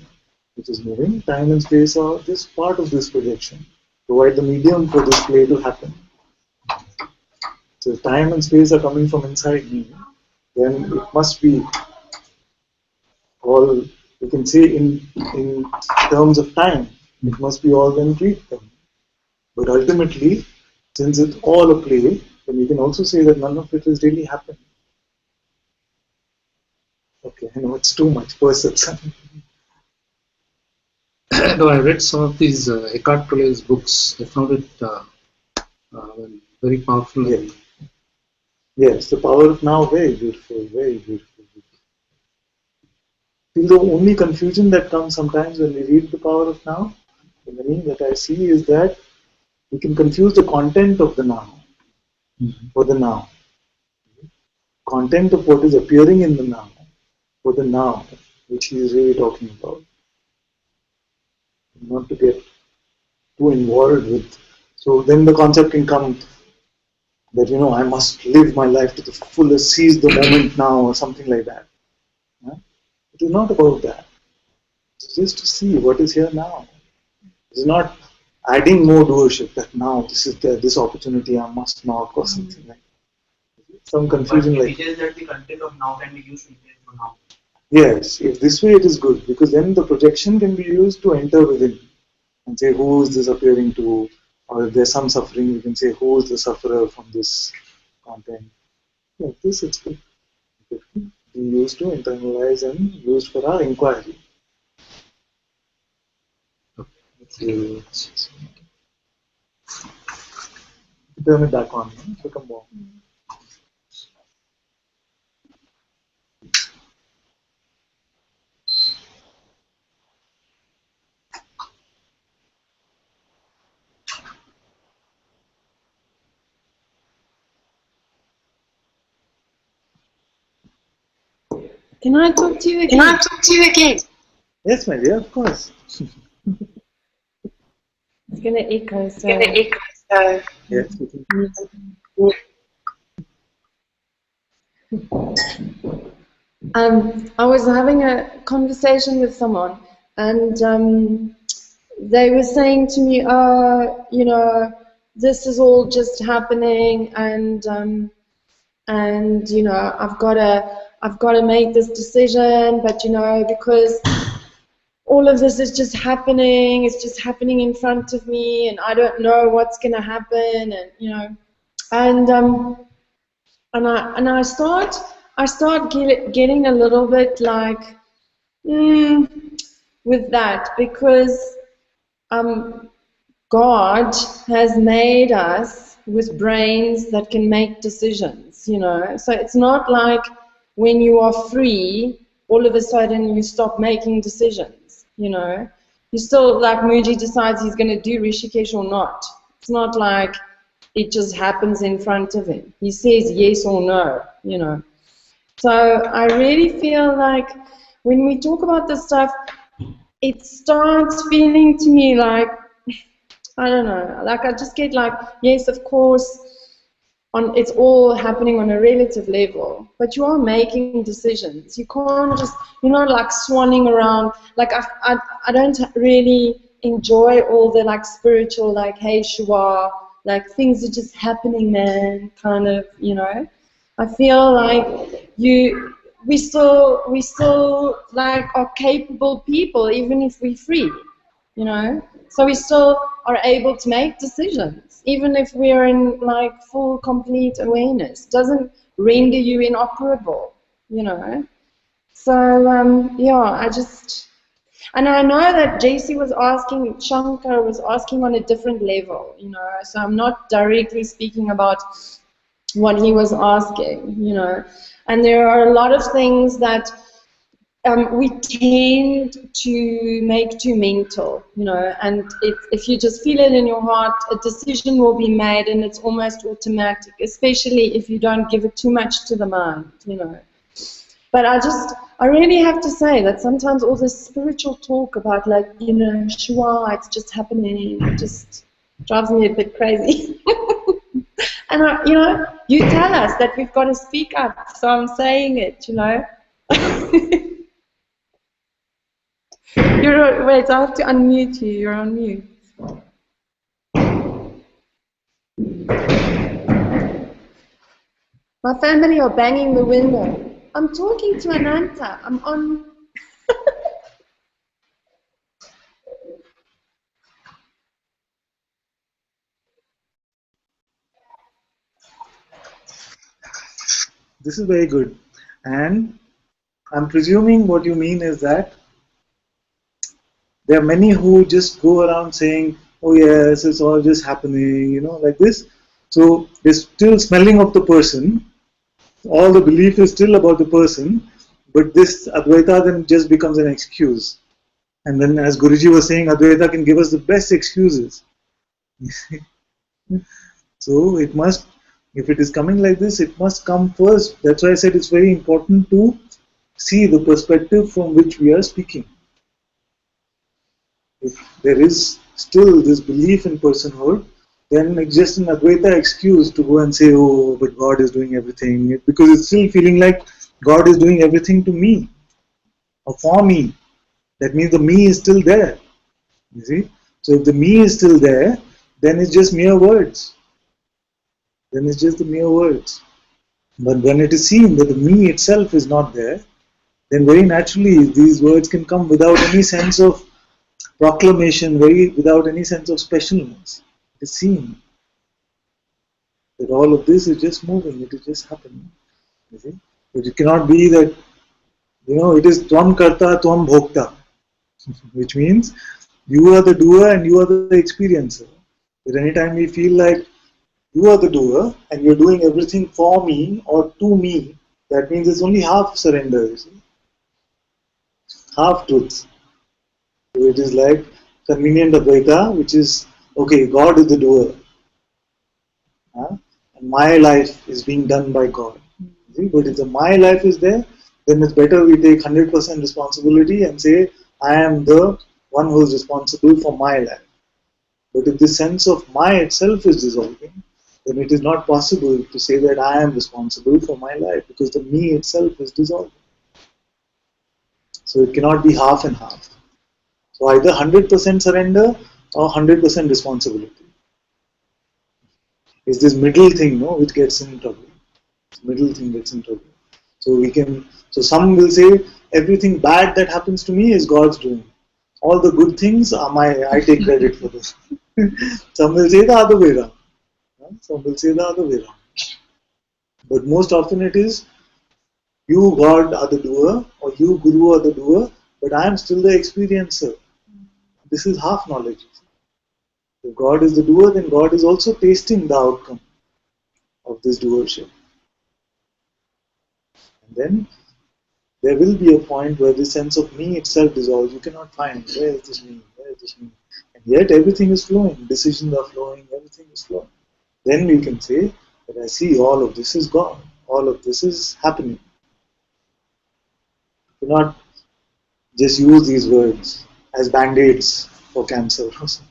which is moving, time and space are just part of this projection, provide the medium for this play to happen. So if time and space are coming from inside me, then it must be all, you can say in terms of time, it must be all then predetermined. But ultimately, since it's all a play, then you can also say that none of it has really happened. Okay, I know it's too much for Satsang. No, I read some of these Eckhart Tolle's books. I found it very powerful. Yes. Yes, the power of now, very beautiful, very beautiful. See, the only confusion that comes sometimes when we read the power of now, the meaning that I see is that we can confuse the content of the now for the now. Content of what is appearing in the now for the now, which he is really talking about. Not to get too involved with. So then the concept can come that, I must live my life to the fullest, seize the moment now, or something like that. Yeah? It is not about that. It's just to see what is here now. It's not adding more doership that now this is this opportunity I must knock or something like that. some confusion But like it is that the content of now can be used to replace for now. yes, if this way it is good, because then the projection can be used to enter within and say who is this appearing to, or if there's some suffering, you can say who is the sufferer from this content. Like this, it's good. It can be used to internalize and used for our inquiry. Okay. Turn it back on. Become more. Can I talk to you again? Yes, my dear, of course. It's going to echo, so... Yes. I was having a conversation with someone, and they were saying to me, you know, this is all just happening, and you know, I've got to make this decision, but you know, because all of this is just happening, it's just happening in front of me, and I don't know what's going to happen, and you know, and I start getting a little bit like with that, because God has made us with brains that can make decisions, you know. So it's not like when you are free, all of a sudden you stop making decisions, you know. You still, like Muji decides he's going to do Rishikesh or not. It's not like it just happens in front of him. He says yes or no, you know. So I really feel like when we talk about this stuff, it starts feeling to me like, I don't know, like I just get like, yes, of course, it's all happening on a relative level, but you are making decisions. You can't just, you're not like swanning around. Like I don't really enjoy all the like spiritual, like, hey, Shua, like things are just happening, man, kind of, you know. I feel like we still like are capable people, even if we're free, you know. So we still are able to make decisions, even if we're in like full, complete awareness. Doesn't render you inoperable, you know. So yeah, and I know that JC was asking, Shankar was asking on a different level, you know. So I'm not directly speaking about what he was asking, you know. And there are a lot of things that we tend to make too mental, you know, and if you just feel it in your heart, a decision will be made and it's almost automatic, especially if you don't give it too much to the mind, you know. But I really have to say that sometimes all this spiritual talk about, like, you know, Shua, it's just happening, it just drives me a bit crazy. And, you know, you tell us that we've got to speak up, so I'm saying it, you know. Wait, I have to unmute you. You're on mute. My family are banging the window. I'm talking to Ananta. I'm on. This is very good. And I'm presuming what you mean is that there are many who just go around saying, oh yes, it's all just happening, you know, like this. So they're still smelling of the person. All the belief is still about the person, but this Advaita then just becomes an excuse. And then, as Guruji was saying, Advaita can give us the best excuses. So it must, if it is coming like this, it must come first. That's why I said it's very important to see the perspective from which we are speaking. If there is still this belief in personhood, then it's just an Advaita excuse to go and say, oh, but God is doing everything. Because it's still feeling like God is doing everything to me or for me. That means the me is still there. You see? So if the me is still there, then it's just mere words. Then it's just the mere words. But when it is seen that the me itself is not there, then very naturally these words can come without any sense of proclamation, without any sense of specialness. It is seen that all of this is just moving, it is just happening. You see? But it cannot be that, it is tvam karta, tvam bhokta, which means you are the doer and you are the experiencer. But anytime we feel like you are the doer and you're doing everything for me or to me, that means it's only half surrender, you see? Half truth. So it is like convenient Advaita, which is, okay, God is the doer. And my life is being done by God. See? But if the my life is there, then it's better we take 100% responsibility and say, I am the one who is responsible for my life. But if the sense of my itself is dissolving, then it is not possible to say that I am responsible for my life, because the me itself is dissolving. So it cannot be half and half. So either 100% surrender or 100% responsibility. It's this middle thing, which gets in trouble. This middle thing gets in trouble. So some will say everything bad that happens to me is God's doing. All the good things are I take credit for this. Some will say the other way around. Some will say the other way around. But most often it is, you God are the doer, or you Guru are the doer, but I am still the experiencer. This is half knowledge. If God is the doer, then God is also tasting the outcome of this doership. And then there will be a point where the sense of me itself dissolves. You cannot find, where is this me? Where is this me? And yet everything is flowing. Decisions are flowing. Everything is flowing. Then we can say that I see all of this is God. All of this is happening. You cannot just use these words as band-aids for cancer or something.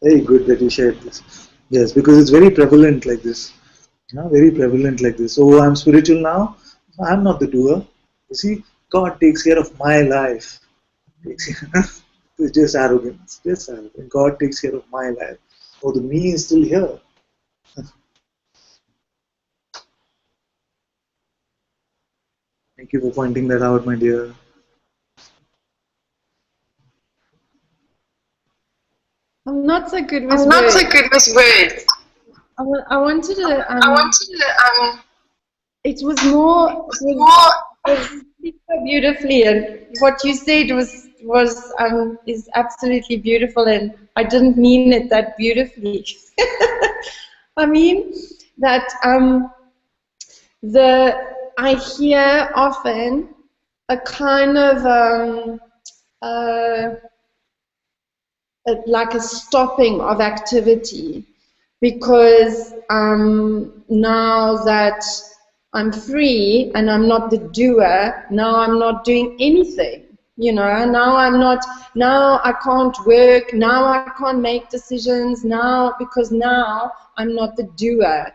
Very good that you shared this. Yes, because it's very prevalent like this. Very prevalent like this. Oh, I'm spiritual now. I'm not the doer. You see, God takes care of my life. It's just arrogance. Just arrogance. God takes care of my life. Oh, the me is still here. Thank you for pointing that out, my dear. I'm not so good with I'm not so good with words. I wanted to. I It was more. It was so beautifully, and what you said is absolutely beautiful, and I didn't mean it that beautifully. I mean that I hear often a kind of like a stopping of activity, because now that I'm free and I'm not the doer, now I'm not doing anything. Now I can't work, now I can't make decisions, because now I'm not the doer.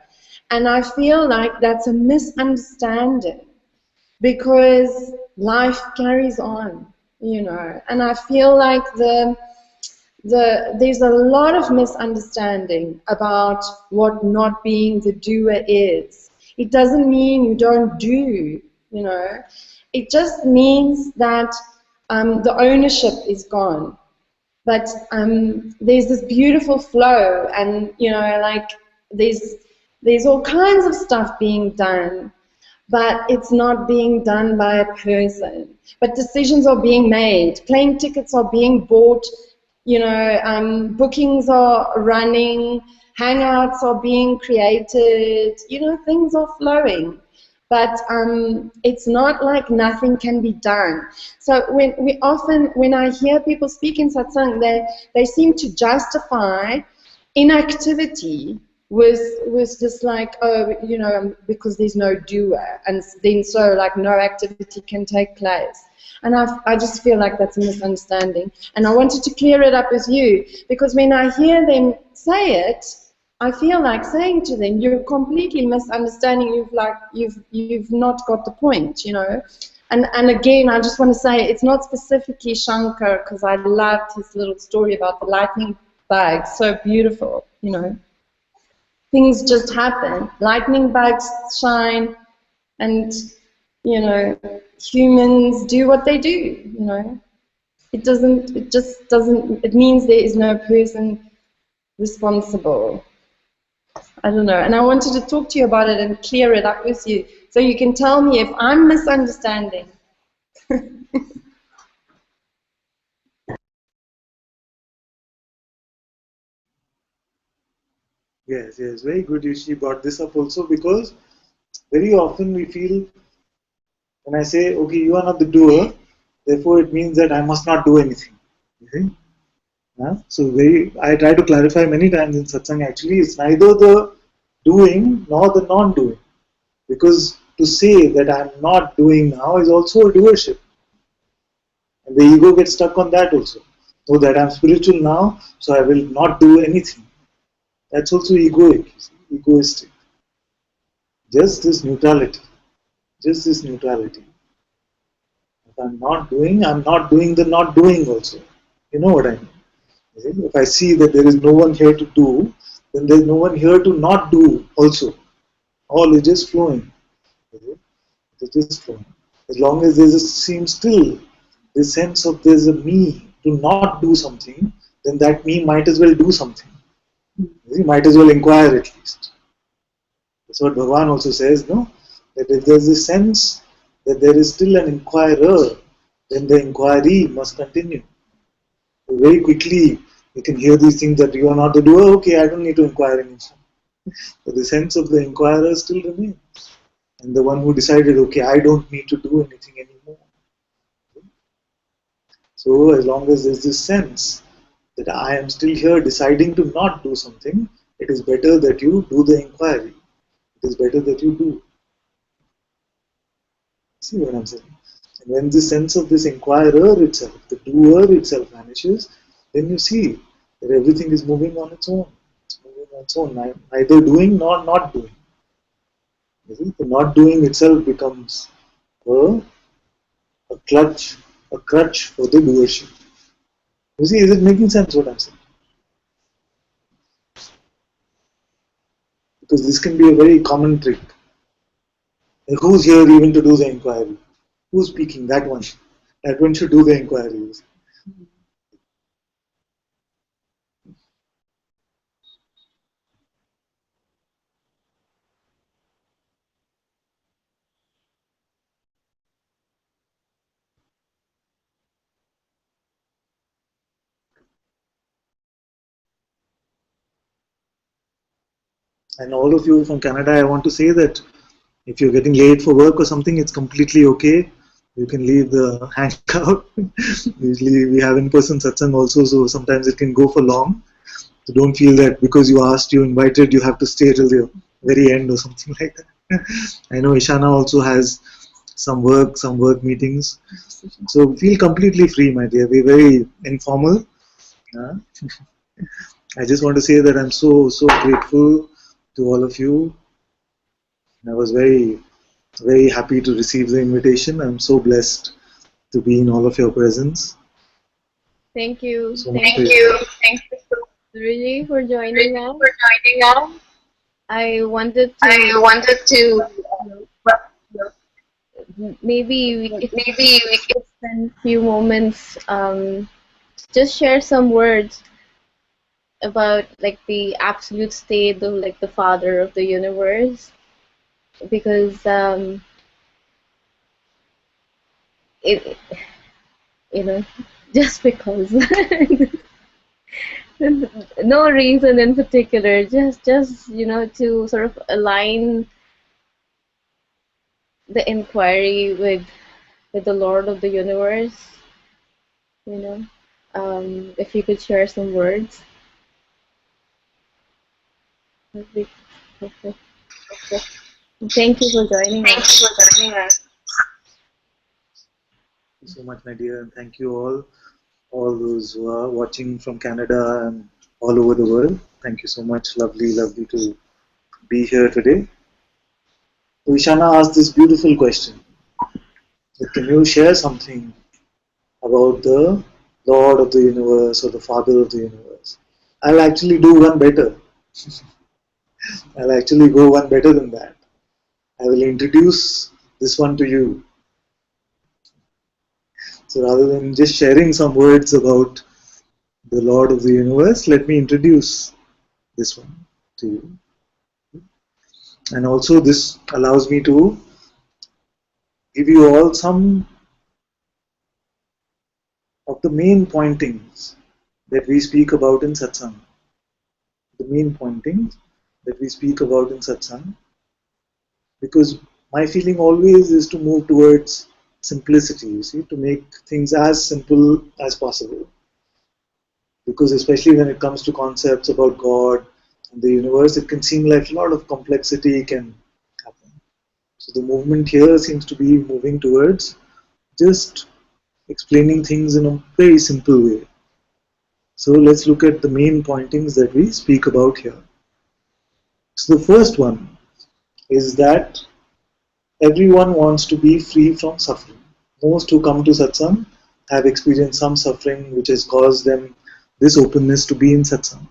And I feel like that's a misunderstanding, because life carries on, and I feel like there's a lot of misunderstanding about what not being the doer is. It doesn't mean you don't do, It just means that the ownership is gone. But there's this beautiful flow, and there's all kinds of stuff being done, but it's not being done by a person. But decisions are being made, plane tickets are being bought, bookings are running, hangouts are being created, things are flowing. But it's not like nothing can be done. So when I hear people speak in satsang, they seem to justify inactivity with just like, because there's no doer, and then so like no activity can take place. And I just feel like that's a misunderstanding. And I wanted to clear it up with you, because when I hear them say it, I feel like saying to them, you're completely misunderstanding, you've not got the point, And again, I just want to say, it's not specifically Shankar, because I loved his little story about the lightning bags, so beautiful, you know. Things just happen. Lightning bugs shine, and you know, humans do what they do, you know. It just doesn't, it means there is no person responsible. I don't know. And I wanted to talk to you about it and clear it up with you so you can tell me if I'm misunderstanding. Yes, yes, very good. She brought this up also because very often we feel when I say, okay, you are not the doer, therefore it means that I must not do anything. You see? Yeah? So I try to clarify many times in satsang actually, it's neither the doing nor the non-doing. Because to say that I'm not doing now is also a doership. And the ego gets stuck on that also. So that I'm spiritual now, so I will not do anything. That's also egoic, egoistic. Just this neutrality. Just this neutrality. If I'm not doing the not doing also. You know what I mean? If I see that there is no one here to do, then there is no one here to not do also. All is just flowing. It is just flowing. As long as there seems still this sense of there's a me to not do something, then that me might as well do something. You might as well inquire at least. That's what Bhagavan also says, no? That if there's a sense that there is still an inquirer, then the inquiry must continue. So very quickly you can hear these things that you are not the doer, okay, I don't need to inquire anymore. But the sense of the inquirer still remains. And the one who decided, okay, I don't need to do anything anymore. So as long as there's this sense that I am still here deciding to not do something, it is better that you do the inquiry. It is better that you do. See what I'm saying? And when the sense of this inquirer itself, the doer itself vanishes, then you see that everything is moving on its own. It's moving on its own, neither doing nor not doing. The not doing itself becomes a crutch for the doership. You see, is it making sense what I'm saying? Because this can be a very common trick. Like, who's here even to do the inquiry? Who's speaking? That one. That one should do the inquiries. And all of you from Canada, I want to say that if you're getting late for work or something, it's completely okay. You can leave the hangout. Usually we have in-person satsang also, so sometimes it can go for long. So don't feel that because you asked, you invited, you have to stay till the very end or something like that. I know Ishana also has some work meetings. So feel completely free, my dear. We're very informal. I just want to say that I'm so grateful to all of you. I was very happy to receive the invitation. I'm so blessed to be in all of your presence. Thank you. Thank you. Thank you Really for joining us. I wanted to maybe we could spend a few moments just share some words about like the absolute state of like the father of the universe, because it, you know, just because no reason in particular, just you know, to sort of align the inquiry with the Lord of the universe, you know. If you could share some words, that'd be helpful. Thank you for joining us. Thank you so much, my dear, and thank you all those who are watching from Canada and all over the world. Thank you so much. Lovely to be here today. So Ishana asked this beautiful question. So can you share something about the Lord of the universe or the Father of the universe? I'll actually do one better. I'll actually go one better than that. I will introduce this one to you. So rather than just sharing some words about the Lord of the universe, let me introduce this one to you. And also this allows me to give you all some of the main pointings that we speak about in Satsang. The main pointings that we speak about in Satsang. Because my feeling always is to move towards simplicity, you see, to make things as simple as possible. Because especially when it comes to concepts about God and the universe, it can seem like a lot of complexity can happen. So the movement here seems to be moving towards just explaining things in a very simple way. So let's look at the main pointings that we speak about here. So the first one is that everyone wants to be free from suffering. Most who come to Satsang have experienced some suffering which has caused them this openness to be in Satsang.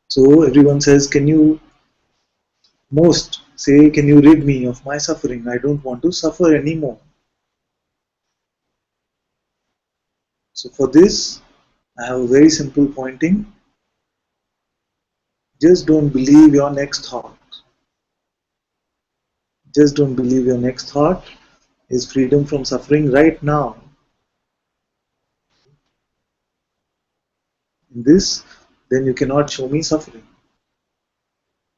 So everyone says, most say, can you rid me of my suffering? I don't want to suffer anymore. So for this, I have a very simple pointing. Just don't believe your next thought. Just don't believe your next thought is freedom from suffering right now. In this, then you cannot show me suffering.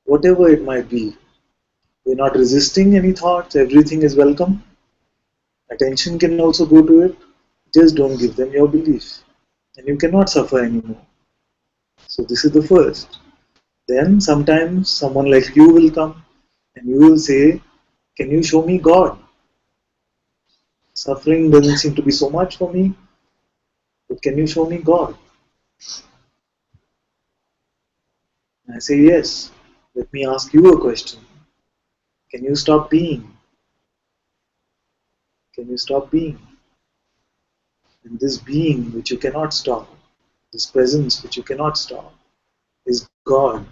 Whatever it might be. We're not resisting any thoughts, everything is welcome. Attention can also go to it. Just don't give them your belief. And you cannot suffer anymore. So this is the first. Then sometimes someone like you will come and you will say, can you show me God? Suffering doesn't seem to be so much for me, but can you show me God? And I say, yes. Let me ask you a question. Can you stop being? Can you stop being? And this being which you cannot stop, this presence which you cannot stop, is God,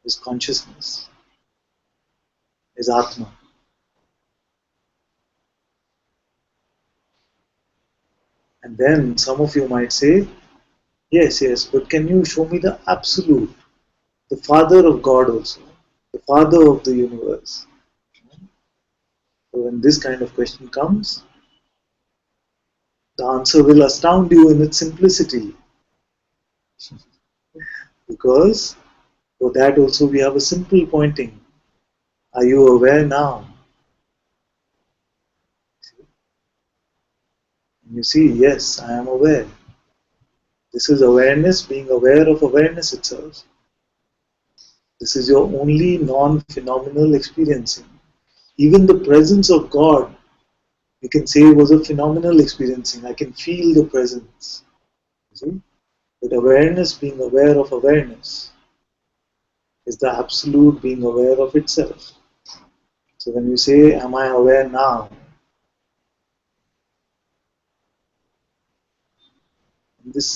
is consciousness, is Atma. And then some of you might say, yes, but can you show me the absolute, the Father of God also, the Father of the universe? So when this kind of question comes, the answer will astound you in its simplicity. Because for that also we have a simple pointing. Are you aware now? And you see, yes, I am aware. This is awareness, being aware of awareness itself. This is your only non-phenomenal experiencing. Even the presence of God, you can say, was a phenomenal experiencing. I can feel the presence. You see? But awareness, being aware of awareness, is the absolute being aware of itself. So when you say, am I aware now? This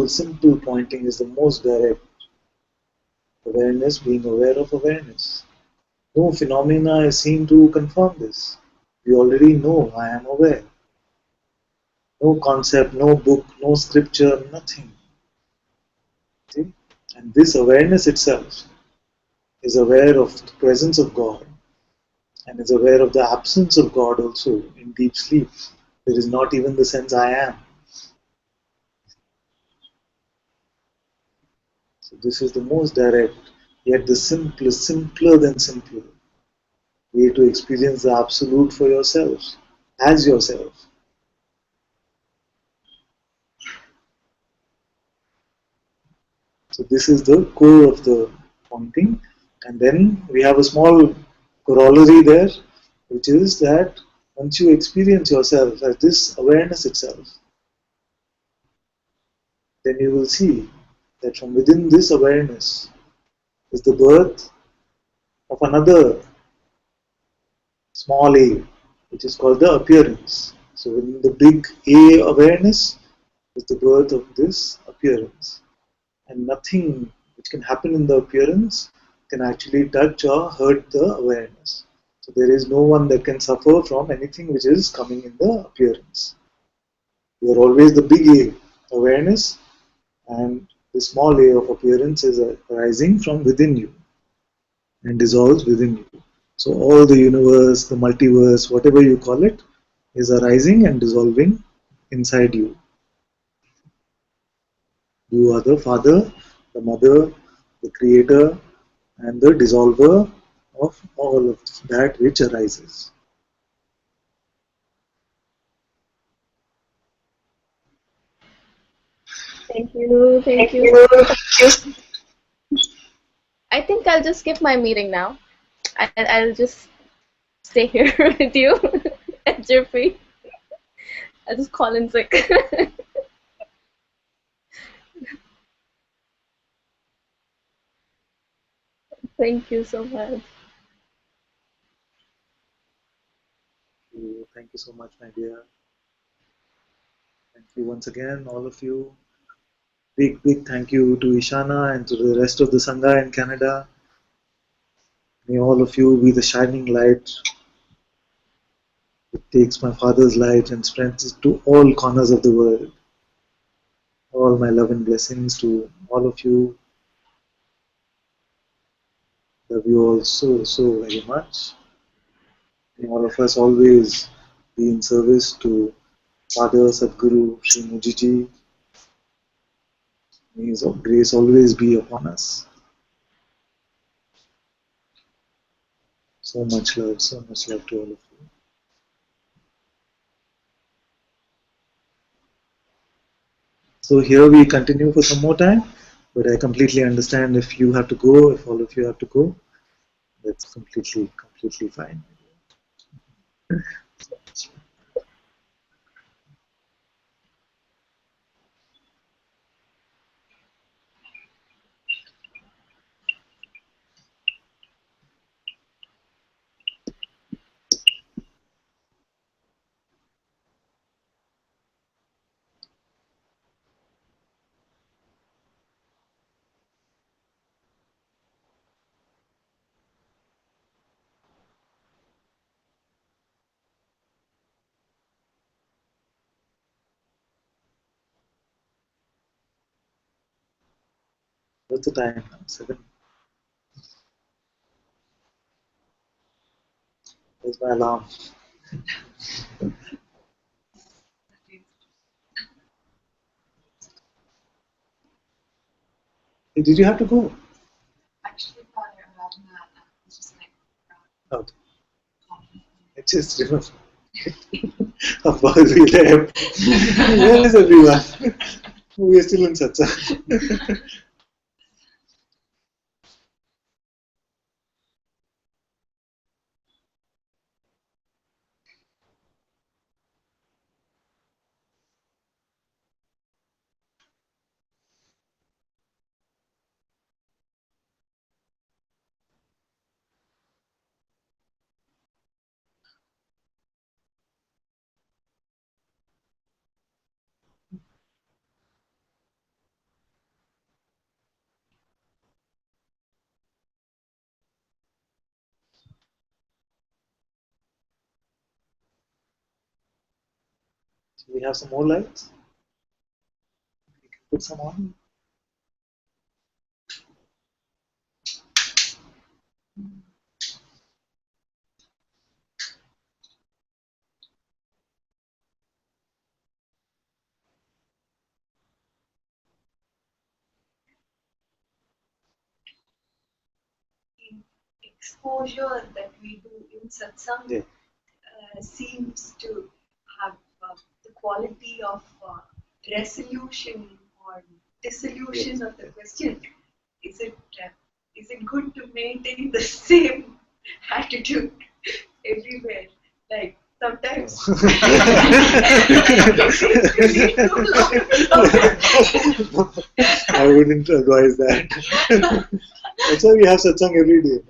simple pointing is the most direct. Awareness, being aware of awareness. No phenomena is seen to confirm this. We already know I am aware. No concept, no book, no scripture, nothing. See? And this awareness itself is aware of the presence of God and is aware of the absence of God also in deep sleep. There is not even the sense I am. So this is the most direct, yet the simplest, simpler than simpler way to experience the absolute for yourself, as yourself. So this is the core of the pointing. And then we have a small corollary there, which is that once you experience yourself as this awareness itself, then you will see that from within this awareness is the birth of another small a, which is called the appearance. So within the big A awareness is the birth of this appearance. and nothing which can happen in the appearance can actually touch or hurt the awareness. So there is no one that can suffer from anything which is coming in the appearance. You are always the big A, awareness, and the small a of appearance is arising from within you and dissolves within you. So all the universe, the multiverse, whatever you call it, is arising and dissolving inside you. You are the father, the mother, the creator, and the dissolver of all of that which arises. Thank you. Thank you. I think I'll just skip my meeting now. I'll just stay here with you at your feet. I'll just call in sick. Thank you so much. Thank you so much, my dear. Thank you once again, all of you. Big thank you to Ishana and to the rest of the Sangha in Canada. May all of you be the shining light. It takes my father's light and spreads it to all corners of the world. All my love and blessings to all of you. Love you all so very much. May all of us always be in service to Father Sadguru Sri Mujiji. May His grace always be upon us. So much love to all of you. So here we continue for some more time, but I completely understand if you have to go, if all of you have to go, that's completely fine. What's the time now? 7? Where's my alarm? Hey, did you have to go? Okay. It's just remember. Where is everyone? We are still in Satsang. So we have some more lights. We can put some on. Exposure that we do in satsang seems to have the quality of resolution or dissolution of the question. Is it good to maintain the same attitude everywhere? Like sometimes I wouldn't advise that. That's why we have satsang every day.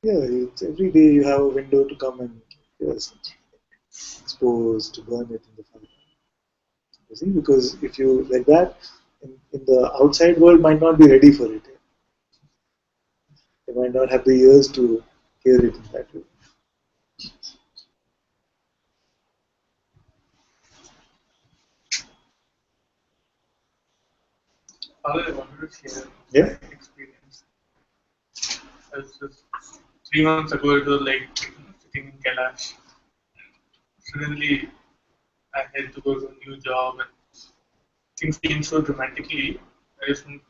Yeah, every day you have a window to come and yes, dispose, to burn it in the fire. You see, because if you like that, in the outside world might not be ready for it. They might not have the ears to hear it in that way. Father, I wanted to share Yeah. my experience. I was just 3 months ago, it was like sitting in Kailash. Suddenly, I had to go to a new job and things changed so dramatically. I was from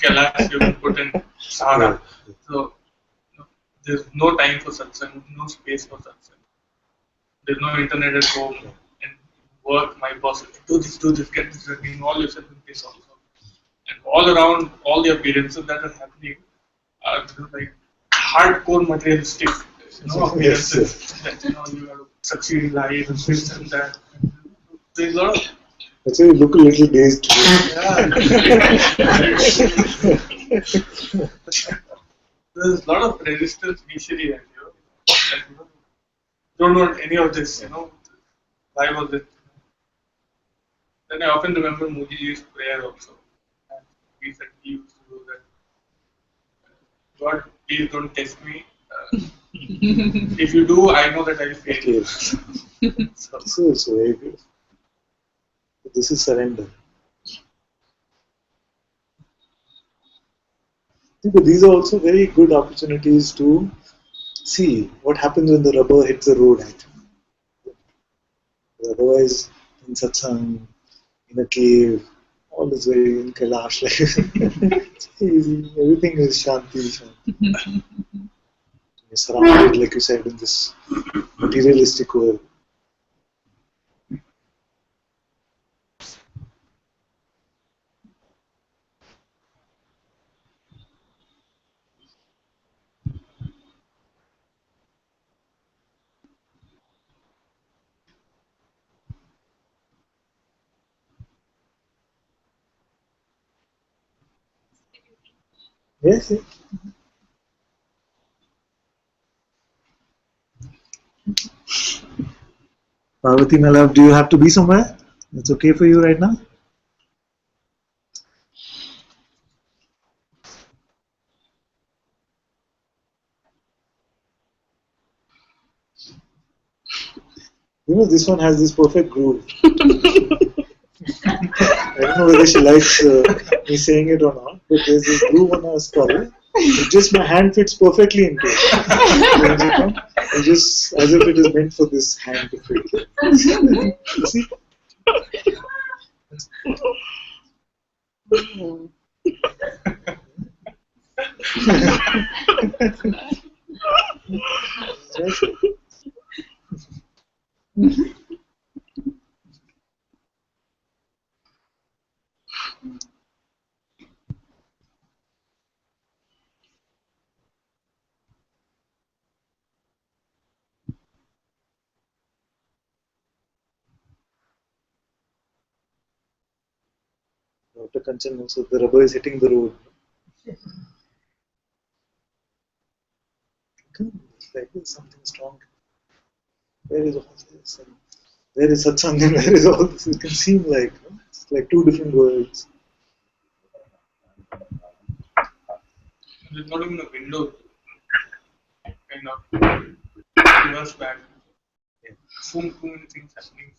Kailash, you've been put in Sahara. So, there's no time for satsang, no space for satsang. There's no internet at home. And work, my boss said, do this, get this, involve yourself in this also. And all around, all the appearances that are happening are like hardcore materialistic, appearances that you have to succeed in life and this and that. There's a lot of That's why you look a little dazed. There's a lot of resistance initially, and don't want any of this. Why was it? Then I often remember Moodi's prayer also. And he said he used to do that. God, please don't test me. If you do, I know that I will fail. So very good. This is surrender. But these are also very good opportunities to see what happens when the rubber hits the road. Otherwise, in satsang, in a cave, all is very in Kailash. It's easy. Everything is shanti. You're surrounded, like you said, in this materialistic world. Yes. Parvati, my love, do you have to be somewhere? It's okay for you right now? This one has this perfect groove. I don't know whether she likes me saying it or not, but there's this groove on her skull. Just my hand fits perfectly into it. It's just as if it is meant for this hand to fit. You see? Dr. Kanchan also, the rubber is hitting the road. It's like there's something strong. Where is all this? And where is Satsang and where is all this? It can seem like it's like two different worlds. There's not even a window kind of reverse back. So many things happening.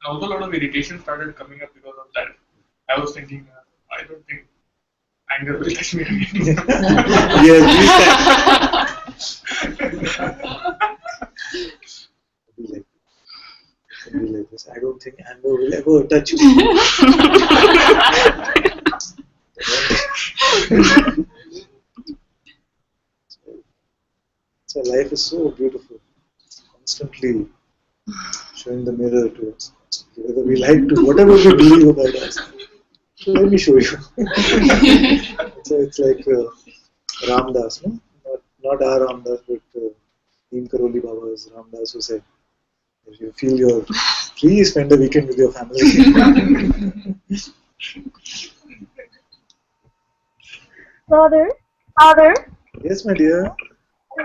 And also a lot of irritation started coming up because of that. I was thinking, I don't think anger will touch me again. Yes, be like this. I don't think anger will ever touch you. So life is so beautiful, constantly showing the mirror to us. Whether we like to, whatever we believe about us, let me show you. So it's like Ramdas, no? Not our Ramdas, but Neem Karoli Baba's Ramdas, who said, if you feel you're free, spend a weekend with your family. Father? Yes, my dear.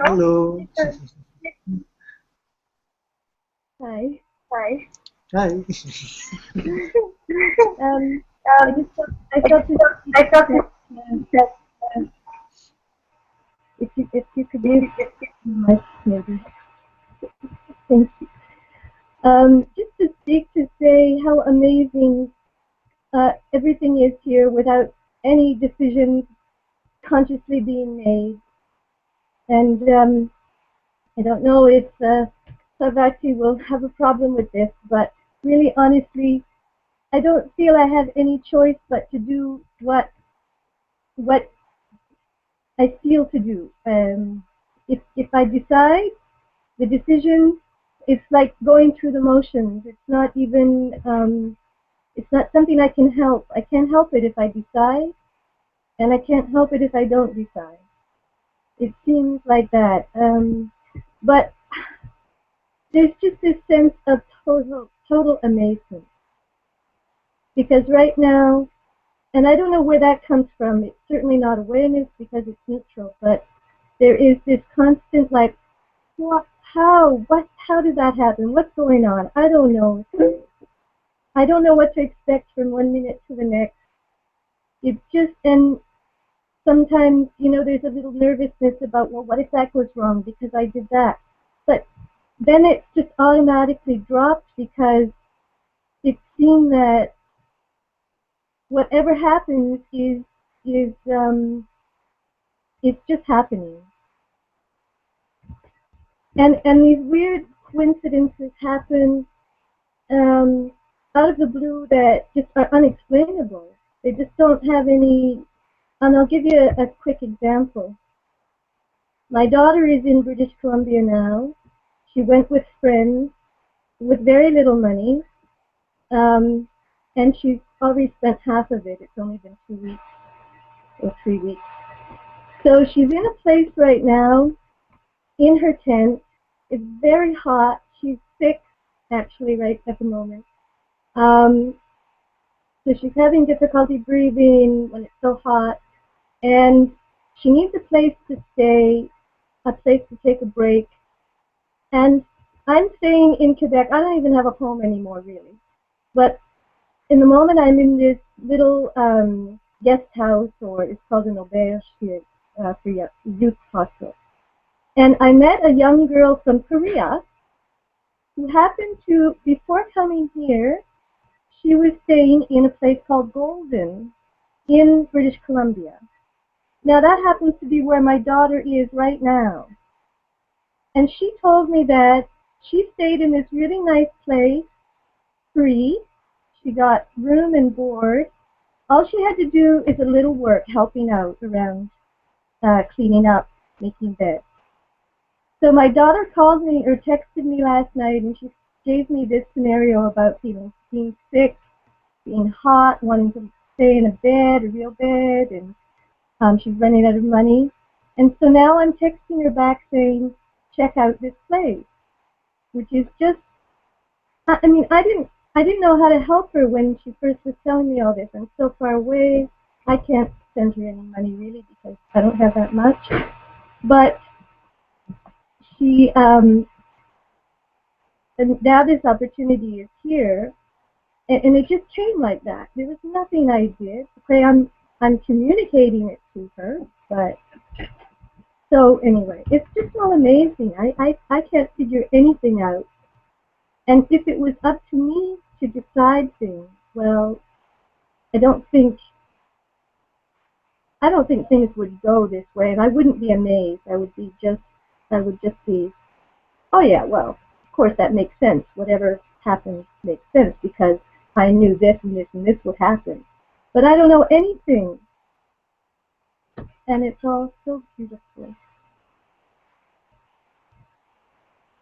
Hello. Hi. Hi. I thought to I thought if you could mute my mic, maybe. Thank you. Just to speak to say how amazing everything is here without any decisions consciously being made. And I don't know if Savati will have a problem with this, but really honestly, I don't feel I have any choice but to do what I feel to do. If I decide, the decision, it's like going through the motions. It's not even, it's not something I can help. I can't help it if I decide, and I can't help it if I don't decide. It seems like that. But there's just this sense of total amazement. Because right now, and I don't know where that comes from, it's certainly not awareness because it's neutral, but there is this constant like, what, how did that happen? What's going on? I don't know. I don't know what to expect from one minute to the next. It's just, and sometimes, you know, there's a little nervousness about, well, what if that goes wrong because I did that? But then it's just automatically dropped because it's seen that whatever happens is it's just happening. And these weird coincidences happen out of the blue that just are unexplainable. They just don't have any. And I'll give you a quick example. My daughter is in British Columbia now. She went with friends with very little money, and she's already spent half of it. It's only been 2 weeks or 3 weeks. So she's in a place right now in her tent. It's very hot. She's sick, actually, right at the moment. So she's having difficulty breathing when it's so hot. And she needs a place to stay, a place to take a break. And I'm staying in Quebec. I don't even have a home anymore, really. But in the moment, I'm in this little guest house, or it's called an auberge here for youth hostel. And I met a young girl from Korea who happened to, before coming here, she was staying in a place called Golden in British Columbia. Now that happens to be where my daughter is right now. And she told me that she stayed in this really nice place, free. She got room and board. All she had to do is a little work, helping out around cleaning up, making beds. So my daughter called me or texted me last night, and she gave me this scenario about being sick, being hot, wanting to stay in a bed, a real bed, and she's running out of money. And so now I'm texting her back saying, check out this place, which is just, I mean, I didn't know how to help her when she first was telling me all this. I'm so far away. I can't send her any money really because I don't have that much. But she, and now this opportunity is here, and it just came like that. There was nothing I did. Okay, I'm communicating it to her, but so anyway, it's just all amazing. I can't figure anything out. And if it was up to me to decide things, well, I don't think things would go this way, and I wouldn't be amazed. I would just be, oh yeah, well, of course that makes sense. Whatever happens makes sense because I knew this and this and this would happen. But I don't know anything. And it's all so beautiful.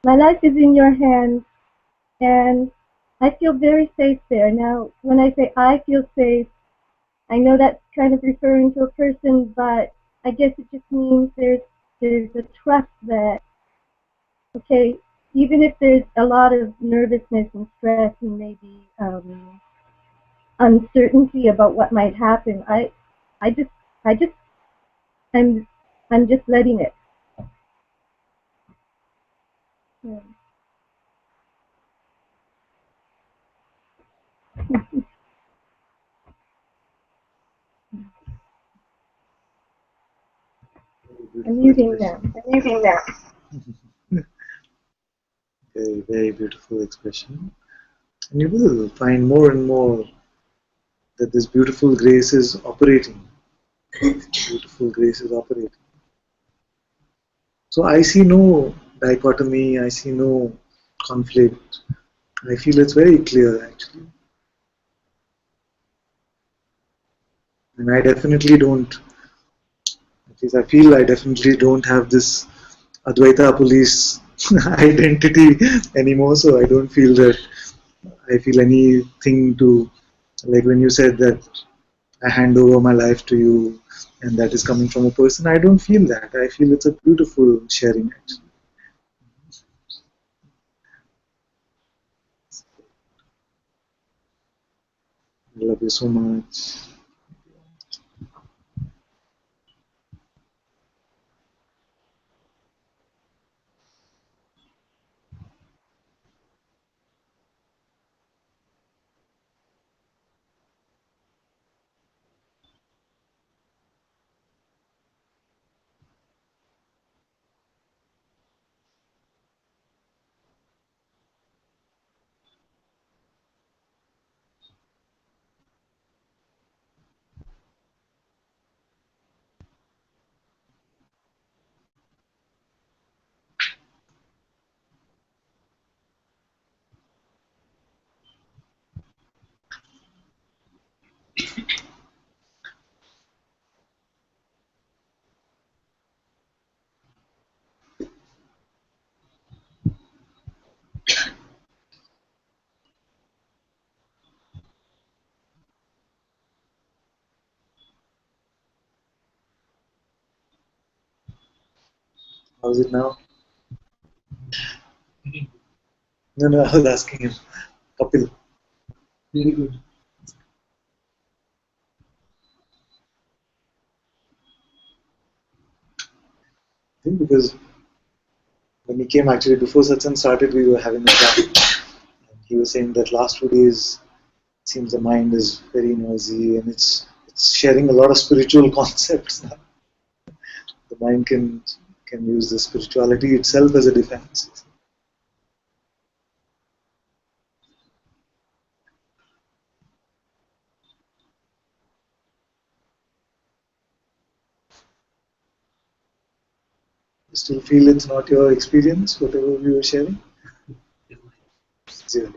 My life is in your hands, and I feel very safe there. Now, when I say I feel safe, I know that's kind of referring to a person, but I guess it just means there's a trust that, okay, even if there's a lot of nervousness and stress and maybe uncertainty about what might happen, I'm just letting it. Yeah. I'm using them. Very, very beautiful expression. And you will find more and more that this beautiful grace is operating. Beautiful grace is operating. So I see no dichotomy, I see no conflict. I feel it's very clear actually. And I definitely don't, at least I feel I definitely don't have this Advaita police identity anymore, so I don't feel that I feel anything to, like when you said that I hand over my life to you and that is coming from a person, I don't feel that. I feel it's a beautiful sharing actually. I love you so much. How's it now? No, I was asking him. Kapil. Very good. I think because when he came actually before Satsang started, we were having a chat. And he was saying that last 2 days it seems the mind is very noisy and it's sharing a lot of spiritual concepts now. The mind can use the spirituality itself as a defense. You still feel it's not your experience, whatever we were sharing? Zero.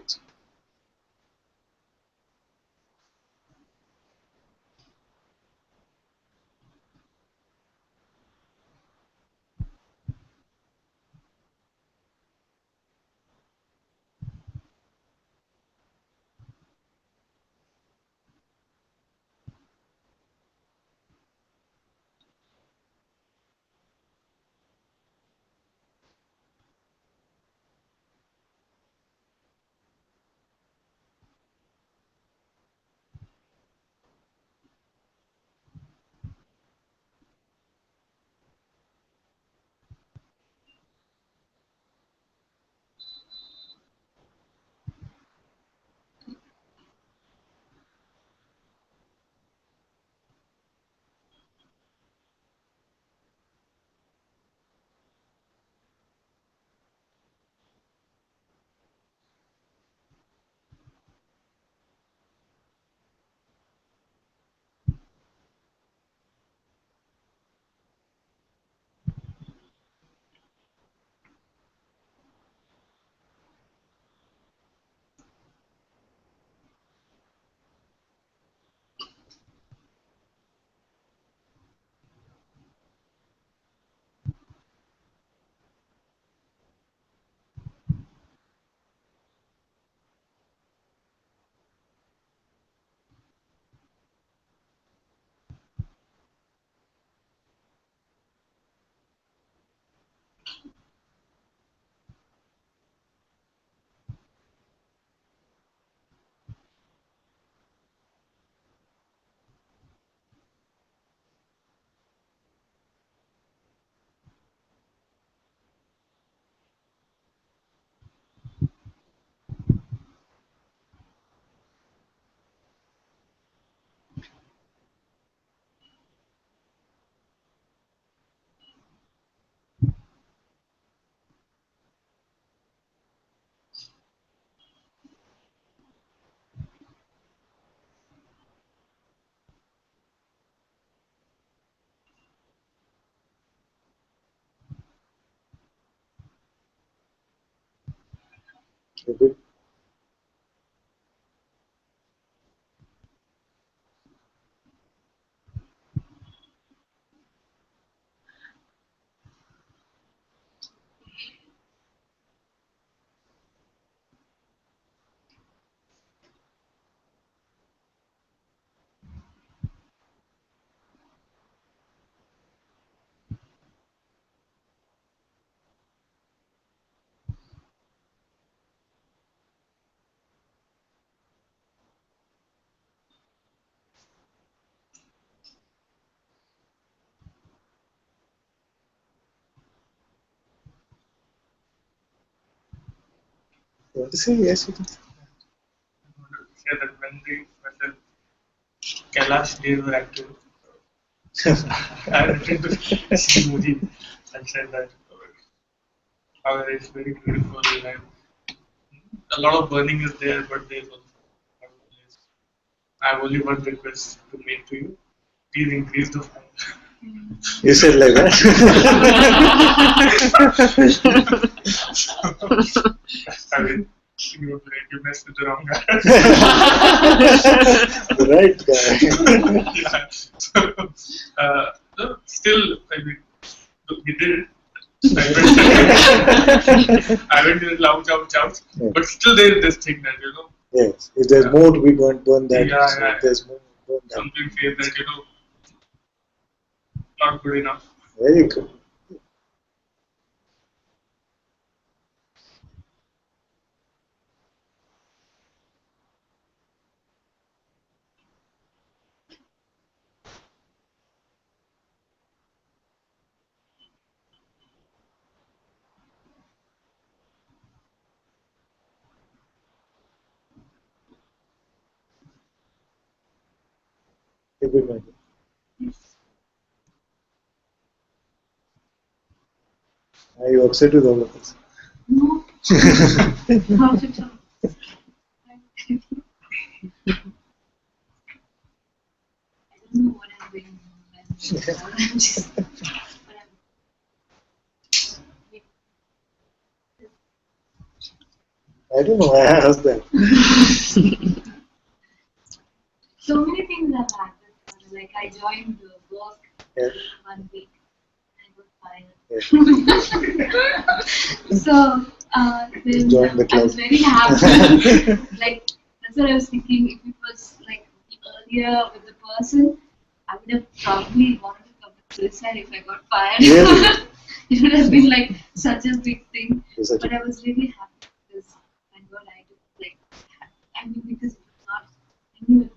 You're good. You want to say yes? You can. Say that when the Kailash days were active, I went to see Moody and said that it's very beautiful and a lot of burning is there, but there's also a lot of place. I have only one request to make to you. Please increase the fire. You said like that. I mean, you messed with the wrong guy. The right guy. Yeah. So, no, still, I mean, we did it. I went to the loud chow, but still there is this thing that, Yes, if there's more to be burned, burn that. Yeah, so yeah. if there's more, burn that. Something says that, not good enough. Very good. A good man. Are you upset with all of us? No. Not at all. I don't know what I'm doing. I'm just, I don't know. I asked that. so many things have happened. Like I joined the work 1 week. I got fired. So then I was very happy. Like that's what I was thinking. If it was like earlier with the person, I would have probably wanted to commit suicide if I got fired. Really? It would have been like such a big thing. Yes, But I was really happy because thank God I did like. I mean because it was not. I knew it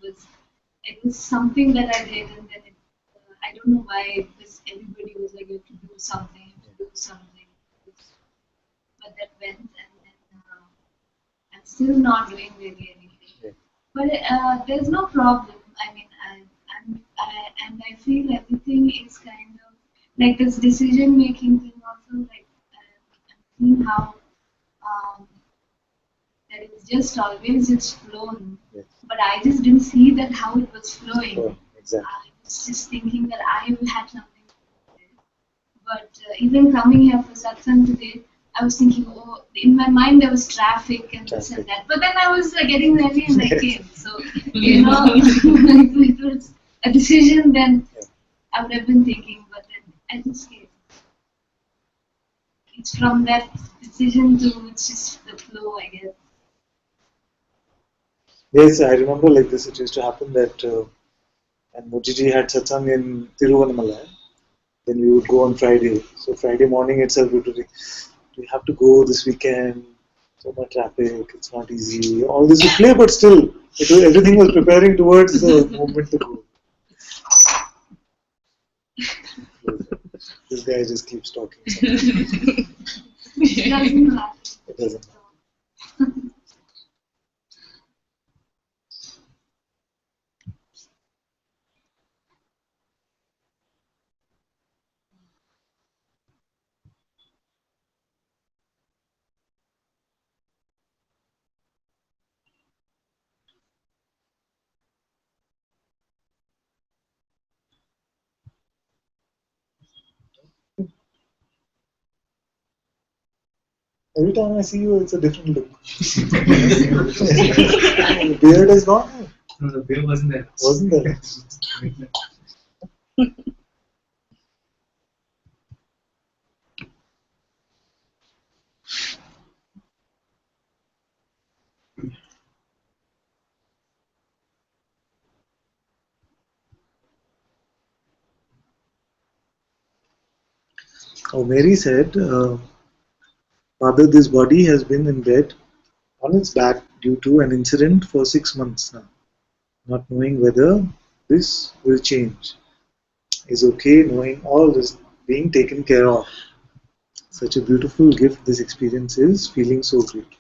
was something that I did, and then I don't know why because everybody was like, you have to do something, but that went, and then I'm still not doing really anything. But there's no problem. I mean, and I feel everything is kind of like this decision making thing also. Like I'm seeing how that it was just always just flown. But I just didn't see that how it was flowing. Oh, exactly. I was just thinking that I had something to do with it. But even coming here for Satsang today, I was thinking, oh, in my mind there was traffic and this and that. But then I was getting ready and I came. So, if it was a decision, then I would have been thinking, but then I just came. It's from that decision to it's just the flow, I guess. Yes, I remember like this. It used to happen that, and Mujiji had satsang in Tiruvannamalai. Then we would go on Friday. So Friday morning itself, we have to go this weekend. So much traffic. It's not easy. All this would play, but still, everything was preparing towards the moment to go. This guy just keeps talking. It doesn't matter. It doesn't matter. Every time I see you, it's a different look. The beard is gone. No, the beard wasn't there. Wasn't there? Oh, Mary said, Father, this body has been in bed on its back due to an incident for 6 months now, not knowing whether this will change. Is okay knowing all this being taken care of. Such a beautiful gift this experience is, feeling so great.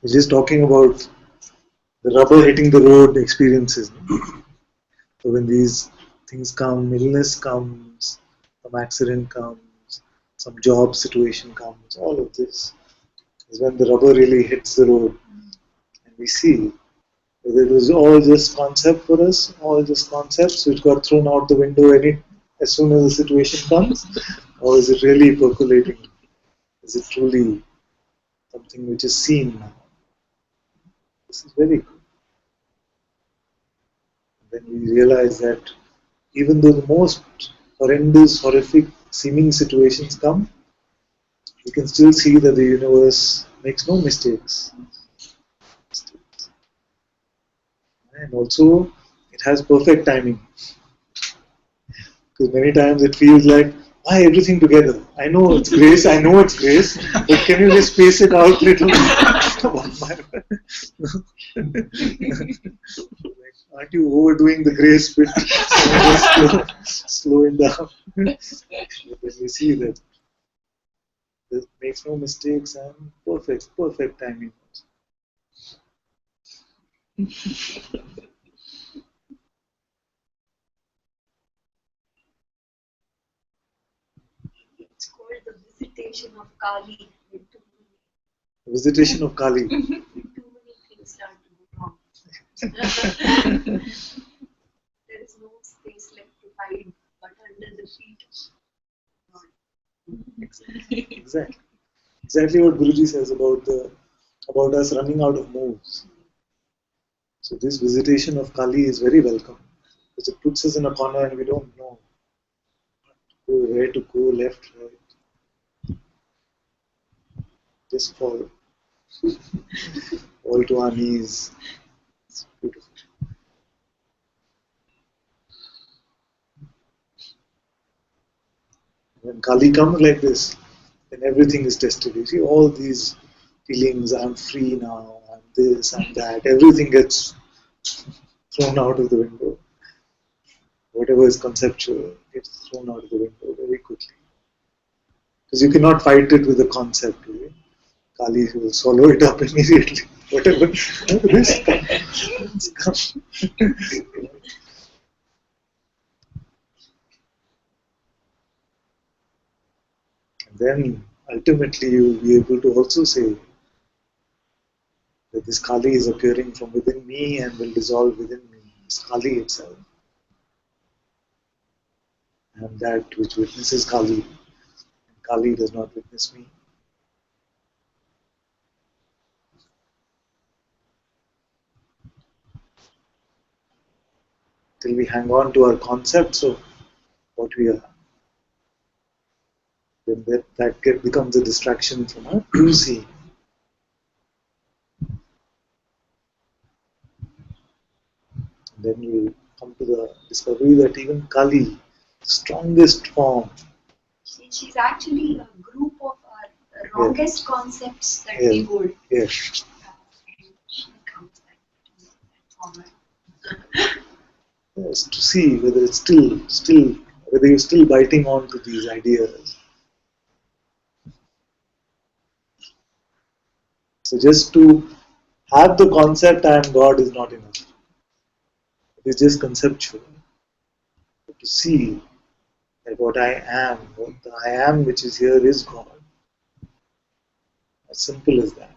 We're just talking about the rubber hitting the road experiences. So when these things come, illness comes, some accident comes, some job situation comes, all of this is when the rubber really hits the road. And we see whether it was all just concept for us, all just concepts which got thrown out the window as soon as the situation comes, or is it really percolating? Is it truly something which is seen now? This is very good. Then we realize that even though the most horrendous, horrific seeming situations come, we can still see that the universe makes no mistakes. And also, it has perfect timing. Because many times it feels like, why everything together? I know it's grace, but can you just space it out little? Aren't you overdoing the grace bit? Just slow it down. Then we see that it makes no mistakes and perfect timing. It's called the visitation of Kali. Visitation of Kali. Too many things start to go wrong. There is no space left to hide but under the feet of God. Exactly what Guruji says about us running out of moves. So this visitation of Kali is very welcome because it puts us in a corner and we don't know where to go, left, right. Just fall to our knees. It's beautiful. When Kali comes like this, then everything is tested. You see all these feelings, I'm free now, I'm this, I'm that, everything gets thrown out of the window. Whatever is conceptual gets thrown out of the window very quickly. Because you cannot fight it with a concept. Really. Kali will swallow it up immediately. Whatever this comes. And then ultimately you will be able to also say that this Kali is appearing from within me and will dissolve within me. It's Kali itself. And that which witnesses Kali, and Kali does not witness me. Till we hang on to our concepts of what we are, then that becomes a distraction from our true seeing. Then we come to the discovery that even Kali, strongest form. She's actually a group of our wrongest concepts that we hold. Yes. Yes, to see whether it's whether you're still biting on to these ideas. So just to have the concept I am God is not enough. It is just conceptual. But to see that what the I am which is here is God. As simple as that.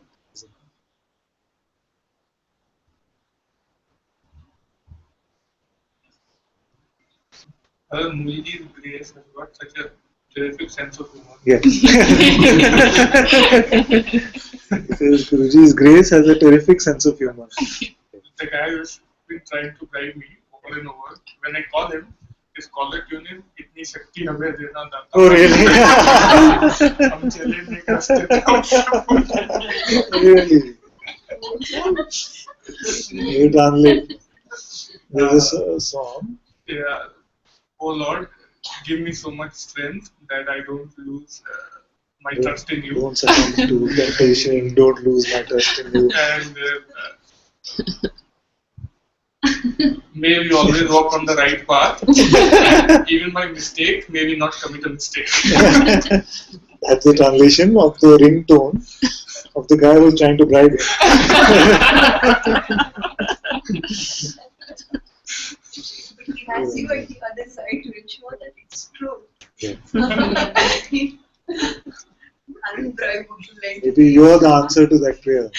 Muji's grace has got such a terrific sense of humor. Yes. He says Guruji's grace has a terrific sense of humor. The guy who's been trying to bribe me over and over. When I call him, his caller tune is "Itni Shakti Hame Dena Data." Oh really? हम चले नहीं रास्ते पे Really? You translate. There's a song. Yeah. Oh Lord, give me so much strength that I don't lose my trust in you. Don't succumb to temptation. Don't lose my trust in you. And may we always walk on the right path. Even by mistake, may we not commit a mistake. That's the translation of the ringtone of the guy who was trying to bribe him. He has you at the other side to ensure that it's true. Yeah. Unbribable. Maybe you're the answer to that prayer.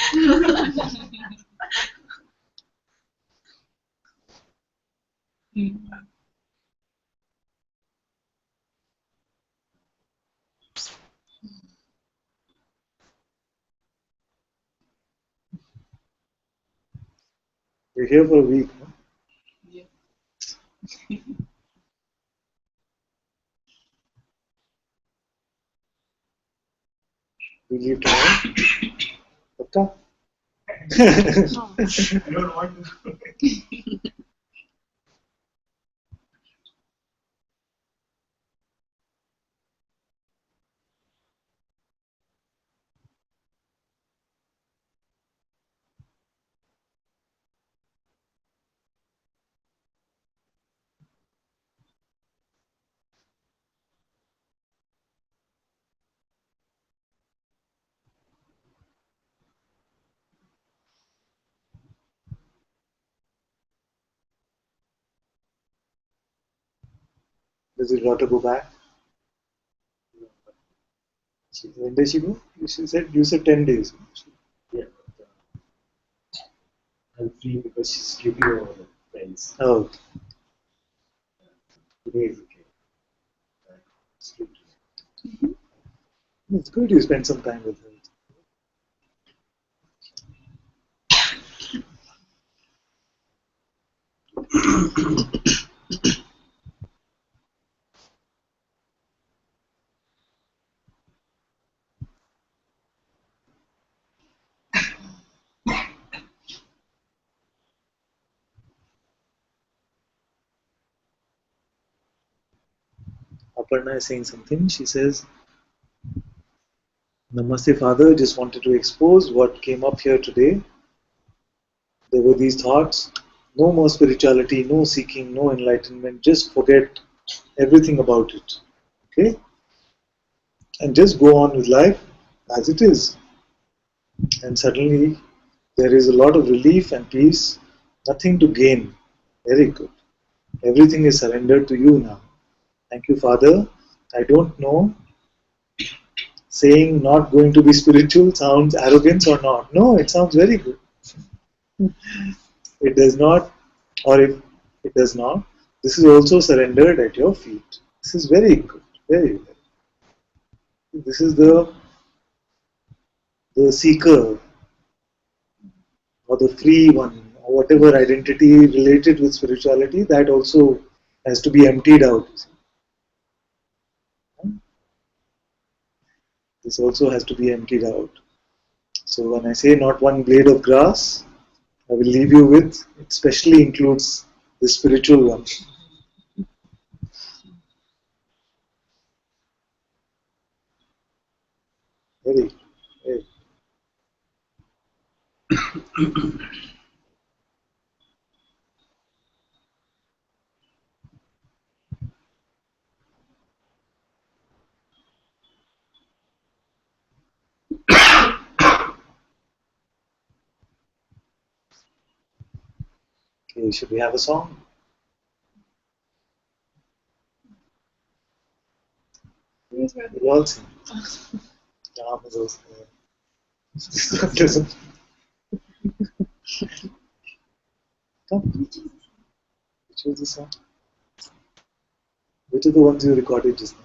You're here for a week. No? Yeah. We leave tomorrow. Pakka? I don't want to. Does your daughter go back? When did she go? She said, you said 10 days. Yeah. I'm free because she's sleeping over with friends. Oh. Today is okay. Sleep tonight. It's good you spend some time with her. Aparna is saying something. She says, Namaste Father, just wanted to expose what came up here today. There were these thoughts, no more spirituality, no seeking, no enlightenment, just forget everything about it. Okay? And just go on with life as it is. And suddenly there is a lot of relief and peace, nothing to gain. Very good. Everything is surrendered to you now. Thank you, Father. I don't know, saying not going to be spiritual sounds arrogance or not. No, it sounds very good. It does not, or if it does not, this is also surrendered at your feet. This is very good, very good. This is the seeker or the free one or whatever identity related with spirituality, that also has to be emptied out. This also has to be emptied out. So when I say not one blade of grass, I will leave you with, it especially includes the spiritual one. Very, very. Okay, should we have a song? We all sing. Listen. Come. Which was the song? Which are the ones you recorded just now?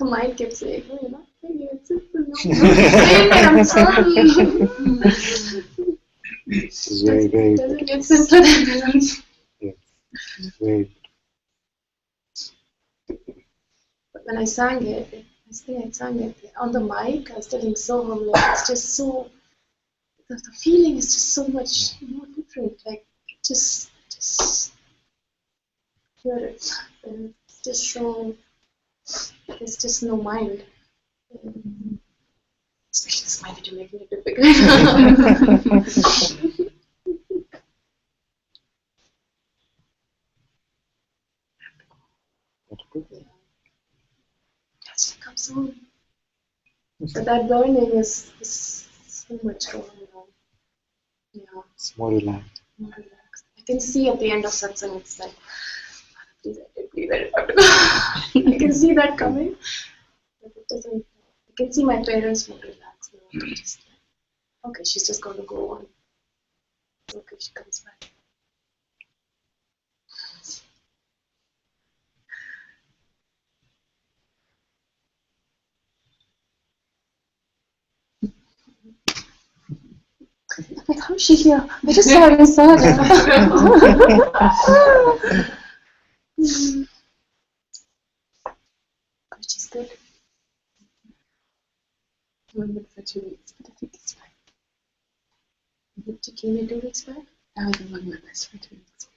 the mind kept saying, "Oh, you're not feeling it. Simple. I'm sorry." It's very, very Doesn't get simpler than that. yeah. Very. But when I sang it, I think I sang it on the mic. I was telling Soham, like, it's just so. The feeling is just so much more different. Like, just hear it. And it's just so. There's just no mind. Especially this mind that you're making it difficult. Just come soon. But that burning is so much more, Yeah. It's more relaxed. More relaxed. I can see at the end of Satsang, it's like, please, I have to go. I can see that coming, but it doesn't. I can see my parents more relaxed now. Just like, okay, she's just going to go on. Okay, she comes back. Like, how is she here? I just saw her, But she's good. 1 minute for 2 weeks, but I think it's fine. She came in 2 weeks back. I was doing my best for 2 weeks.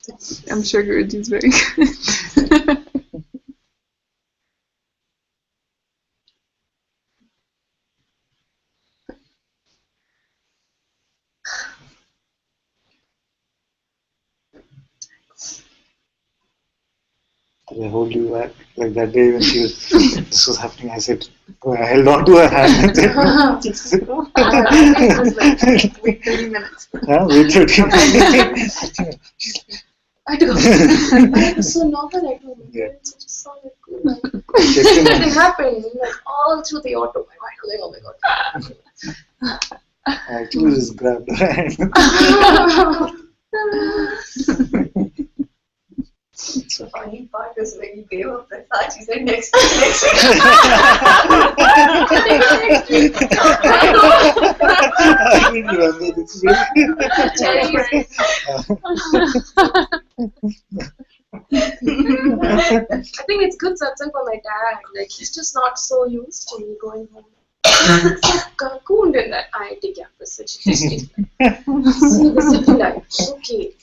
Okay. So, I'm sure Guruji's very good. Did I hold you back? Like that day when this was happening, I said, I held on to her hand and said, no, please. It was like, wait 30 minutes. Wait 30 minutes. I had to go. It was so normal. I told my parents, I just saw it. Nothing happened. Like, all through the auto. My mind was like, oh my god. I actually just grabbed her hand. The funny part is when you gave up the touch, he said next week. I didn't remember this week. I think it's good satsang for my dad. Like, he's just not so used to me going home. Cocooned in that IIT campus. Just see the city life. Okay.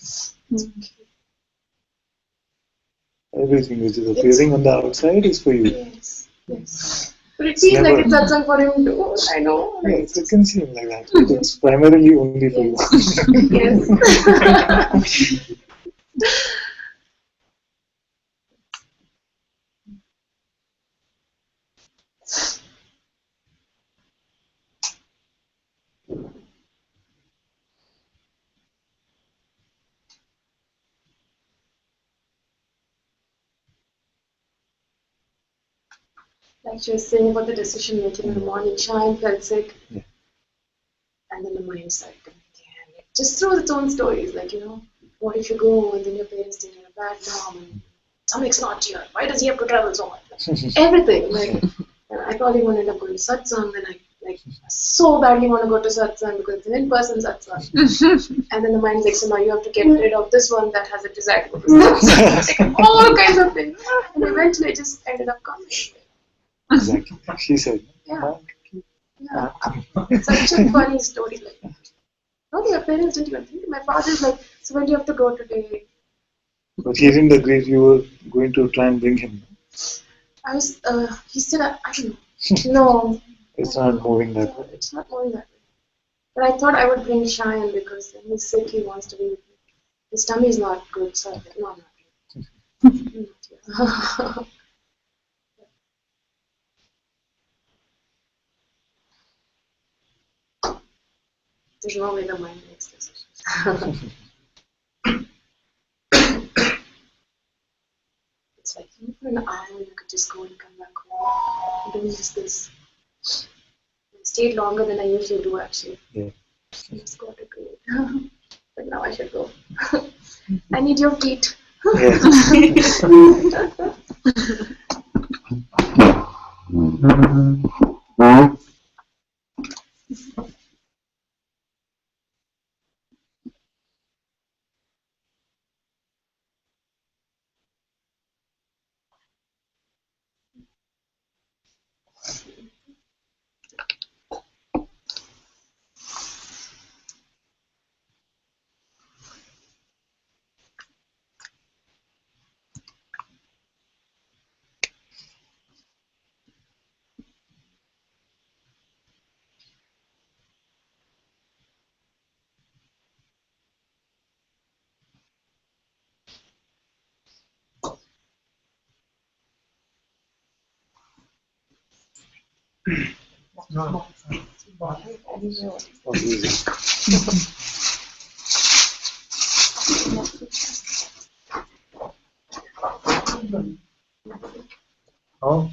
Everything which is appearing on the outside is for you. Yes. Yes. But it feels like it's satsang for him too. I know. Yes, it can seem like that. But it's primarily only for you. Yes. Like she was saying about the decision making in the morning, Shine felt sick. Yeah. And then the mind started coming again. Like, just through its own stories, like, what if you go and then your parents did a bad mom and Samik's not here. Why does he have to travel so much? Everything. Like, and I probably won't end up going to satsang, and I so badly want to go to satsang because it's an in-person satsang. And then the mind's like, so now you have to get rid of this one that has a desire to go to satsang. Like, all kinds of things. And eventually I just ended up coming. Exactly. She said, yeah. It's such a funny story. Like, no, your parents didn't even think. My father's like, so when do you have to go today? But he didn't agree if you were going to try and bring him. I was, he said, I don't know. No. It's not moving that way. It's not moving that way. But I thought I would bring Cheyenne because when he's sick, he wants to be with me. His tummy is not good, so I said, no, I'm not. There's no way the mind makes decisions. It's like, even for an hour, you could just go and come back home. You don't miss this. I stayed longer than I usually do, actually. Yeah. I just got to do it. But now I should go. I need your feet. Yeah. Oh,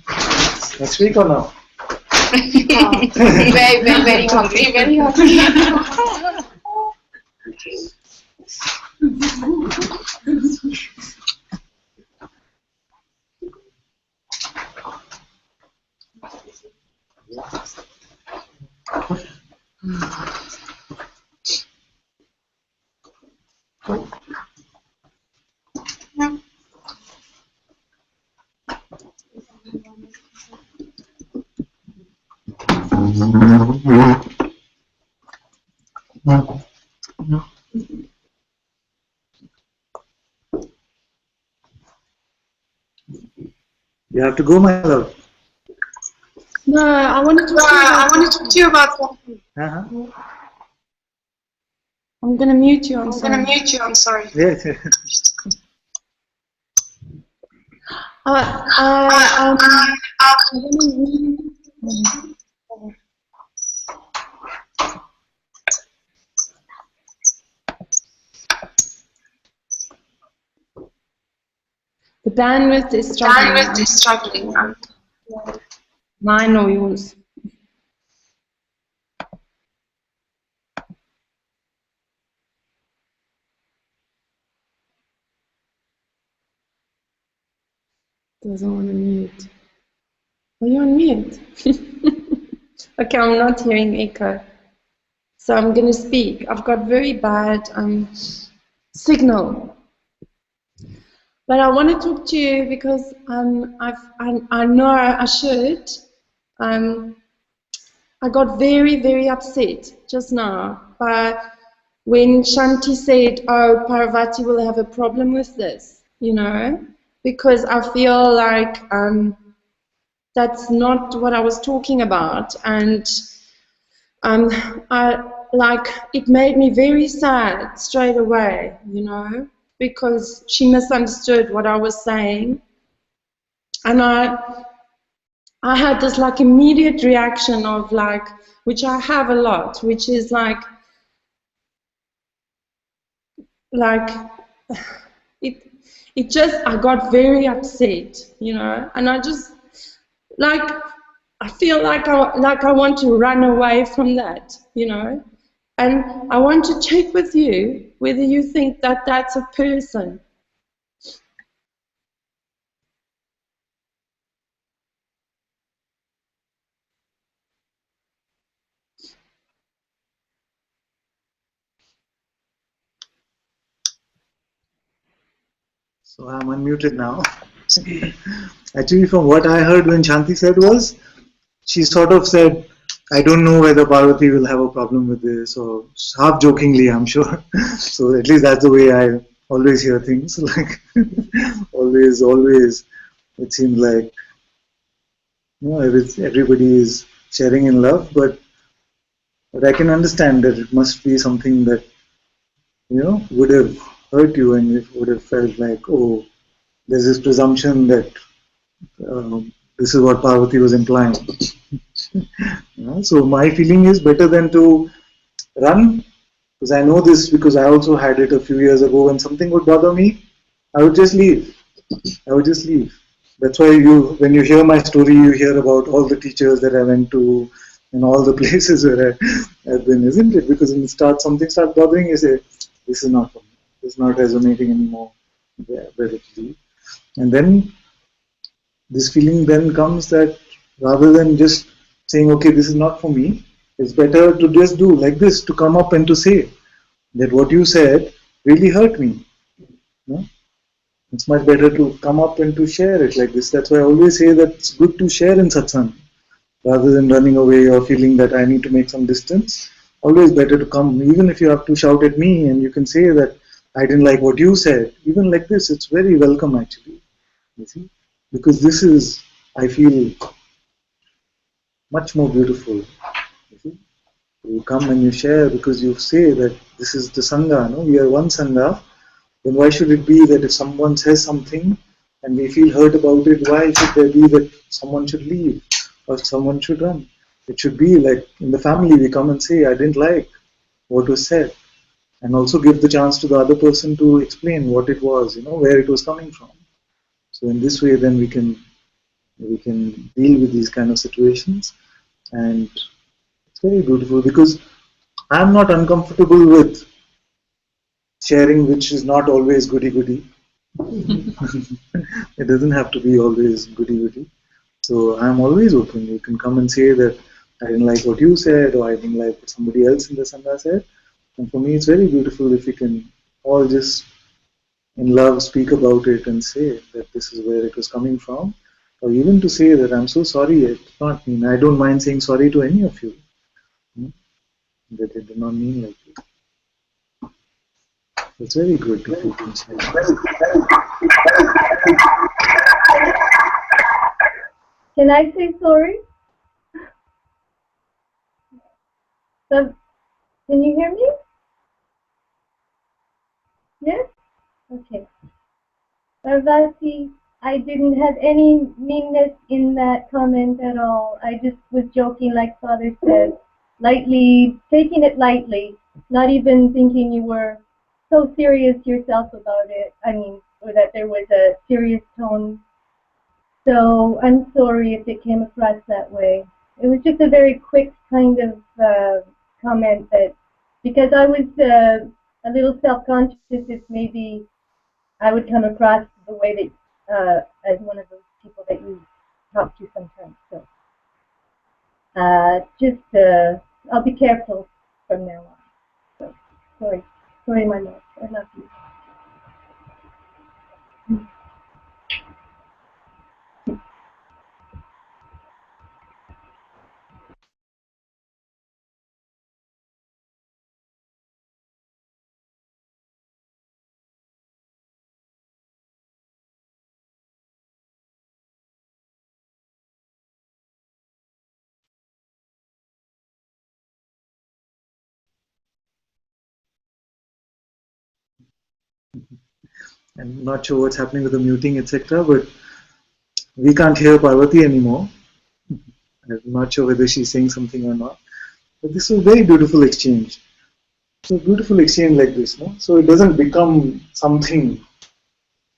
next week or no? Very, very, very hungry. Very hungry. You have to go, my love. No, I want to talk to you about something. I'm going to mute you. I'm sorry. Yes. The bandwidth is struggling. Mine or yours? Doesn't want to mute. Are you on mute? Okay, I'm not hearing echo. So I'm going to speak. I've got very bad signal. But I want to talk to you because I know I should. I got very, very upset just now. But when Shanti said, oh, Parvati will have a problem with this, you know, because I feel like that's not what I was talking about. And it made me very sad straight away, you know, because she misunderstood what I was saying. And I had this like immediate reaction of like, which I have a lot, which is like it just, I got very upset, you know, and I just like, I feel like I want to run away from that, you know, and I want to check with you whether you think that that's a person. So I'm unmuted now. Actually, from what I heard when Shanti said was, she sort of said, I don't know whether Parvati will have a problem with this, or half jokingly, I'm sure. So at least that's the way I always hear things. Like always, it seems like, you know, everybody is sharing in love, but I can understand that it must be something that, you know, would have hurt you, and it would have felt like, oh, there's this presumption that this is what Parvati was implying. You know, so my feeling is better than to run, because I know this, because I also had it a few years ago. When something would bother me, I would just leave. That's why when you hear my story, you hear about all the teachers that I went to and all the places where I've been, isn't it? Because when something starts bothering you, say, this is not for me. This is not resonating anymore. Better to leave. And then this feeling then comes that Rather than just saying, okay, this is not for me, it's better to just do like this, to come up and to say that what you said really hurt me. No? It's much better to come up and to share it like this. That's why I always say that it's good to share in satsang rather than running away or feeling that I need to make some distance. Always better to come, even if you have to shout at me and you can say that I didn't like what you said. Even like this, it's very welcome actually. You see, because this is, I feel, much more beautiful. You see, you come and you share because you say that this is the sangha. No, we are one sangha. Then why should it be that if someone says something and we feel hurt about it, why should there be that someone should leave or someone should run? It should be like in the family we come and say, I didn't like what was said, and also give the chance to the other person to explain what it was, where it was coming from. So in this way then we can deal with these kind of situations, and it's very beautiful because I'm not uncomfortable with sharing which is not always goody-goody. It doesn't have to be always goody-goody. So I'm always open. You can come and say that I didn't like what you said or I didn't like what somebody else in the Sangha said. And for me it's very beautiful if we can all just in love speak about it and say that this is where it was coming from. Or even to say that I'm so sorry, it's not mean. I don't mind saying sorry to any of you. That it did not mean like this. It's very good if you can say. Can I say sorry? So, can you hear me? Yes? Okay. Parvati, I didn't have any meanness in that comment at all. I just was joking, like Father said, lightly, taking it lightly, not even thinking you were so serious yourself about it. I mean, or that there was a serious tone. So I'm sorry if it came across that way. It was just a very quick kind of comment that, because I was a little self-conscious if maybe I would come across the way that as one of those people that you talk to sometimes. So I'll be careful from now on. So sorry, my love. I love you. I'm not sure what's happening with the muting, etc. But we can't hear Parvati anymore. I'm not sure whether she's saying something or not. But this was a very beautiful exchange. So beautiful exchange like this, no? So it doesn't become something.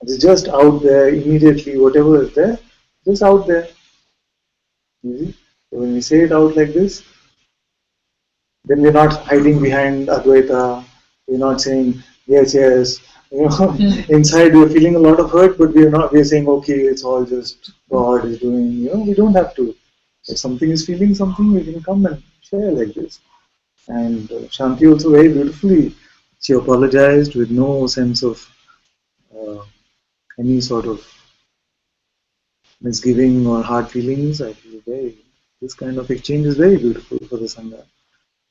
It's just out there immediately. Whatever is there, just out there. You see? So when we say it out like this, then we're not hiding behind Advaita. We're not saying yes, yes. Inside we're feeling a lot of hurt, but we're not. We're saying okay, it's all just God is doing. We don't have to. If something is feeling something, we can come and share like this. And Shanti also very beautifully, she apologized with no sense of any sort of misgiving or hard feelings. I feel this kind of exchange is very beautiful for the Sangha.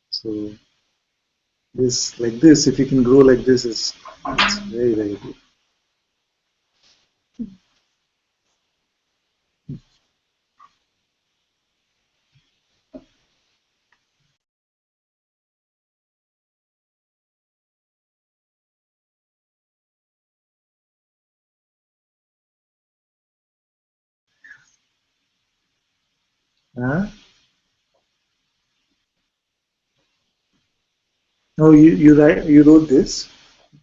So this, like this, if you can grow like this, it's very, very good. Huh? No, you wrote this.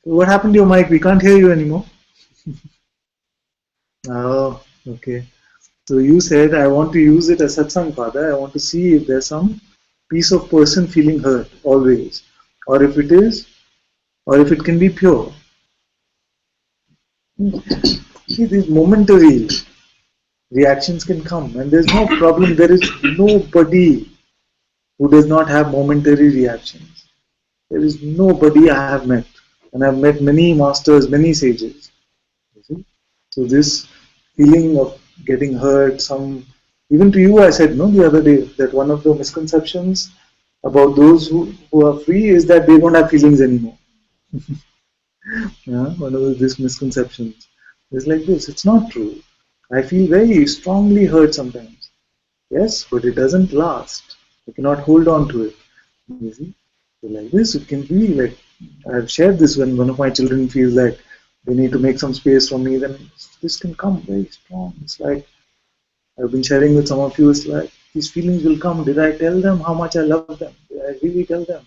What happened to your mic? We can't hear you anymore. Oh, okay. So you said, I want to use it as satsang, Father. I want to see if there's some piece of person feeling hurt always. Or if it is, or if it can be pure. See, this momentary. Reactions can come, and there's no problem. There is nobody who does not have momentary reactions. There is nobody I have met, and I've met many masters, many sages. You see? So this feeling of getting hurt, even to you I said no the other day that one of the misconceptions about those who are free is that they don't have feelings anymore. Yeah, one of these misconceptions is like this. It's not true. I feel very strongly hurt sometimes. Yes, but it doesn't last. I cannot hold on to it. You see? So like this, it can be like, I've shared this when one of my children feels like they need to make some space for me, then this can come very strong. It's like, I've been sharing with some of you, it's like, these feelings will come. Did I tell them how much I love them? Did I really tell them?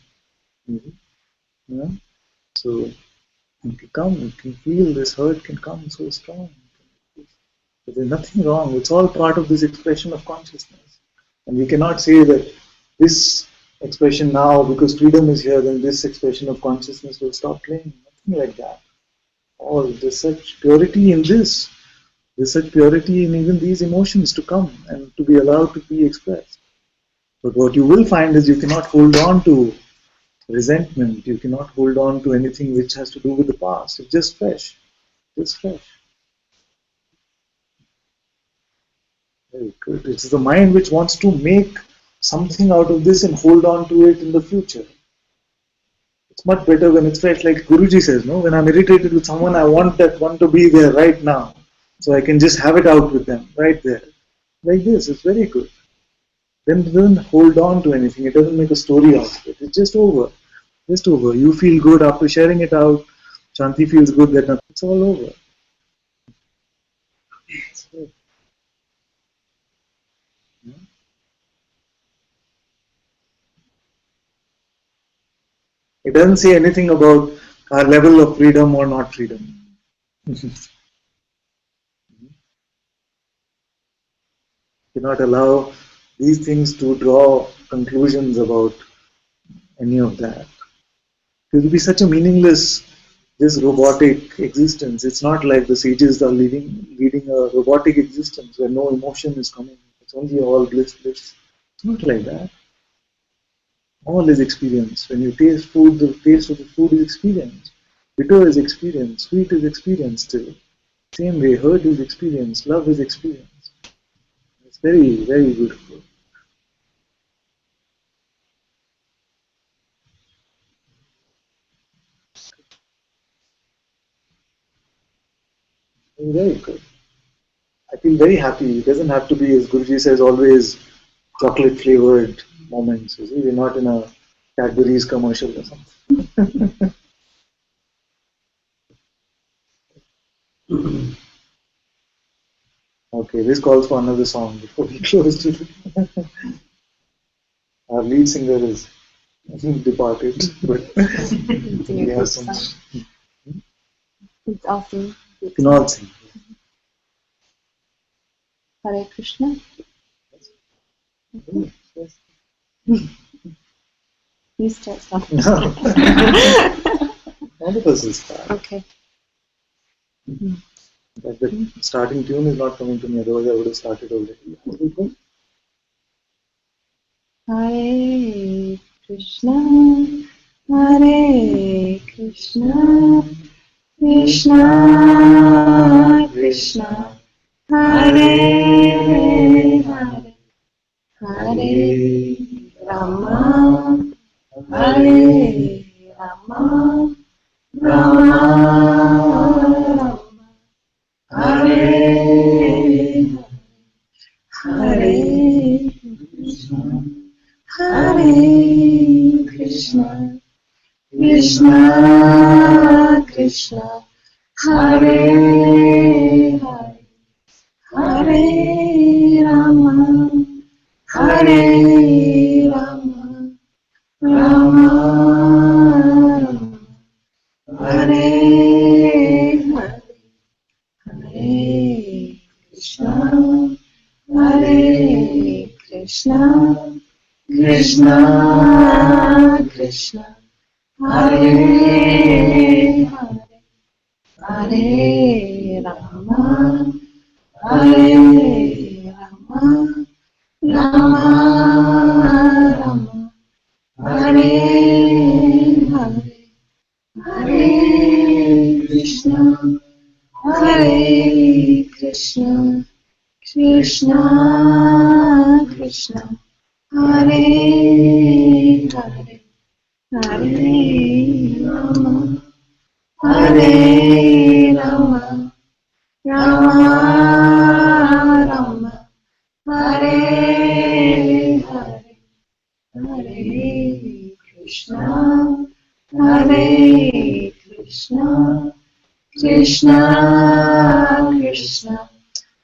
Yeah? So, it can come, you can feel this hurt can come so strong. But there's nothing wrong. It's all part of this expression of consciousness. And we cannot say that this expression now, because freedom is here, then this expression of consciousness will stop playing. Nothing like that. There's such purity in this. There's such purity in even these emotions to come and to be allowed to be expressed. But what you will find is you cannot hold on to resentment. You cannot hold on to anything which has to do with the past. It's just fresh. Just fresh. Very good. It's the mind which wants to make something out of this and hold on to it in the future. It's much better when it's fresh, like Guruji says, no? When I'm irritated with someone, I want that one to be there right now. So I can just have it out with them, right there. Like this, it's very good. Then it doesn't hold on to anything. It doesn't make a story out of it. It's just over. Just over. You feel good after sharing it out. Shanti feels good that it's all over. It doesn't say anything about our level of freedom or not freedom. Cannot allow these things to draw conclusions about any of that. It will be such a meaningless, this robotic existence. It's not like the sages are leading a robotic existence where no emotion is coming. It's only all bliss. It's not like that. All is experience. When you taste food, the taste of the food is experience. Bitter is experience. Sweet is experience still. Same way, hurt is experience. Love is experience. It's very, very beautiful. Very good. I feel very happy. It doesn't have to be, as Guruji says, always chocolate flavored moments. You see, we're not in a Cadbury's commercial or something. Okay, this calls for another song before we close today. Our lead singer is departed, but we have some. It's awesome. You can all sing. Hare Krishna. Yes. You start something. All of us will start. Okay. But the starting tune is not coming to me, otherwise I would have started already. Hare Krishna, Hare Krishna, Krishna Krishna, Hare Hare, Hare Rama, Hare Rama, Rama Hare Hare Krishna, Hare Krishna, Krishna Krishna, Hare Hare, Hare Rama, Hare Rama, Rama Hare Hare, Hare Krishna, Hare Krishna, Krishna Krishna, Hare Hare, Hare Rama, Hare Rama, Rama Rama, Hare Hare, Hare Krishna, Hare Krishna, Krishna Krishna, Hare Hare, Hare Rama, Hare Rama, Rama Rama, Hare Hare, Hare Krishna, Hare Krishna, Krishna Krishna,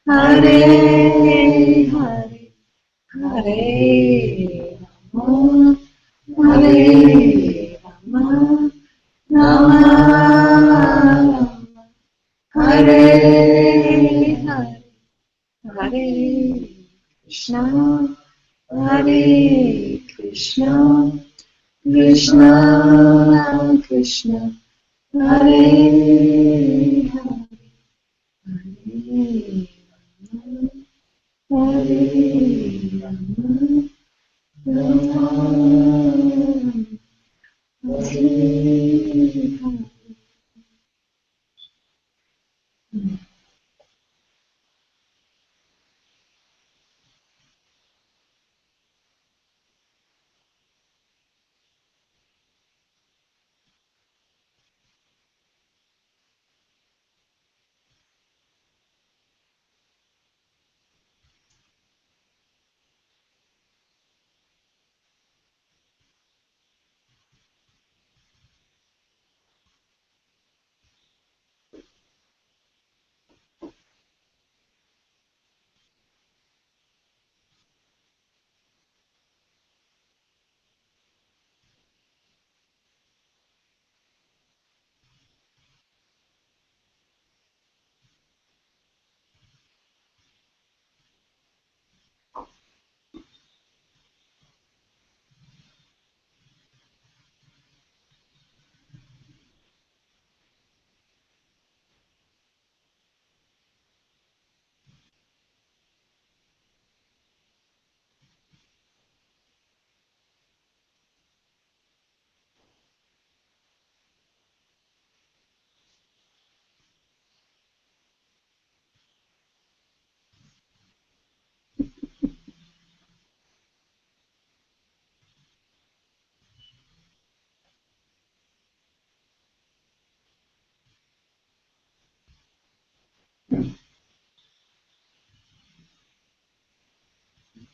Hare Hare, Hare Rama, Hare Rama, Rama Rama, Hare Hare, Hare Krishna, Hare Krishna, Krishna Krishna, Hare Hare, Hare Rama, Rama Rama, Hare Hare.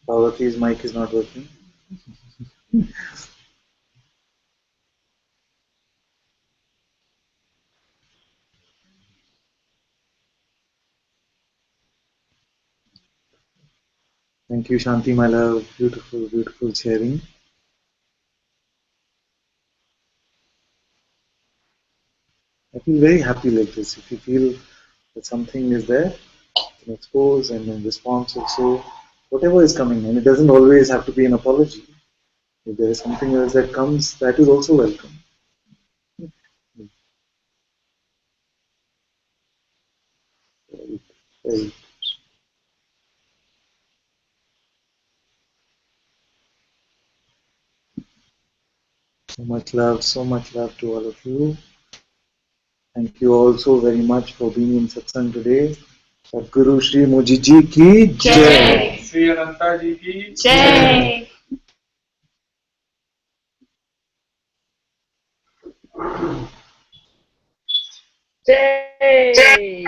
Parvati's mic is not working. Thank you, Shanti, my love. Beautiful, beautiful sharing. I feel very happy like this. If you feel that something is there, you can expose and in response also, whatever is coming, and it doesn't always have to be an apology. If there is something else that comes, that is also welcome. Very, so much love to all of you. Thank you also very much for being in Satsang today. Sadhguru Shri Moji Ji ki Jai. Sri Ananta ji ki Jai. Jai.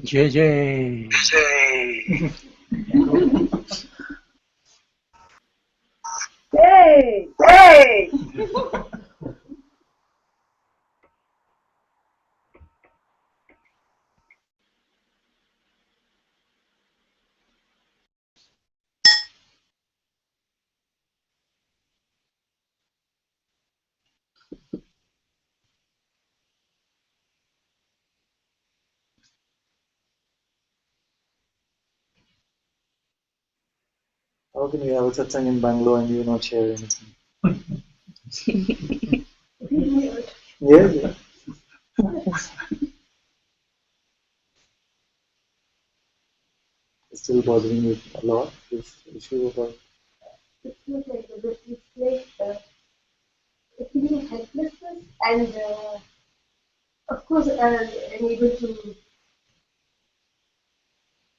Jai Jai. Jai. Jai. How can we have a Satsang in Bangalore and you not share anything? Yeah. still bothering you a lot, this issue about? It's not like that. It's like a feeling of helplessness, and of course, I'm able to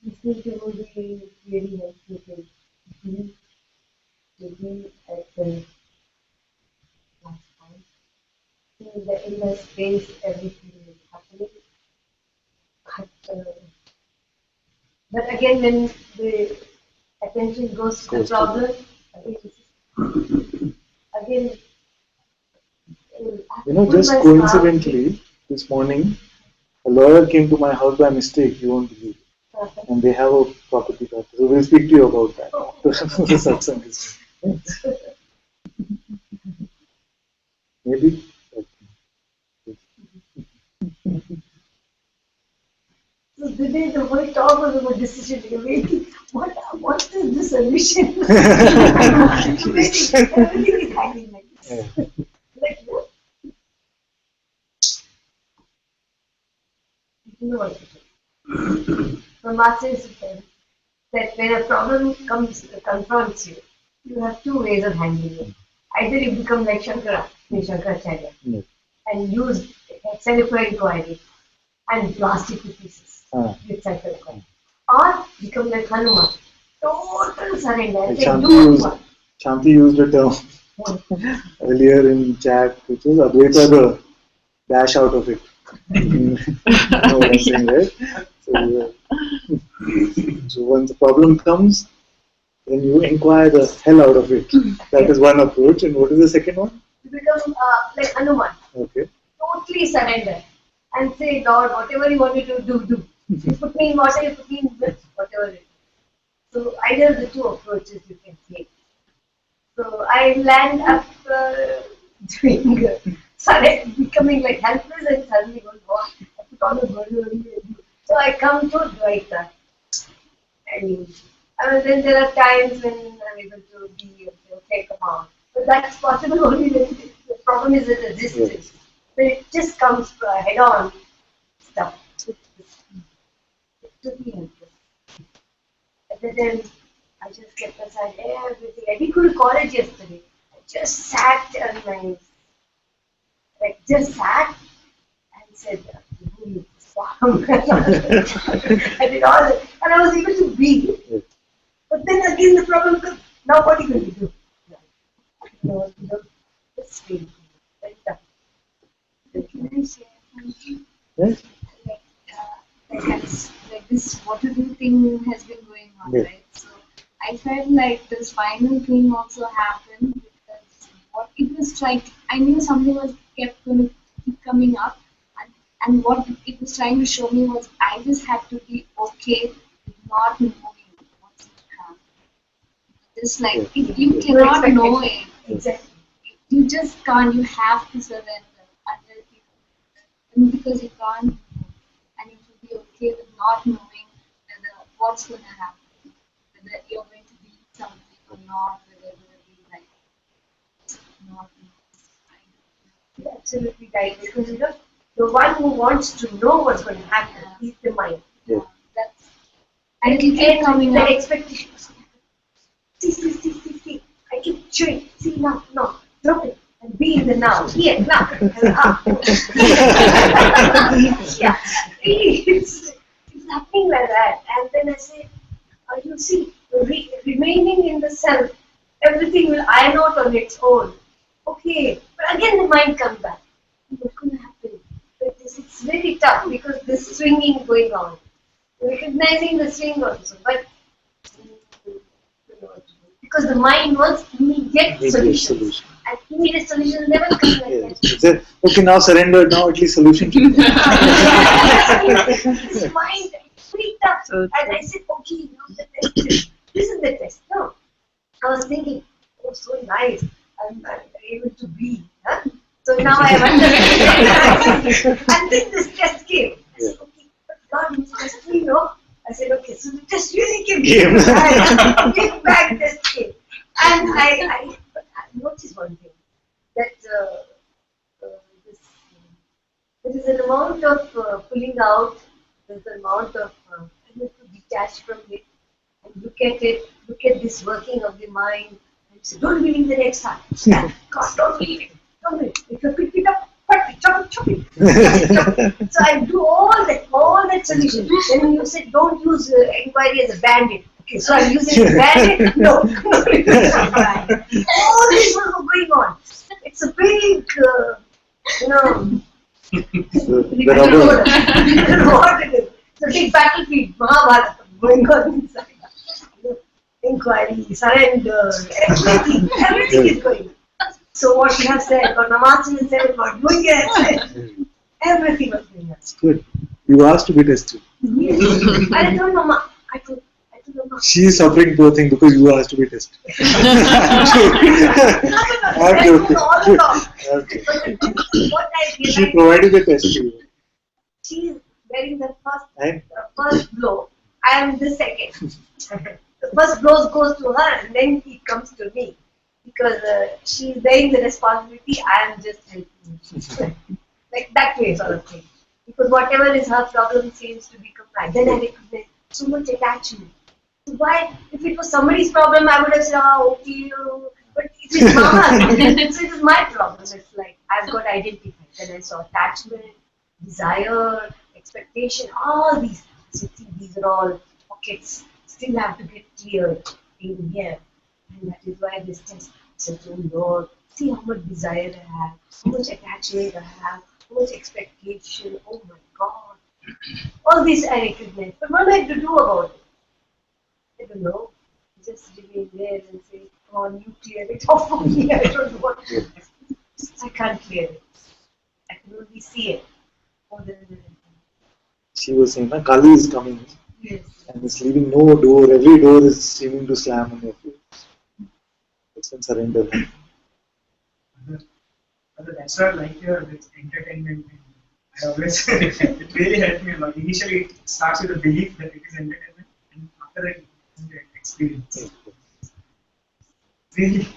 listen to the really helpful things to be at the last time. In the space, everything is happening. But again, when the attention goes to the problem, again, You know, just coincidentally, this morning, a lawyer came to my house by mistake, you won't believe. And they have a property doctor. So we'll speak to you about that. The satsang is. Maybe. So today the whole talk was about decision making. What is the solution? Everything is hanging like this. Like that. You know what it is. The master said that when a problem confronts you, you have two ways of handling it. Either you become like Shankaracharya, and use self inquiry and blast it to pieces with self inquiry. Or become like Hanuman, total surrender. And say, Shanti used a term earlier in chat, which is Advaita, the dash out of it. You know what I'm saying, right? So once the problem comes, then you inquire the hell out of it. That is one approach. And what is the second one? You become like Hanuman. Okay. Totally surrender. And say, Lord, whatever you want me to do, do. You put me in water, you put me in this, whatever it is. So either the two approaches you can take. So I land up doing becoming like helpless and suddenly going, oh, I put all the burden. So I come to Dvaita. And then there are times when I'm able to be okay, come on. But that's possible only when the problem is at a distance. When it just comes head on stuff. To be helpless. At the time, I just kept aside everything. I didn't go to college yesterday. I just sat and just sat and said, I did all that. And I was able to breathe. But then again the problem comes, now what are you going to do? It's very tough. Can I share something? Yes. Like this what to do thing has been going on, right? So I felt like this final thing also happened because what it was like, I knew something was going to keep coming up, and what it was trying to show me was I just had to be okay with not knowing what's going to happen. Just like if you cannot know it, exactly. You just can't. You have to surrender until people, because you can't. And you should be okay with not knowing whether what's going to happen, whether you're going to be something or not, whether you're going to be like not. You're absolutely right, because the one who wants to know what's going to happen is the mind. That's and it'll keep coming the up. expectations. See. I keep chewing. See now, drop it. And be in the now, here, now. Yeah, it's happening like that. And then I say, you see, remaining in the self, everything will iron out on its own. Okay, but again the mind comes back. What's going to happen? It's very tough because this swinging going on. Recognizing the swing also, but because the mind wants immediate solutions. And immediate solutions never come like that. Okay, now surrender, now at least solution. This mind is pretty tough. And I said, okay, now the test is, this is the test. No. I was thinking, oh, so nice. I'm able to breathe. Huh? So now I have understood. And then this test came. I said, okay, but God, this test me, no? I said, okay, so the test really came. Came back, test came. And I noticed one thing, that there is an amount of pulling out, there's an amount of I need to detach from it, look at it, look at this working of the mind, and say, don't believe the next time. Yeah, God, don't believe it. Don't believe it. If you pick it up, chop it. So I do all that solution. Then you said, don't use inquiry as a bandit. Okay, so I'm using a bandit. No, all this was going on. It's a big, I don't know what it is. It's a big battlefield, Mahabharata, going on inside. Inquiry, surrender, everything is going on. So what you have said, what Namaste said, what doing it, everything was going on. Good. You asked to be tested. Yes. I told Mama, I told Mama. She is suffering, poor thing, because you asked to be tested. I'm joking. She provided the test to you. She is wearing the first blow. I am the second. The first blow goes to her and then it comes to me. Because she is bearing the responsibility, I am just helping. Like that way sort of thing. Because whatever is her problem seems to be compliant. Then I recognize so much attachment. So why, if it was somebody's problem, I would have said, oh, okay, but it is Mama. So it is my problem. It's like I've got identified. Then I saw attachment, desire, expectation, all these. So these are all pockets. Still have to get cleared in here. And that is why this test says, oh Lord, see how much desire I have, how much attachment I have, how much expectation, oh my God. All this I recognize. But what am I to do about it? I don't know. Just remain there and say, oh, you clear it off for me. I don't know what to do. I can't clear it. I can only see it. She was saying, Kali is coming. Yes. And it's leaving no door. Every door is seeming to slam on your face. It's when surrender. That's why I like your entertainment thing. I always, it really helped me a lot. Initially, it starts with a belief that it is entertainment, and after that, it becomes an experience. Really,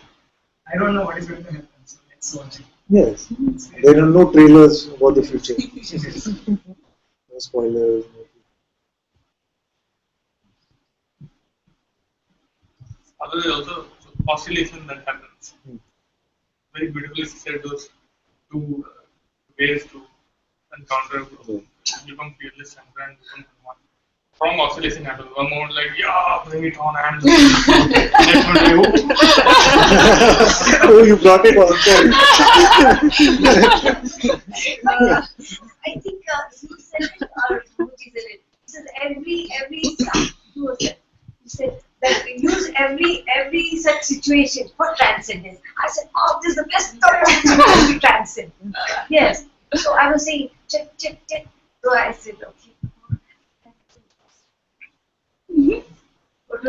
I don't know what is going to happen, so let's watch it. Yes. There are no trailers about the future. No spoilers. Other also oscillation that happens. Very beautifully said those two ways to encounter become fearless and then become one. Strong oscillation happens. One moment like, yeah, bring it on, and next one day, oh, you brought it also. I think you said it or Guruji said it. He says every he said that use every such situation for transcendence. I said, oh, this is the best time to transcend. Yes. So I was saying, check. So I said, okay. But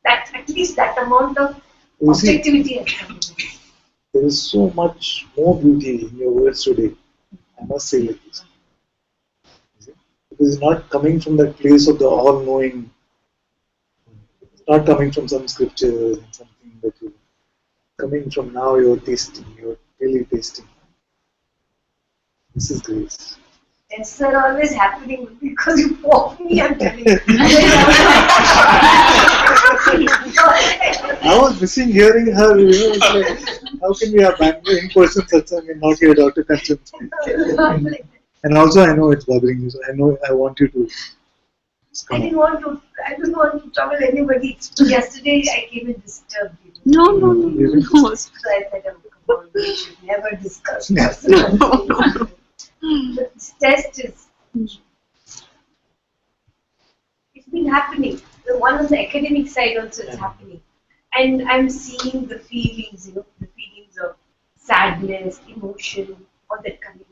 that at least that amount of objectivity has come. There is so much more beauty in your words today. I must say like this. It is not coming from that place of the all-knowing. It's not coming from some scriptures and something that you. Coming from now, you're tasting. You're really tasting. This is grace. Yes, sir, always happening because you poke me, I'm telling you. I was missing hearing her, it's like, how can we have in-person satsang and not hear Dr. Kanchan? And also I know it's bothering you, so I want you to I don't want to trouble anybody. Yesterday I came and disturbed you. No. So I said, come on, we should never discuss personal things. But this test is, it's been happening. One on the academic side also is happening. And I'm seeing the feelings, the feelings of sadness, emotion, all that coming.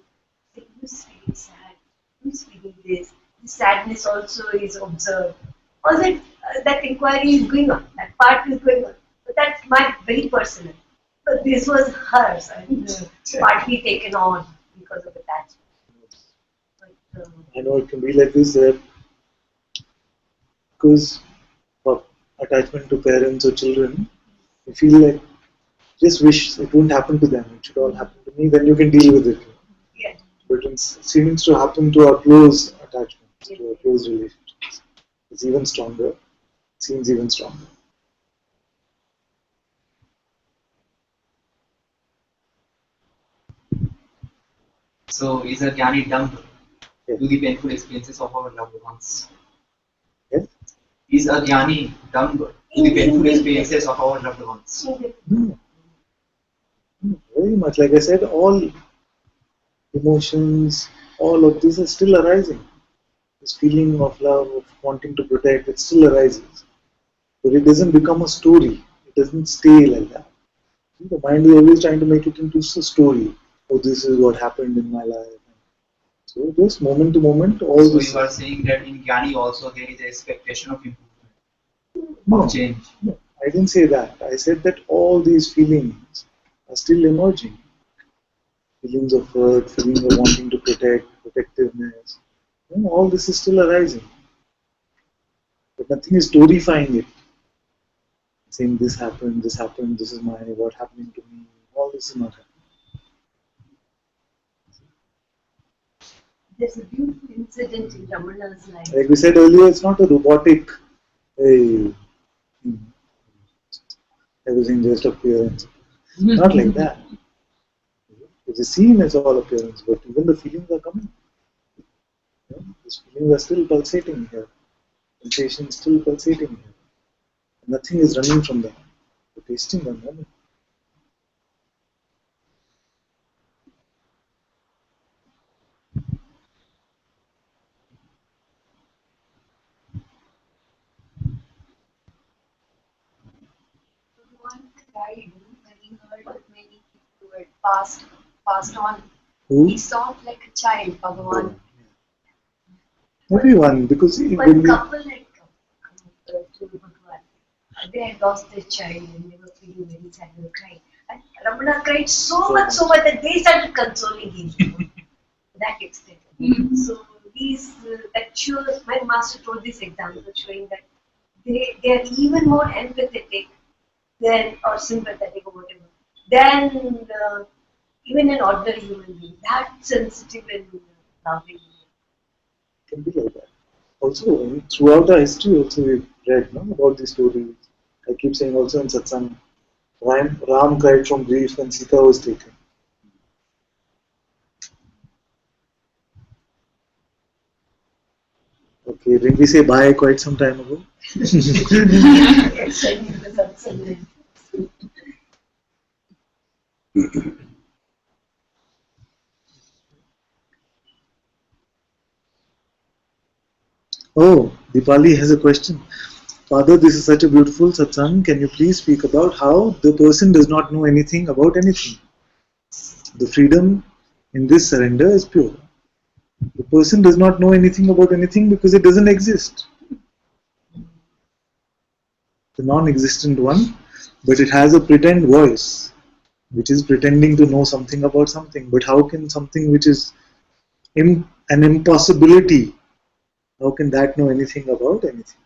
Like, who's feeling sad? Who's feeling this? The sadness also is observed. All that inquiry is going on. That part is going on. But that's my very personal. But this was hers and partly taken on because of attachment. I know it can be like this because of attachment to parents or children, you feel like just wish it wouldn't happen to them. It should all happen to me. Then you can deal with it. Yeah. But it seems to happen to our close attachments, to our close relationships. It's even stronger. seems even stronger. So is a jnani dumb to the painful experiences of our loved ones? Yes? Is a jnani dumb to the painful experiences of our loved ones? No. Very much. Like I said, all emotions, all of this is still arising. This feeling of love, of wanting to protect, it still arises. But it doesn't become a story. It doesn't stay like that. The mind is always trying to make it into a story. Oh, this is what happened in my life. So just moment to moment, all So this. you are saying that in jnani also there is an expectation of improvement, No, of change. no, I didn't say that. I said that all these feelings are still emerging. Feelings of hurt, feelings of wanting to protect, protectiveness. All this is still arising. But nothing is storifying it. Saying this happened, this is what happening to me. All this is not happening. There's a beautiful incident in Ramana's life. Like we said earlier, it's not a robotic, hey, everything just appearance. Not like that. It is seen as all appearance, but even the feelings are coming. These feelings are still pulsating here. Sensation is still pulsating here. Nothing is running from them. We're tasting the moment. One cried when he heard that many people who had passed on. Who? He sobbed like a child, Bhagavan. Everyone, because One couple had come to Bhagavan. They had lost their child and they were feeling very sad. They were crying. And Ramana cried so much that they started consoling him. To that extent. So these that shows, my master told this example showing that they are even more empathetic than, or sympathetic or whatever, than even an ordinary human being. That sensitive and loving. Can be like that. Also, throughout our history, also we've read about these stories. I keep saying also in Satsang, Ram cried from grief when Sita was taken. Okay, didn't we say bye quite some time ago? Oh, Dipali has a question. Father, this is such a beautiful satsang. Can you please speak about how the person does not know anything about anything? The freedom in this surrender is pure. The person does not know anything about anything because it doesn't exist. The non-existent one, but it has a pretend voice, which is pretending to know something about something. But how can something which is an impossibility, how can that know anything about anything?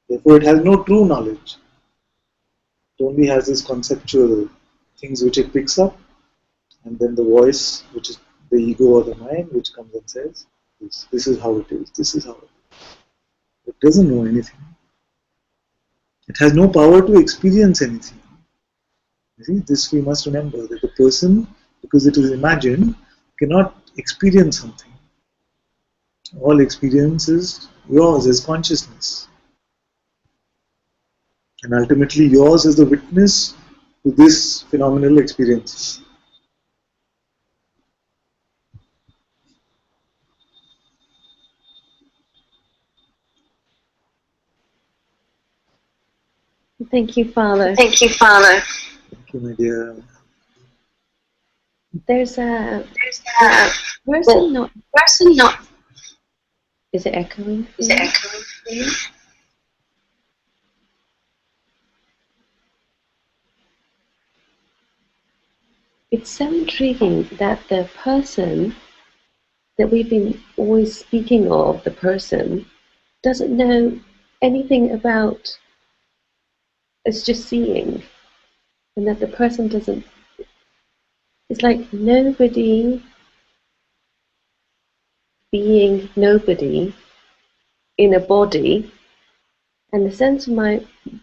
Therefore, it has no true knowledge. It only has these conceptual things which it picks up, and then the voice, which is the ego or the mind, which comes and says, this is how it is, this is how it is. It doesn't know anything. It has no power to experience anything. You see, this we must remember, that the person, because it is imagined, cannot experience something. All experience is yours as consciousness. And ultimately yours is the witness to this phenomenal experience. Thank you, Father. Thank you, Father. Thank you, my dear. There's a person not. Is it echoing? Is it echoing for you? It's so intriguing that the person that we've been always speaking of, the person, doesn't know anything about us just seeing, and that the person doesn't. It's like nobody being nobody in a body, and the sense of my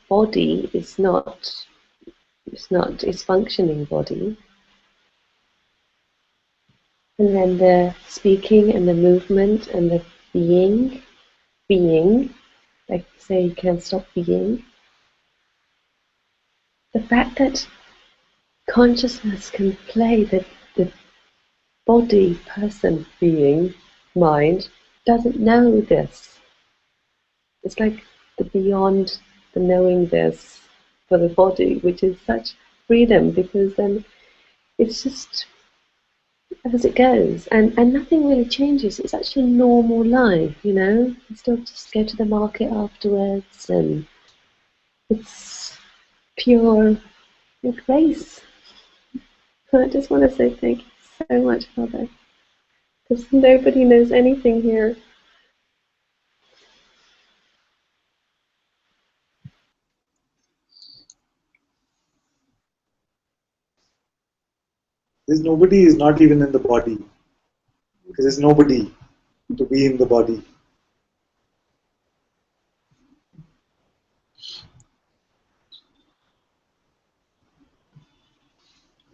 body is not it's functioning body. And then the speaking and the movement and the being, like say you can't stop being. The fact that consciousness can play the body, person, being, mind, doesn't know this. It's like the beyond the knowing this for the body, which is such freedom, because then it's just as it goes, and nothing really changes. It's actually normal life, you know. You still just go to the market afterwards, and it's pure grace. I just want to say thank you so much, Father, because nobody knows anything here. This nobody is not even in the body, because there's nobody to be in the body.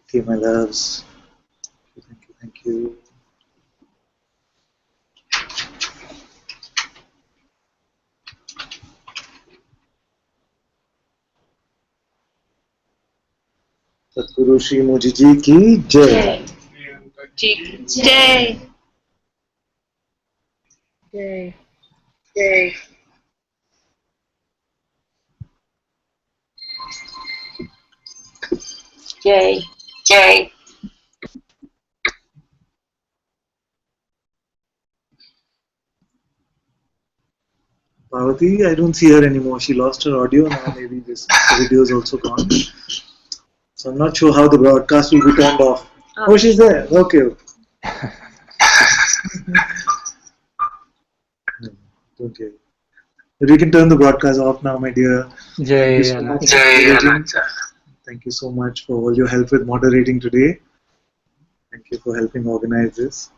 Okay, my loves. Thank you. सतगुरु श्री मोजी जी की जय। Jai. Yay. Jai. Jay. Jai. Parvati, I don't see her anymore. She lost her audio now. Maybe this video is also gone. So I'm not sure how the broadcast will be turned off. Oh, she's there. Okay. Okay. But we can turn the broadcast off now, my dear. Jai Thank you so much Ananta. for moderating. Thank you so much for all your help with moderating today. Thank you for helping organize this.